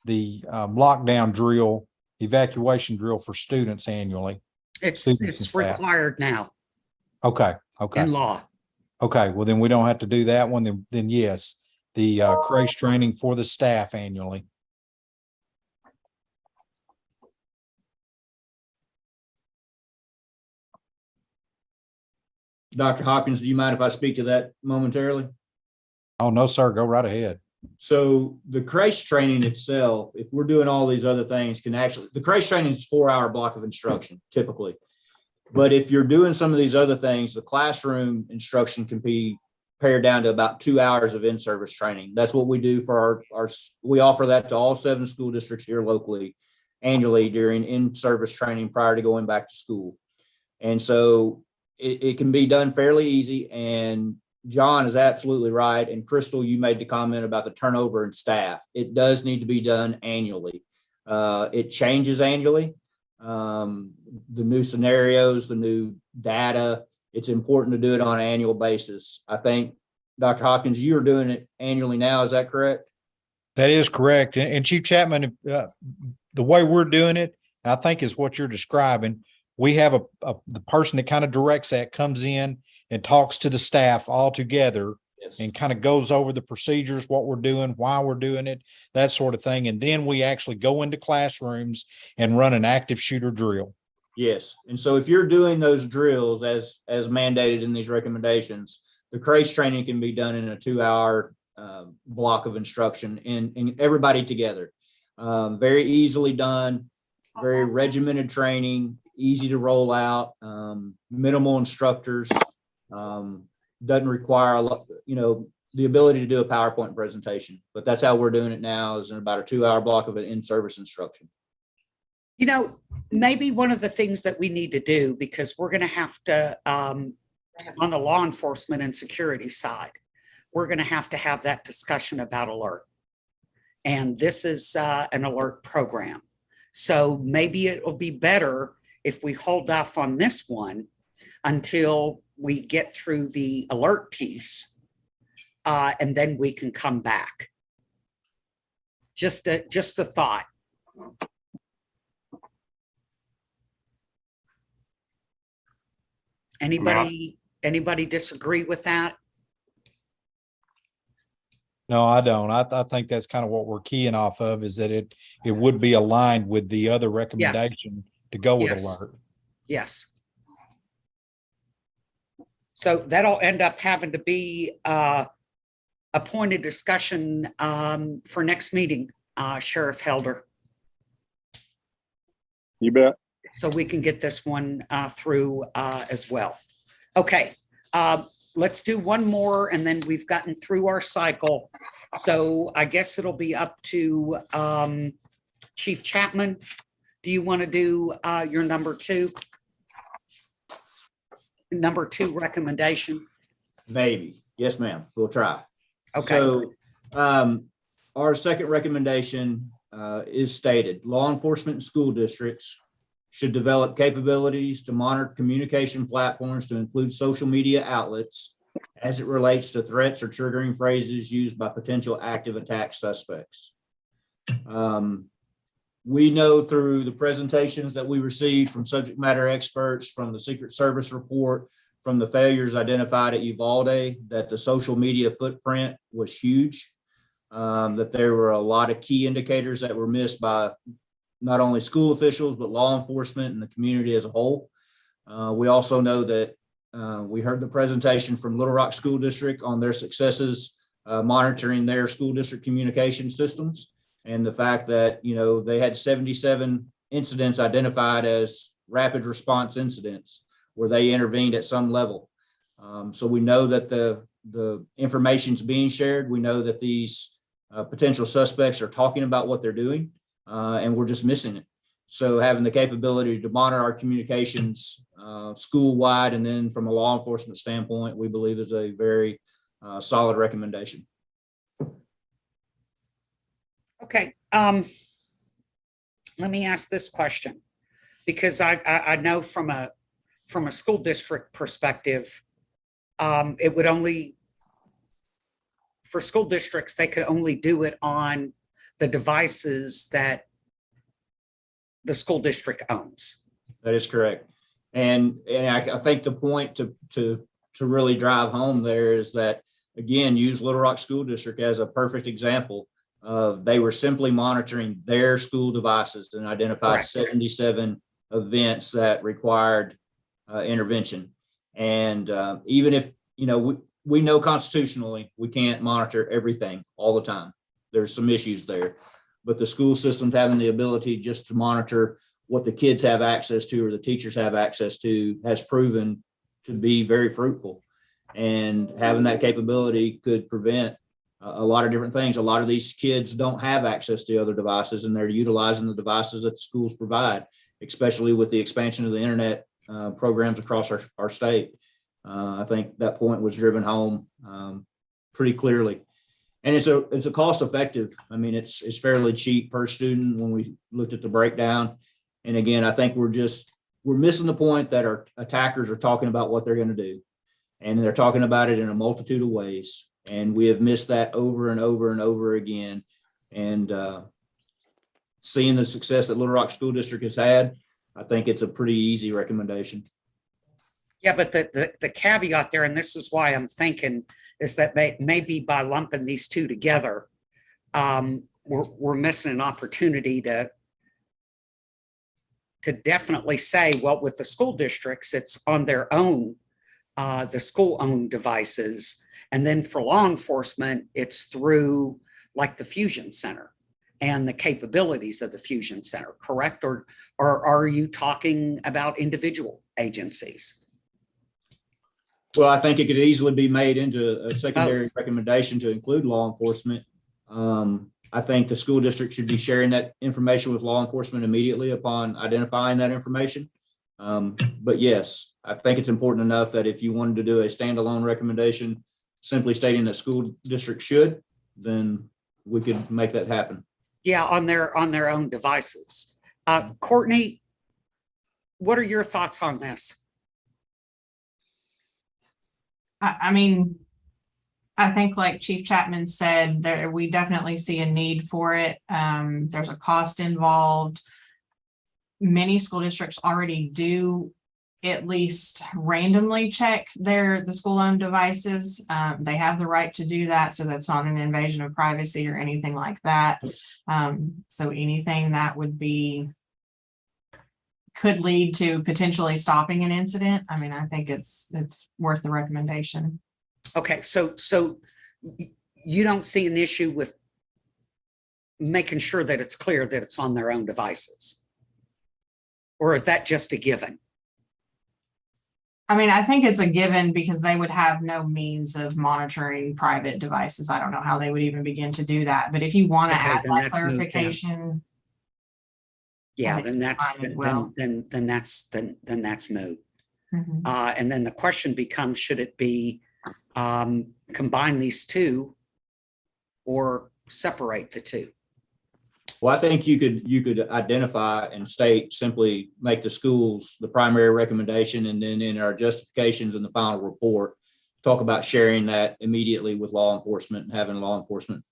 lockdown drill, evacuation drill for students annually. It's Students and staff. required now Okay. in law. Okay. Well, then we don't have to do that one. Then yes, the crash training for the staff annually. Dr. Hopkins, do you mind if I speak to that momentarily? Oh, no, sir. Go right ahead. So the crash training itself, if we're doing all these other things, the crash training is a 4-hour block of instruction typically. But if you're doing some of these other things, the classroom instruction can be pared down to about 2 hours of in-service training. That's what we do for we offer that to all 7 school districts here locally annually during in-service training prior to going back to school. And so it can be done fairly easy. And John is absolutely right. And Crystal, you made the comment about the turnover in staff. It does need to be done annually. It changes annually. The new scenarios, the new data, it's important to do it on an annual basis. I think, Dr. Hopkins, you're doing it annually now. Is that correct? That is correct. And Chief Chapman, the way we're doing it, I think is what you're describing. We have the person that kind of directs that comes in and talks to the staff all together. Yes. And kind of goes over the procedures, what we're doing, why we're doing it, that sort of thing. And then we actually go into classrooms and run an active shooter drill. Yes. And so if you're doing those drills as mandated in these recommendations, the CRACE training can be done in a 2-hour block of instruction and everybody together. Very easily done, very regimented training, easy to roll out, minimal instructors. Doesn't require a lot, the ability to do a PowerPoint presentation, but that's how we're doing it now, is in about a 2-hour block of an in-service instruction. Maybe one of the things that we need to do, because we're going to have to, on the law enforcement and security side, we're going to have that discussion about alert. And this is an alert program. So maybe it will be better if we hold off on this one until we get through the alert piece, and then we can come back. Just a thought. Anybody disagree with that? No, I don't. I think that's kind of what we're keying off of, is that it would be aligned with the other recommendation to go with alert. Yes. So that'll end up having to be a pointed discussion for next meeting, Sheriff Helder. You bet. So we can get this one through as well. Okay, let's do one more and then we've gotten through our cycle. So I guess it'll be up to Chief Chapman. Do you want to do your number 2? Number 2 recommendation? Maybe. Yes, ma'am. We'll try. Okay. So our second recommendation is stated: law enforcement and school districts should develop capabilities to monitor communication platforms to include social media outlets as it relates to threats or triggering phrases used by potential active attack suspects. We know through the presentations that we received from subject matter experts, from the Secret Service report, from the failures identified at Uvalde, that the social media footprint was huge, that there were a lot of key indicators that were missed by not only school officials, but law enforcement and the community as a whole. We also know that we heard the presentation from Little Rock School District on their successes monitoring their school district communication systems, and the fact that, they had 77 incidents identified as rapid response incidents where they intervened at some level. So we know that the information's being shared. We know that these potential suspects are talking about what they're doing, and we're just missing it. So having the capability to monitor our communications school-wide and then from a law enforcement standpoint, we believe is a very solid recommendation. Okay. Let me ask this question, because I know from a school district perspective, it would only, for school districts, they could only do it on the devices that the school district owns. That is correct. And I think the point to really drive home there is that, again, use Little Rock School District as a perfect example of, they were simply monitoring their school devices and identified 77 events that required intervention. And even if, we know constitutionally we can't monitor everything all the time. There's some issues there, but the school system's having the ability just to monitor what the kids have access to or the teachers have access to has proven to be very fruitful. And having that capability could prevent a lot of different things. A lot of these kids don't have access to other devices, and they're utilizing the devices that the schools provide, especially with the expansion of the internet programs across our state. I think that point was driven home pretty clearly. And it's a cost effective. I mean, it's fairly cheap per student when we looked at the breakdown. And again, I think we're missing the point that our attackers are talking about what they're going to do. And they're talking about it in a multitude of ways. And we have missed that over and over and over again. And seeing the success that Little Rock School District has had, I think it's a pretty easy recommendation. Yeah, but the caveat there, and this is why I'm thinking, is that maybe by lumping these two together, we're missing an opportunity to definitely say, well, with the school districts, it's on their own, the school-owned devices. And then for law enforcement, it's through like the Fusion Center and the capabilities of the Fusion Center, correct? Or are you talking about individual agencies? Well, I think it could easily be made into a secondary recommendation to include law enforcement. I think the school district should be sharing that information with law enforcement immediately upon identifying that information. But yes, I think it's important enough that if you wanted to do a standalone recommendation, simply stating that school district should, then we could make that happen. Yeah, on their own devices. Courtney, what are your thoughts on this? I mean, I think like Chief Chapman said, we definitely see a need for it. There's a cost involved. Many school districts already do at least randomly check the school-owned devices. They have the right to do that, so that's not an invasion of privacy or anything like that. So anything that could lead to potentially stopping an incident. I mean, I think it's worth the recommendation. Okay, so you don't see an issue with making sure that it's clear that it's on their own devices? Or is that just a given? I mean, I think it's a given because they would have no means of monitoring private devices. I don't know how they would even begin to do that. But if you want to add that clarification, yeah, then that's moot. And then the question becomes, should it be combine these two or separate the two? Well, I think you could identify and state, simply make the schools the primary recommendation, and then in our justifications in the final report, talk about sharing that immediately with law enforcement and having law enforcement,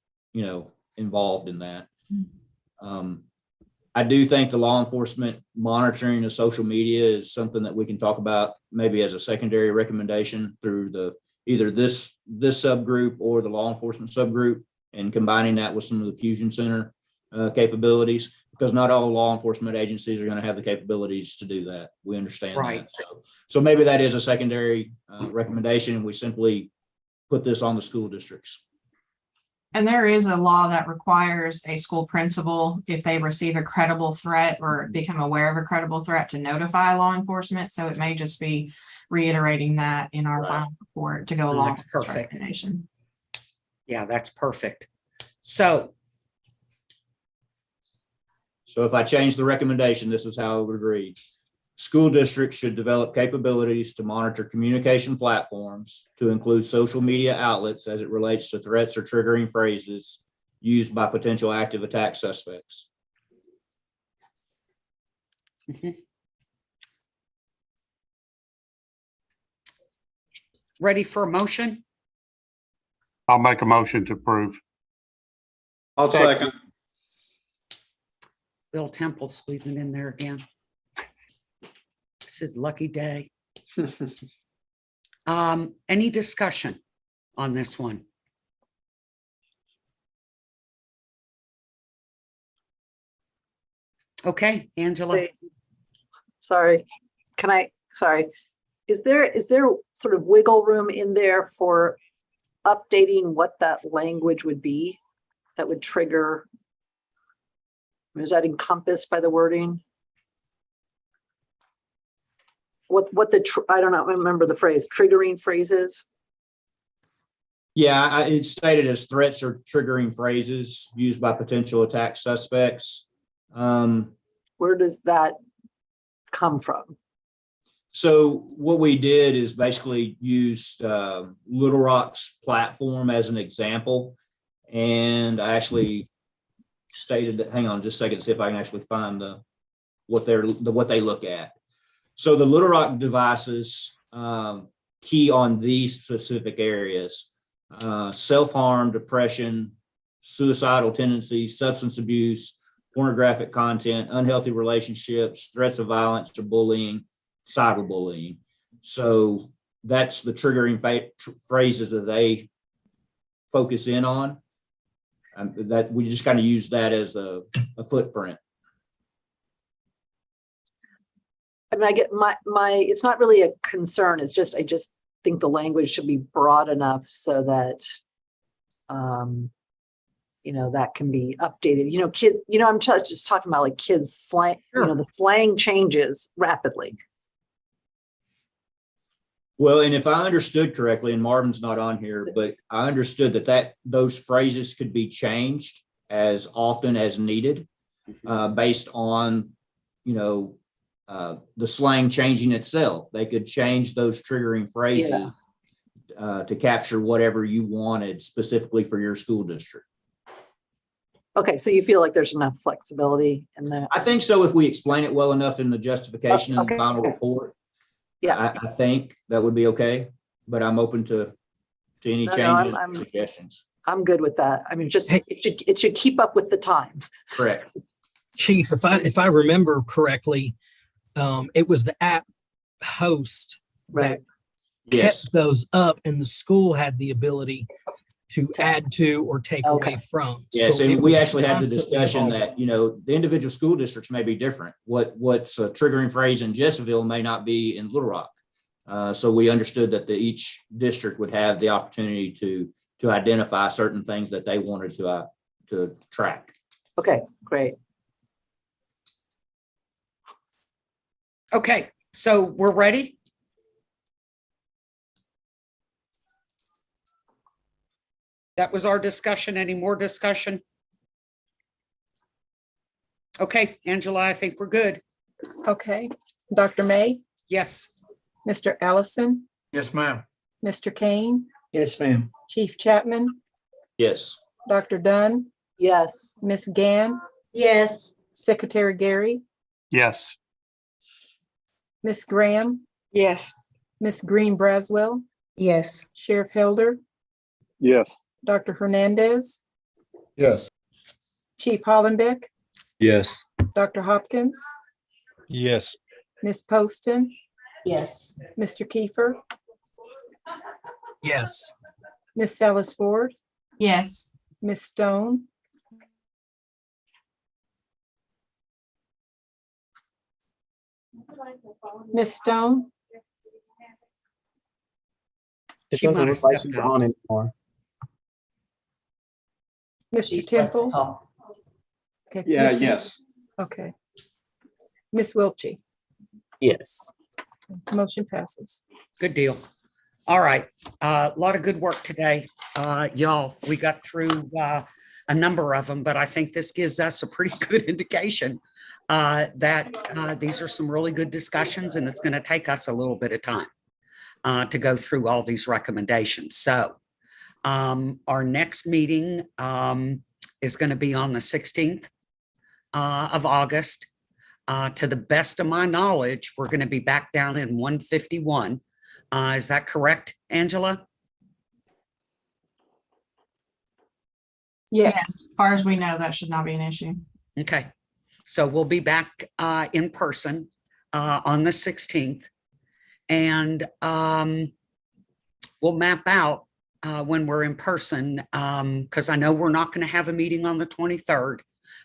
involved in that. I do think the law enforcement monitoring of social media is something that we can talk about maybe as a secondary recommendation through either this subgroup or the law enforcement subgroup, and combining that with some of the Fusion Center capabilities, because not all law enforcement agencies are going to have the capabilities to do that. We understand that. So maybe that is a secondary recommendation, and we simply put this on the school districts. and there is a law that requires a school principal, if they receive a credible threat or become aware of a credible threat, to notify law enforcement. So it may just be reiterating that in our final report to go along with this recommendation. Yeah, that's perfect. So if I change the recommendation, this is how it would read. School districts should develop capabilities to monitor communication platforms to include social media outlets as it relates to threats or triggering phrases used by potential active attack suspects. Ready for a motion? I'll make a motion to approve. I'll second. Bill Temple squeezing in there again. This is lucky day. Any discussion on this one? Okay, Angela. Wait. Sorry, is there sort of wiggle room in there for updating what that language would be that would trigger? Is that encompassed by the wording? what I don't know, remember the phrase, triggering phrases? Yeah, it's stated as threats or triggering phrases used by potential attack suspects. Where does that come from? So what we did is basically used Little Rock's platform as an example. And I actually stated that, hang on just a second, see if I can actually find what they look at. So the Little Rock devices key on these specific areas: self-harm, depression, suicidal tendencies, substance abuse, pornographic content, unhealthy relationships, threats of violence or bullying, cyberbullying. So that's the triggering phrases that they focus in on. That we just kind of use that as a footprint. I mean, I get my, it's not really a concern. It's just, I just think the language should be broad enough so that, that can be updated. I'm just talking about like kids slang, the slang changes rapidly. Well, and if I understood correctly, and Marvin's not on here, but I understood that those phrases could be changed as often as needed, based on, the slang changing itself. They could change those triggering phrases to capture whatever you wanted specifically for your school district. Okay, so you feel like there's enough flexibility in that? I think so, if we explain it well enough in the justification and the final report. Yeah, I think that would be okay, but I'm open to any changes or suggestions. I'm good with that. I mean, just it should keep up with the times. Correct. Chief, if I remember correctly, it was the app host that kept those up, and the school had the ability to add to or take away from. Yes, So and it we was actually had the constantly discussion evolving. that, the individual school districts may be different. What's a triggering phrase in Jesseville may not be in Little Rock. So we understood that each district would have the opportunity to identify certain things that they wanted to track. Okay, great. Okay, so we're ready? That was our discussion. Any more discussion? Okay, Angela, I think we're good. Okay, Dr. May, Yes. Mr. Allison, Yes, ma'am. Mr. Kane, Yes, ma'am. Chief Chapman, Yes. Dr. Dunn, Yes. Ms. Gann, Yes. Secretary Gary, Yes. Ms. Graham, Yes. Ms. Green Braswell, Yes. Sheriff Helder, Yes. Dr. Hernandez, Yes. Chief Hollenbeck, Yes. Dr. Hopkins, Yes. Ms. Poston, Yes. Mr. Kiefer, Yes. Ms. Salas Ford, Yes. Ms. Stone, Ms. Stone, It She doesn't might look have like stepped she's out. on anymore. Mr. Temple. Okay. Yeah, Mr. yes. Okay. Ms. Wiltshire, Yes. motion passes. Good deal. All right, a lot of good work today. Y'all, we got through a number of them, but I think this gives us a pretty good indication that these are some really good discussions, and it's going to take us a little bit of time to go through all these recommendations. So our next meeting is going to be on the 16th of August. To the best of my knowledge, we're going to be back down in 151. Is that correct, Angela? Yes. As far as we know, that should not be an issue. Okay, so we'll be back in person on the 16th. And we'll map out when we're in person, because I know we're not going to have a meeting on the 23rd.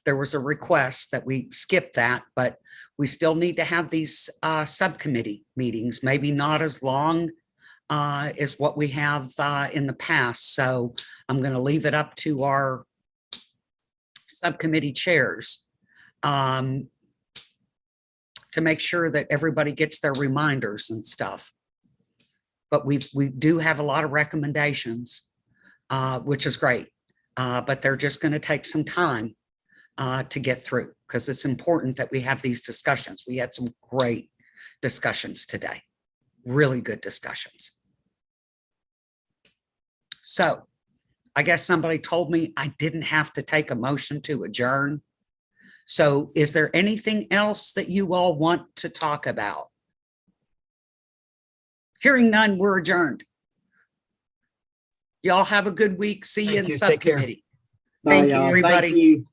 There was a request that we skip that, but we still need to have these subcommittee meetings, maybe not as long as what we have in the past. So I'm going to leave it up to our subcommittee chairs. to make sure that everybody gets their reminders and stuff. But we do have a lot of recommendations, which is great. But they're just going to take some time to get through, because it's important that we have these discussions. We had some great discussions today, really good discussions. So I guess somebody told me I didn't have to take a motion to adjourn. So is there anything else that you all want to talk about? Hearing none, we're adjourned. Y'all have a good week. See you in Thank you. Take care. subcommittee. Thank you, everybody.